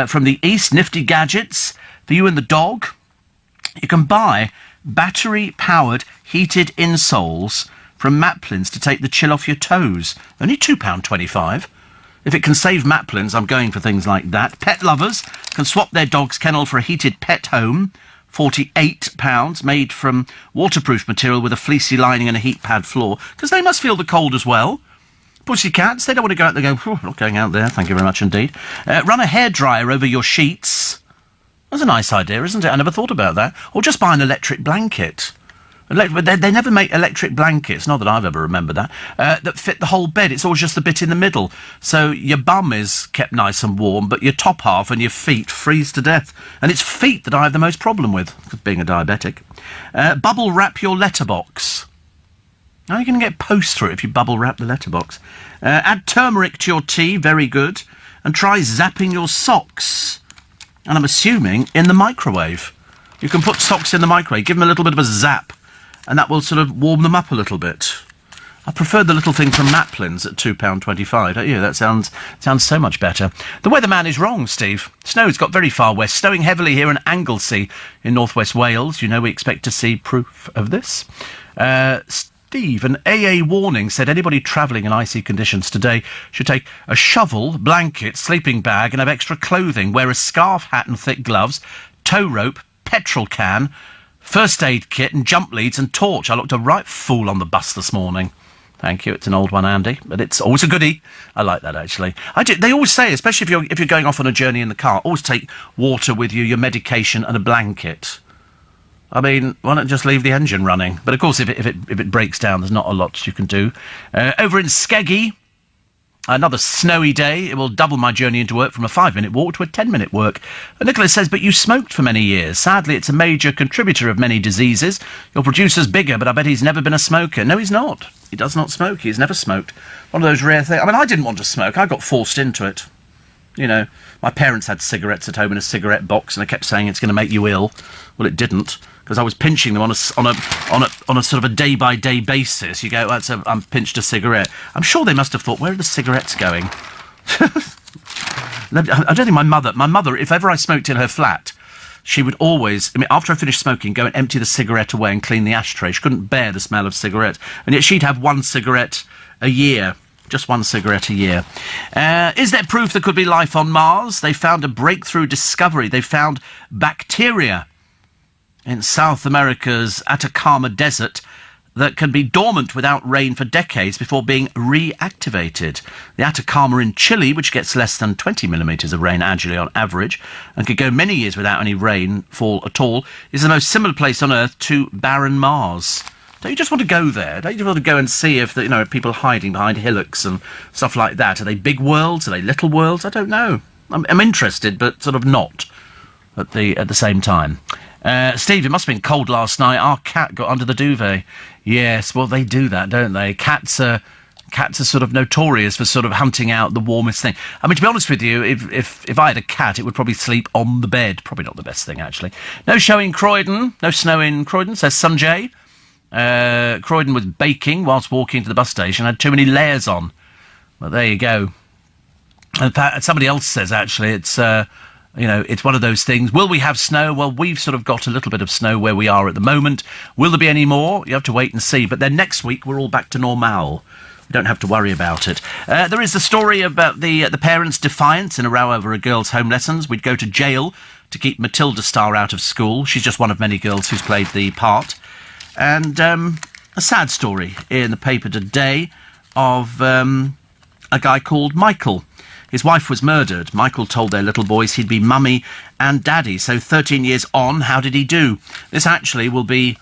From the East, nifty gadgets for you and the dog. You can buy battery-powered heated insoles from Maplins to take the chill off your toes. Only £2.25. If it can save Maplins, I'm going for things like that. Pet lovers can swap their dog's kennel for a heated pet home. £48, made from waterproof material with a fleecy lining and a heat pad floor, because they must feel the cold as well. Pussycats, they don't want to go out there and go, "Oh, not going out there, thank you very much indeed." Run a hairdryer over your sheets. That's a nice idea, isn't it? I never thought about that. Or just buy an electric blanket. They never make electric blankets, not that I've ever remembered that fit the whole bed. It's always just the bit in the middle. So your bum is kept nice and warm, but your top half and your feet freeze to death. And it's feet that I have the most problem with, being a diabetic. Bubble wrap your letterbox. Now you can get post through it if you bubble wrap the letterbox. Add turmeric to your tea, very good. And try zapping your socks. And I'm assuming in the microwave. You can put socks in the microwave, give them a little bit of a zap, and that will sort of warm them up a little bit. I prefer the little thing from Maplins at £2.25, don't you? That sounds so much better. The weatherman is wrong, Steve. Snow's got very far west, snowing heavily here in Anglesey in northwest Wales. You know we expect to see proof of this. Steve, an AA warning said anybody travelling in icy conditions today should take a shovel, blanket, sleeping bag and have extra clothing, wear a scarf, hat and thick gloves, tow rope, petrol can, first aid kit and jump leads and torch. I looked a right fool on the bus this morning. Thank you. It's an old one, Andy, but it's always a goodie. I like that, actually. They always say, especially if you're going off on a journey in the car, always take water with you, your medication and a blanket. I mean, why not just leave the engine running? But of course, if it breaks down, there's not a lot you can do. Over in Skeggy, another snowy day. It will double my journey into work from a 5-minute walk to a 10-minute walk. Nicholas says, but you smoked for many years. Sadly, it's a major contributor of many diseases. Your producer's bigger, but I bet he's never been a smoker. No, he's not. He does not smoke. He's never smoked. One of those rare things. I mean, I didn't want to smoke. I got forced into it. You know, my parents had cigarettes at home in a cigarette box, and they kept saying it's going to make you ill. Well, it didn't, because I was pinching them on a sort of a day-by-day basis. You go, I'm pinched a cigarette. I'm sure they must have thought, where are the cigarettes going? I don't think my mother, if ever I smoked in her flat, she would always, after I finished smoking, go and empty the cigarette away and clean the ashtray. She couldn't bear the smell of cigarette. And yet she'd have one cigarette a year. Just one cigarette a year. Is there proof there could be life on Mars? They found a breakthrough discovery. They found bacteria in South America's Atacama Desert that can be dormant without rain for decades before being reactivated. The Atacama in Chile, which gets less than 20 millimetres of rain annually on average, and could go many years without any rainfall at all, is the most similar place on Earth to barren Mars. Don't you just want to go there? Don't you just want to go and see if people hiding behind hillocks and stuff like that? Are they big worlds? Are they little worlds? I don't know. I'm interested, but sort of not at the same time. Steve, it must have been cold last night. Our cat got under the duvet. Yes, well, they do that, don't they? Cats are Cats are sort of notorious for sort of hunting out the warmest thing. I mean, to be honest with you, if I had a cat, it would probably sleep on the bed. Probably not the best thing, actually. No show in Croydon. No snow in Croydon, says Sanjay. Croydon was baking whilst walking to the bus station. Had too many layers on. Well, there you go. And somebody else says, actually, it's it's one of those things. Will we have snow? Well, we've sort of got a little bit of snow where we are at the moment. Will there be any more? You have to wait and see. But then next week, we're all back to normal. We don't have to worry about it. There is the story about the parents' defiance in a row over a girl's home lessons. We'd go to jail to keep Matilda Starr out of school. She's just one of many girls who's played the part. And a sad story in the paper today of a guy called Michael. His wife was murdered. Michael told their little boys he'd be mummy and daddy. So 13 years on, how did he do? This actually will be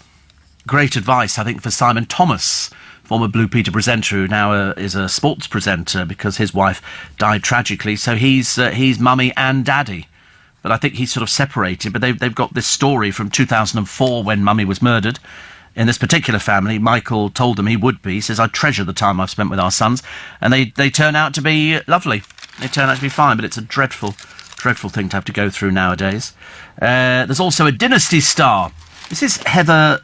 great advice, I think, for Simon Thomas, former Blue Peter presenter, who now is a sports presenter because his wife died tragically. So he's mummy and daddy. But I think he's sort of separated. But they've got this story from 2004 when mummy was murdered. In this particular family, Michael told them he would be. He says, I treasure the time I've spent with our sons. And they turn out to be lovely. They turn out to be fine, but it's a dreadful, dreadful thing to have to go through nowadays. There's also a Dynasty star. This is Heather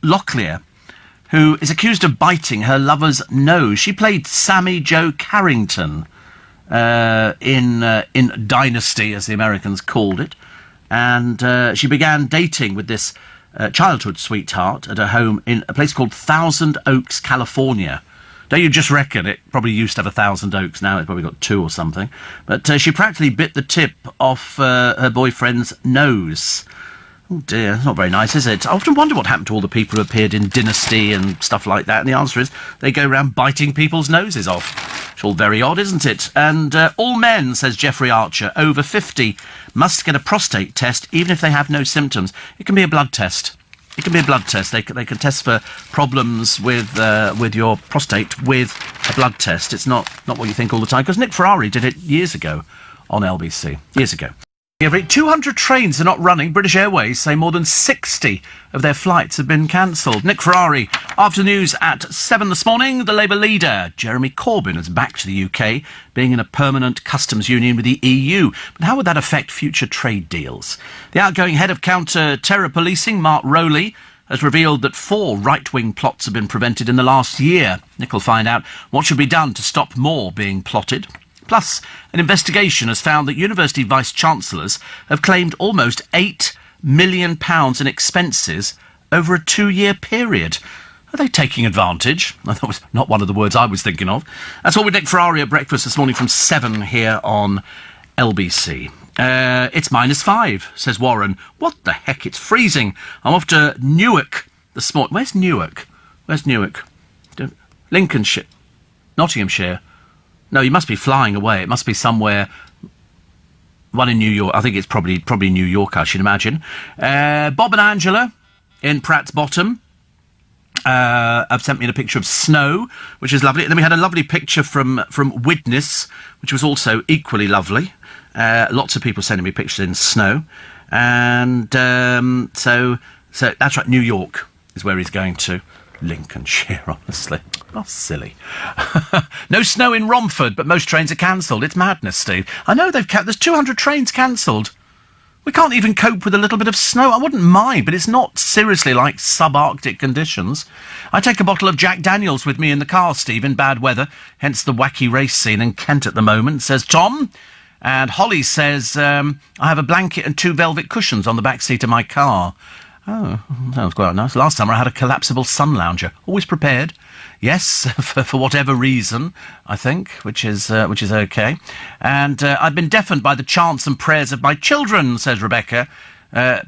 Locklear, who is accused of biting her lover's nose. She played Sammy Jo Carrington in Dynasty, as the Americans called it. And she began dating with this childhood sweetheart at her home in a place called Thousand Oaks, California. Don't you just reckon it probably used to have 1,000 oaks, now it's probably got 2 or something. But she practically bit the tip off her boyfriend's nose. Oh dear, it's not very nice, is it? I often wonder what happened to all the people who appeared in Dynasty and stuff like that, and the answer is they go around biting people's noses off. It's all very odd, isn't it? And all men, says Jeffrey Archer, over 50, must get a prostate test even if they have no symptoms. It can be a blood test. It can be a blood test. They can test for problems with your prostate with a blood test. It's not what you think all the time, because Nick Ferrari did it years ago on LBC. Years ago. Every 200 trains are not running. British Airways say more than 60 of their flights have been cancelled. Nick Ferrari. After news at 7 this morning, the Labour leader, Jeremy Corbyn, is back to the UK, being in a permanent customs union with the EU. But how would that affect future trade deals? The outgoing head of counter-terror policing, Mark Rowley, has revealed that 4 right-wing plots have been prevented in the last year. Nick will find out what should be done to stop more being plotted. Plus, an investigation has found that university vice-chancellors have claimed almost £8 million in expenses over a 2-year period. Are they taking advantage? That was not one of the words I was thinking of. That's all with Nick Ferrari at breakfast this morning from 7 here on LBC. It's -5, says Warren. What the heck? It's freezing. I'm off to Newark this morning. Where's Newark? Where's Newark? Lincolnshire. Nottinghamshire. No, you must be flying away. It must be somewhere. One in New York. I think it's probably New York, I should imagine. Bob and Angela in Pratt's Bottom have sent me a picture of snow, which is lovely. And then we had a lovely picture from Widnes, which was also equally lovely. Lots of people sending me pictures in snow. And so that's right, New York is where he's going to. Lincolnshire, honestly. Oh, silly. No snow in Romford, but most trains are cancelled. It's madness, Steve. I know there's 200 trains cancelled. We can't even cope with a little bit of snow. I wouldn't mind, but it's not seriously like subarctic conditions. I take a bottle of Jack Daniels with me in the car, Steve, in bad weather, hence the wacky race scene in Kent at the moment, says Tom. And Holly says, I have a blanket and 2 velvet cushions on the back seat of my car. Oh, sounds quite nice. Last summer I had a collapsible sun lounger. Always prepared. Yes, for whatever reason, I think, which is okay. And I've been deafened by the chants and prayers of my children, says Rebecca,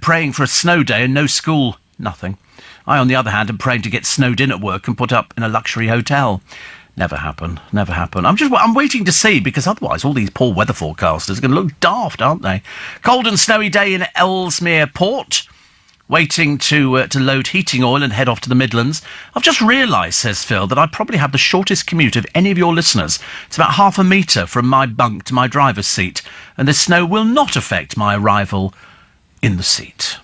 praying for a snow day and no school. Nothing. I, on the other hand, am praying to get snowed in at work and put up in a luxury hotel. Never happen. Never happen. I'm waiting to see, because otherwise all these poor weather forecasters are going to look daft, aren't they? Cold and snowy day in Ellesmere Port. Waiting to load heating oil and head off to the Midlands. I've just realised, says Phil, that I probably have the shortest commute of any of your listeners. It's about half a metre from my bunk to my driver's seat, and the snow will not affect my arrival in the seat.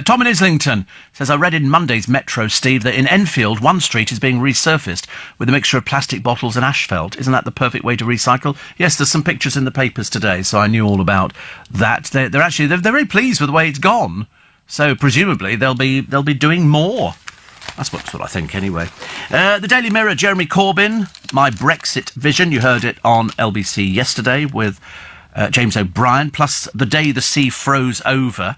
Tom in Islington says, I read in Monday's Metro, Steve, that in Enfield, one street is being resurfaced with a mixture of plastic bottles and asphalt. Isn't that the perfect way to recycle? Yes, there's some pictures in the papers today, so I knew all about that. They're very pleased with the way it's gone. So presumably they'll be doing more. That's what I think, anyway. The Daily Mirror, Jeremy Corbyn, my Brexit vision. You heard it on LBC yesterday with James O'Brien, plus the day the sea froze over.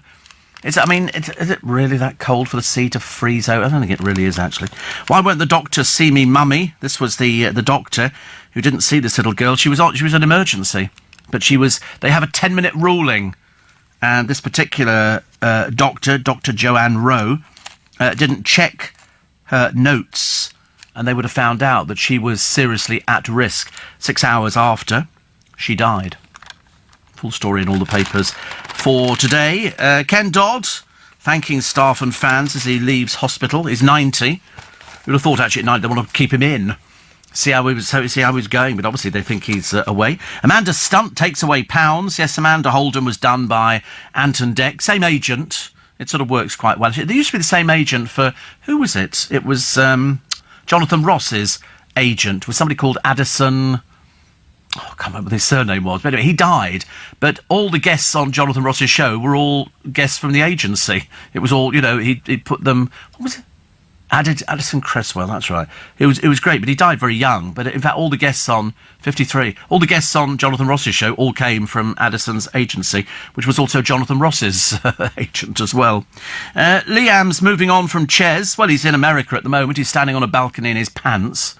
Is it really that cold for the sea to freeze over? I don't think it really is, actually. Why won't the doctor see me, mummy? This was the doctor who didn't see this little girl. She was an emergency, but they have a 10-minute ruling, and this particular doctor, Dr. Joanne Rowe, didn't check her notes, and they would have found out that she was seriously at risk 6 hours after she died. Full story in all the papers for today. Ken Dodd thanking staff and fans as he leaves hospital. He's 90. You would have thought actually at night they want to keep him in, see how he was going, but obviously they think he's away. Amanda Stunt takes away pounds. Yes, Amanda Holden was done by Anton Deck, same agent. It sort of works quite well. There used to be the same agent for, who was it? It was Jonathan Ross's agent, was somebody called Addison. I can't remember what his surname was, but anyway, he died. But all the guests on Jonathan Ross's show were all guests from the agency. It was all, he'd put them, what was it? Addison Cresswell, that's right. It was great, but he died very young. But in fact, all the guests on 53, all the guests on Jonathan Ross's show all came from Addison's agency, which was also Jonathan Ross's agent as well. Liam's moving on from Ches. Well, he's in America at the moment. He's standing on a balcony in his pants.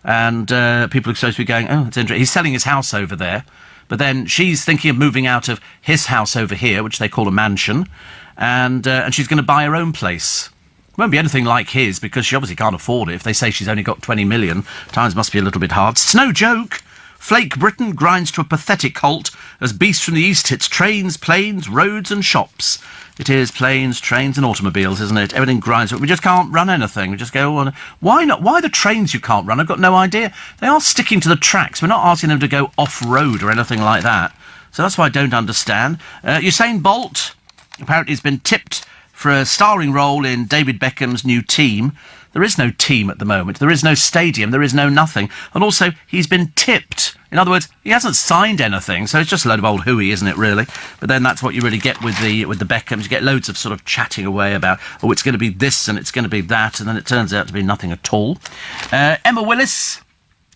And people are supposed to be going, oh, that's interesting. He's selling his house over there. But then she's thinking of moving out of his house over here, which they call a mansion. And she's going to buy her own place. Won't be anything like his, because she obviously can't afford it. If they say she's only got 20 million, times must be a little bit hard. It's no joke. Flake Britain grinds to a pathetic halt as Beast from the East hits trains, planes, roads and shops. It is planes, trains and automobiles, isn't it? Everything grinds. We just can't run anything. We just go on. Why not? Why the trains you can't run? I've got no idea. They are sticking to the tracks. We're not asking them to go off-road or anything like that. So that's why I don't understand. Usain Bolt apparently has been tipped for a starring role in David Beckham's new team. There is no team at the moment. There is no stadium. There is no nothing. And also, he's been tipped. In other words, he hasn't signed anything, so it's just a load of old hooey, isn't it, really? But then that's what you really get with the Beckhams. You get loads of sort of chatting away about, oh, it's going to be this and it's going to be that, and then it turns out to be nothing at all. Emma Willis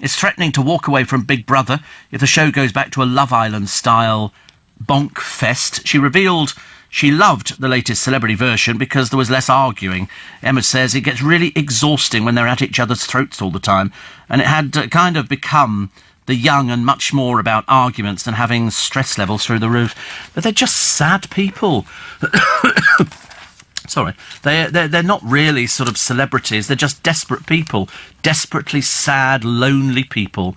is threatening to walk away from Big Brother if the show goes back to a Love Island-style bonk fest. She revealed she loved the latest celebrity version because there was less arguing. Emma says it gets really exhausting when they're at each other's throats all the time, and it had kind of become the young and much more about arguments than having stress levels through the roof. But they're just sad people. Sorry. They're not really sort of celebrities. They're just desperate people. Desperately sad, lonely people.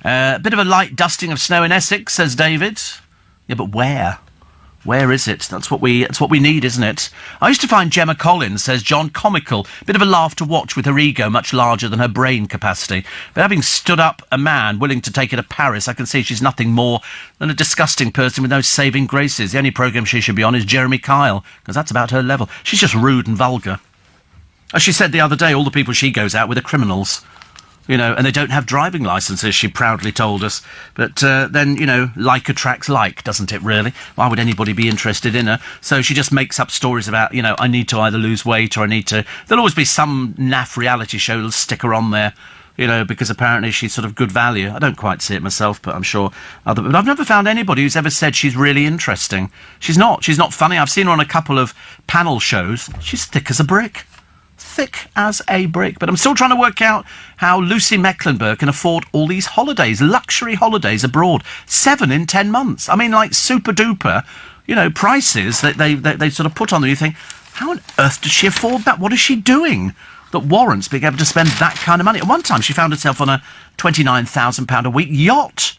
Bit of a light dusting of snow in Essex, says David. Yeah, but where? Where is it? That's what we need, isn't it? I used to find Gemma Collins, says John, comical. Bit of a laugh to watch with her ego much larger than her brain capacity. But having stood up a man willing to take her to Paris, I can see she's nothing more than a disgusting person with no saving graces. The only programme she should be on is Jeremy Kyle, because that's about her level. She's just rude and vulgar. As she said the other day, all the people she goes out with are criminals. And they don't have driving licences, she proudly told us. But then, like attracts like, doesn't it, really? Why would anybody be interested in her? So she just makes up stories about, I need to either lose weight or I need to... There'll always be some naff reality show that'll stick her on there, because apparently she's sort of good value. I don't quite see it myself, but I'm sure other... But I've never found anybody who's ever said she's really interesting. She's not funny. I've seen her on a couple of panel shows. She's thick as a brick. Thick as a brick. But I'm still trying to work out how Lucy Mecklenburgh can afford all these holidays, luxury holidays abroad. 7 in 10 months. I mean, like super duper, prices that they sort of put on them. You think, how on earth does she afford that? What is she doing that warrants being able to spend that kind of money? At one time, she found herself on a £29,000 a week yacht.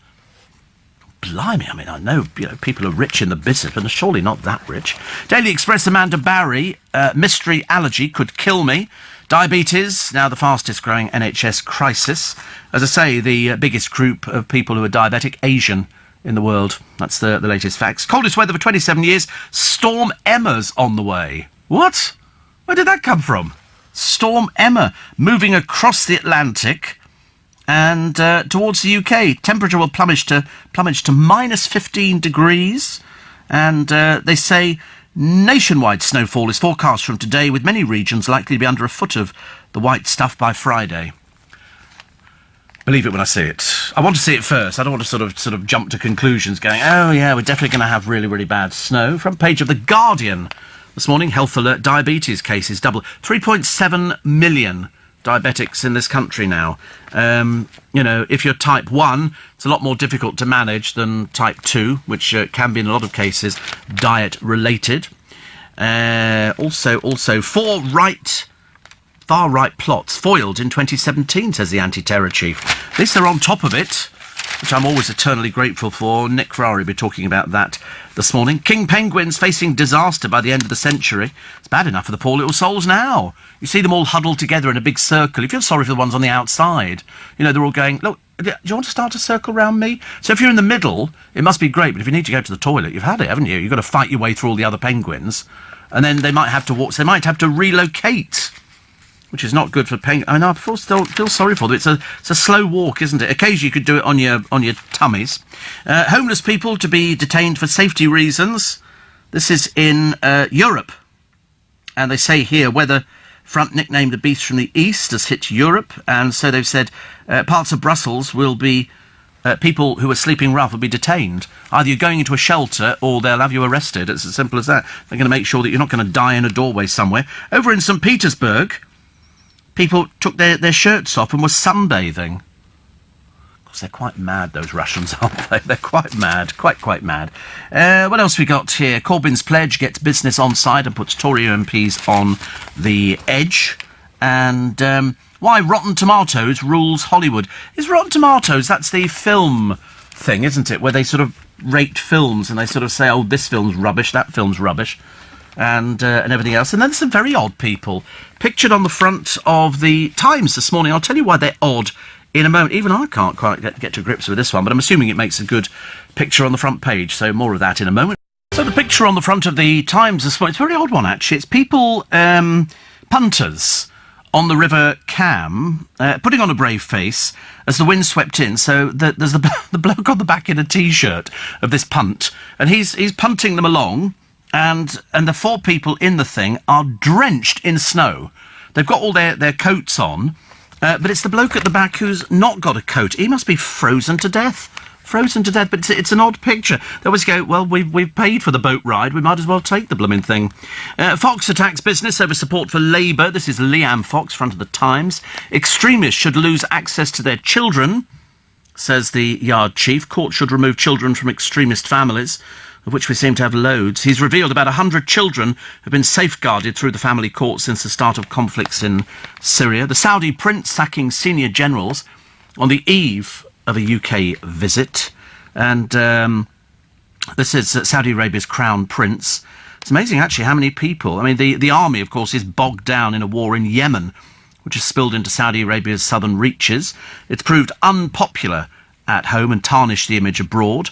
Blimey, I mean, I know, people are rich in the business, but they're surely not that rich. Daily Express, Amanda Barry, mystery allergy could kill me. Diabetes, now the fastest growing NHS crisis. As I say, the biggest group of people who are diabetic, Asian in the world. That's the latest facts. Coldest weather for 27 years. Storm Emma's on the way. What? Where did that come from? Storm Emma moving across the Atlantic and towards the UK. Temperature will plummet to minus 15 degrees. And they say nationwide snowfall is forecast from today, with many regions likely to be under a foot of the white stuff by Friday. Believe it when I see it. I want to see it first. I don't want to sort of jump to conclusions going, oh yeah, we're definitely going to have really, really bad snow. Front page of The Guardian this morning, health alert, diabetes cases double. 3.7 million diabetics in this country now. If you're type 1, it's a lot more difficult to manage than type 2, which can be in a lot of cases diet related. Also, far right plots foiled in 2017, says the anti-terror chief. At least they're on top of it, which I'm always eternally grateful for. Nick Ferrari will be talking about that this morning. King penguins facing disaster by the end of the century. It's bad enough for the poor little souls now. You see them all huddled together in a big circle. You feel sorry for the ones on the outside. They're all going, look, do you want to start a circle round me? So if you're in the middle, it must be great, but if you need to go to the toilet, you've had it, haven't you? You've got to fight your way through all the other penguins, and then they might have to walk, so they might have to relocate, which is not good for penguins. I mean, I feel sorry for them. It's a slow walk, isn't it? Occasionally you could do it on your tummies. Homeless people to be detained for safety reasons. This is in Europe. And they say here, weather front nicknamed the beast from the east has hit Europe. And so they've said parts of Brussels will be, people who are sleeping rough will be detained. Either you're going into a shelter or they'll have you arrested. It's as simple as that. They're going to make sure that you're not going to die in a doorway somewhere. Over in St. Petersburg, people took their shirts off and were sunbathing. Of course, they're quite mad, those Russians, aren't they? They're quite mad, quite mad. What else we got here? Corbyn's pledge gets business on side and puts Tory MPs on the edge. And why Rotten Tomatoes rules Hollywood. Is Rotten Tomatoes, that's the film thing, isn't it? Where they sort of rate films and they sort of say, oh, this film's rubbish, that film's rubbish. And everything else. And then some very odd people pictured on the front of the Times this morning. I'll tell you why they're odd in a moment. Even I can't quite get to grips with this one, but I'm assuming it makes a good picture on the front page, so more of that in a moment. So the picture on the front of the Times this morning, it's a very odd one, actually. It's people, punters on the River Cam, putting on a brave face as the wind swept in. So there's the bloke on the back in a T-shirt of this punt, and he's punting them along. And the four people in the thing are drenched in snow. They've got all their coats on, but it's the bloke at the back who's not got a coat. He must be frozen to death. But it's an odd picture. They always go, well, we've paid for the boat ride, we might as well take the blooming thing. Fox attacks business over support for Labour. This is Liam Fox, front of the Times. Extremists should lose access to their children, says the Yard chief. Court should remove children from extremist families, of which we seem to have loads. He's revealed about 100 children have been safeguarded through the family court since the start of conflicts in Syria. The Saudi prince sacking senior generals on the eve of a UK visit. And this is Saudi Arabia's crown prince. It's amazing, actually, how many people... I mean, the army, of course, is bogged down in a war in Yemen, which has spilled into Saudi Arabia's southern reaches. It's proved unpopular at home and tarnished the image abroad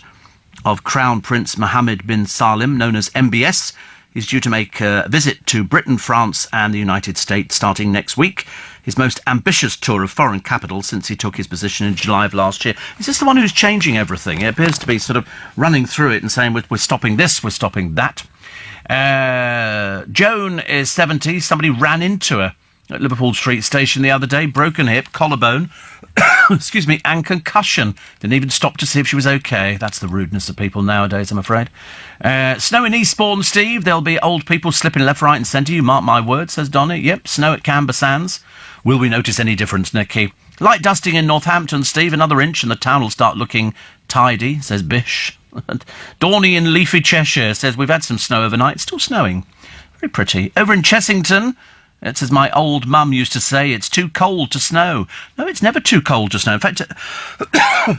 of Crown Prince Mohammed bin Salim, known as MBS. He's due to make a visit to Britain, France and the United States starting next week. His most ambitious tour of foreign capitals since he took his position in July of last year. Is this the one who's changing everything? It appears to be sort of running through it and saying, we're stopping this, we're stopping that. Joan is 70. Somebody ran into her at Liverpool Street Station the other day. Broken hip, collarbone, excuse me, and concussion. Didn't even stop to see if she was okay. That's the rudeness of people nowadays, I'm afraid. Snow in Eastbourne, Steve. There'll be old people slipping left, right and centre. You mark my words, says Donny. Yep, snow at Canberra Sands. Will we notice any difference, Nicky? Light dusting in Northampton, Steve. Another inch and the town will start looking tidy, says Bish. Dawny in leafy Cheshire says, we've had some snow overnight. It's still snowing. Very pretty. Over in Chessington... It's as my old mum used to say, it's too cold to snow. No, it's never too cold to snow. In fact,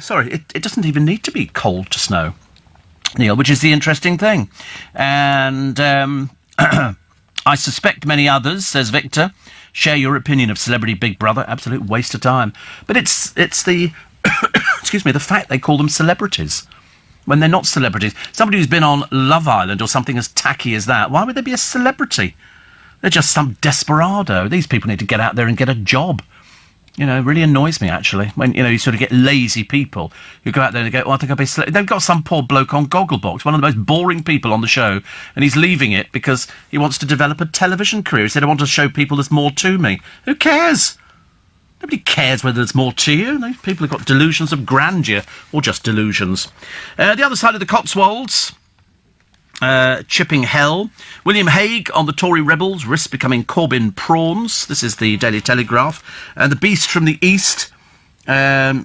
sorry, it doesn't even need to be cold to snow, Neil, which is the interesting thing. And I suspect many others, says Victor, share your opinion of Celebrity Big Brother. Absolute waste of time. But it's the, excuse me, the fact they call them celebrities when they're not celebrities. Somebody who's been on Love Island or something as tacky as that, why would they be a celebrity? They're just some desperado. These people need to get out there and get a job. You know, it really annoys me, actually, when, you know, you sort of get lazy people who go out there and go, oh, I think I'll be... They've got some poor bloke on Gogglebox, one of the most boring people on the show, and he's leaving it because he wants to develop a television career. He said, I want to show people there's more to me. Who cares? Nobody cares whether there's more to you. Those people have got delusions of grandeur, or just delusions. The other side of the Cotswolds... chipping hell. William Hague on the Tory rebels risks becoming Corbyn prawns. This is the Daily Telegraph. And the beast from the east,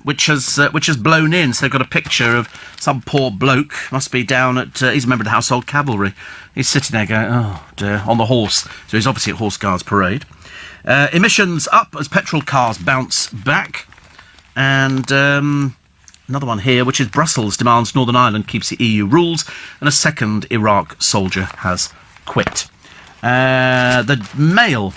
which has blown in. So they've got a picture of some poor bloke, must be down at, he's a member of the Household Cavalry. He's sitting there going, oh dear, on the horse. So he's obviously at Horse Guards Parade. Emissions up as petrol cars bounce back. And... another one here, which is Brussels demands Northern Ireland keeps the EU rules, and a second Iraq soldier has quit. The Mail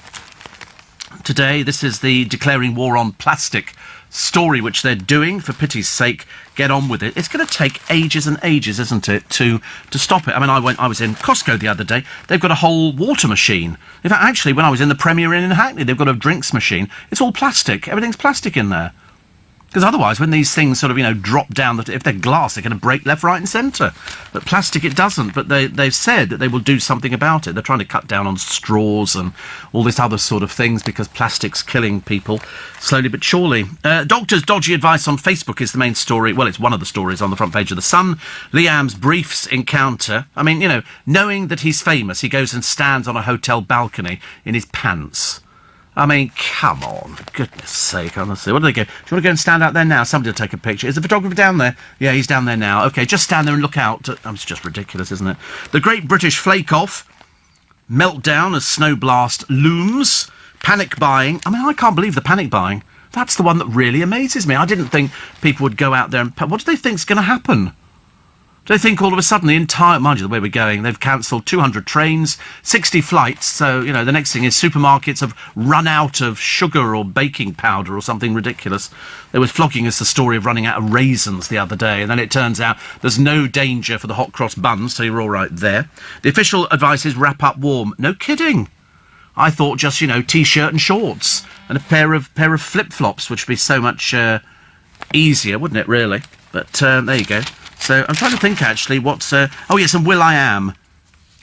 today, this is the declaring war on plastic story, which they're doing. For pity's sake, get on with it. It's going to take ages and ages, isn't it, to stop it? I mean, I was in Costco the other day. They've got a whole water machine. In fact, actually, when I was in the Premier Inn in Hackney, they've got a drinks machine. It's all plastic. Everything's plastic in there. Because otherwise, when these things sort of, you know, drop down, if they're glass, they're going to break left, right and centre. But plastic, it doesn't. But they've said that they will do something about it. They're trying to cut down on straws and all this other sort of things because plastic's killing people slowly but surely. Doctors' dodgy advice on Facebook is the main story. Well, it's one of the stories on the front page of The Sun. Liam's briefs encounter. I mean, you know, knowing that he's famous, he goes and stands on a hotel balcony in his pants. I mean, come on, for goodness sake, honestly. What do they go? Do you want to go and stand out there now? Somebody will take a picture. Is the photographer down there? Yeah, he's down there now. OK, just stand there and look out. It's just ridiculous, isn't it? The Great British Flake-Off. Meltdown as snow blast looms. Panic buying. I mean, I can't believe the panic buying. That's the one that really amazes me. I didn't think people would go out there and... What do they think's going to happen? Do they think all of a sudden the entire... Mind you, the way we're going, they've cancelled 200 trains, 60 flights, so, you know, the next thing is supermarkets have run out of sugar or baking powder or something ridiculous. They were flogging us the story of running out of raisins the other day, and then it turns out there's no danger for the hot cross buns, so you're all right there. The official advice is wrap up warm. No kidding. I thought just, you know, T-shirt and shorts and a pair of flip-flops, which would be so much easier, wouldn't it, really? But there you go. So I'm trying to think, actually, what's... oh, yes, and will.i.am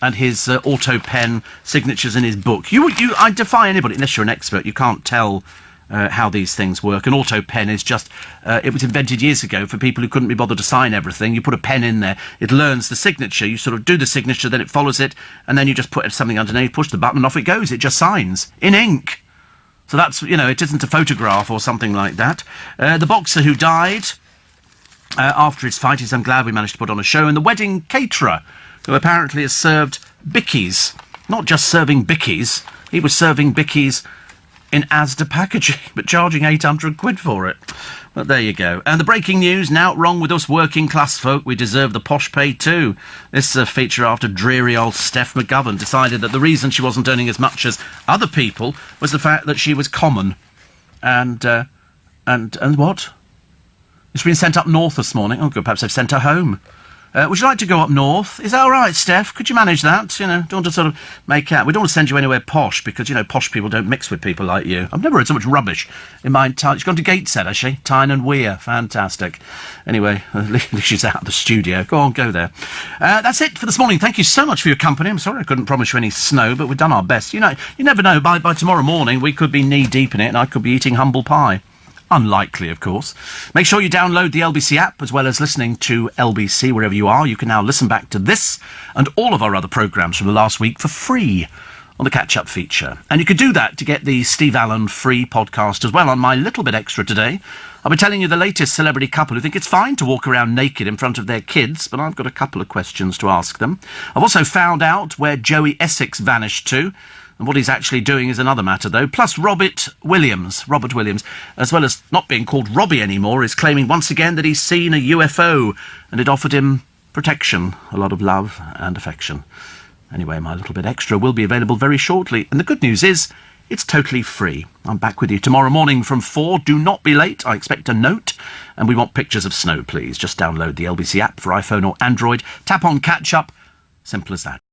and his auto pen signatures in his book. I defy anybody, unless you're an expert, you can't tell how these things work. An auto pen is just... it was invented years ago for people who couldn't be bothered to sign everything. You put a pen in there, it learns the signature, you sort of do the signature, then it follows it, and then you just put something underneath, push the button, and off it goes. It just signs in ink. So that's, you know, it isn't a photograph or something like that. The boxer who died... after his fight, I'm glad we managed to put on a show. And the wedding caterer, who apparently has served bickies. Not just serving bickies, he was serving bickies in Asda packaging, but charging 800 quid for it. But there you go. And the breaking news, now wrong with us working class folk, we deserve the posh pay too. This is a feature after dreary old Steph McGovern decided that the reason she wasn't earning as much as other people was the fact that she was common. And what? She's been sent up north this morning. Oh, good, perhaps they've sent her home. Would you like to go up north? Is that all right, Steph? Could you manage that? You know, don't want to sort of make out. We don't want to send you anywhere posh because, you know, posh people don't mix with people like you. I've never heard so much rubbish in my entire... She's gone to Gateshead, has she? Tyne and Weir. Fantastic. Anyway, at least she's out of the studio. Go on, go there. That's it for this morning. Thank you so much for your company. I'm sorry I couldn't promise you any snow, but we've done our best. You know, you never know. By tomorrow morning, we could be knee-deep in it and I could be eating humble pie. Unlikely, of course. Make sure you download the LBC app, as well as listening to LBC wherever you are. You can now listen back to this and all of our other programmes from the last week for free on the catch-up feature. And you could do that to get the Steve Allen free podcast as well on My Little Bit Extra today. I'll be telling you the latest celebrity couple who think it's fine to walk around naked in front of their kids, but I've got a couple of questions to ask them. I've also found out where Joey Essex vanished to. And what he's actually doing is another matter, though. Plus, Robert Williams, as well as not being called Robbie anymore, is claiming once again that he's seen a UFO and it offered him protection, a lot of love and affection. Anyway, My Little Bit Extra will be available very shortly. And the good news is, it's totally free. I'm back with you tomorrow morning from 4. Do not be late. I expect a note. And we want pictures of snow, please. Just download the LBC app for iPhone or Android. Tap on Catch Up. Simple as that.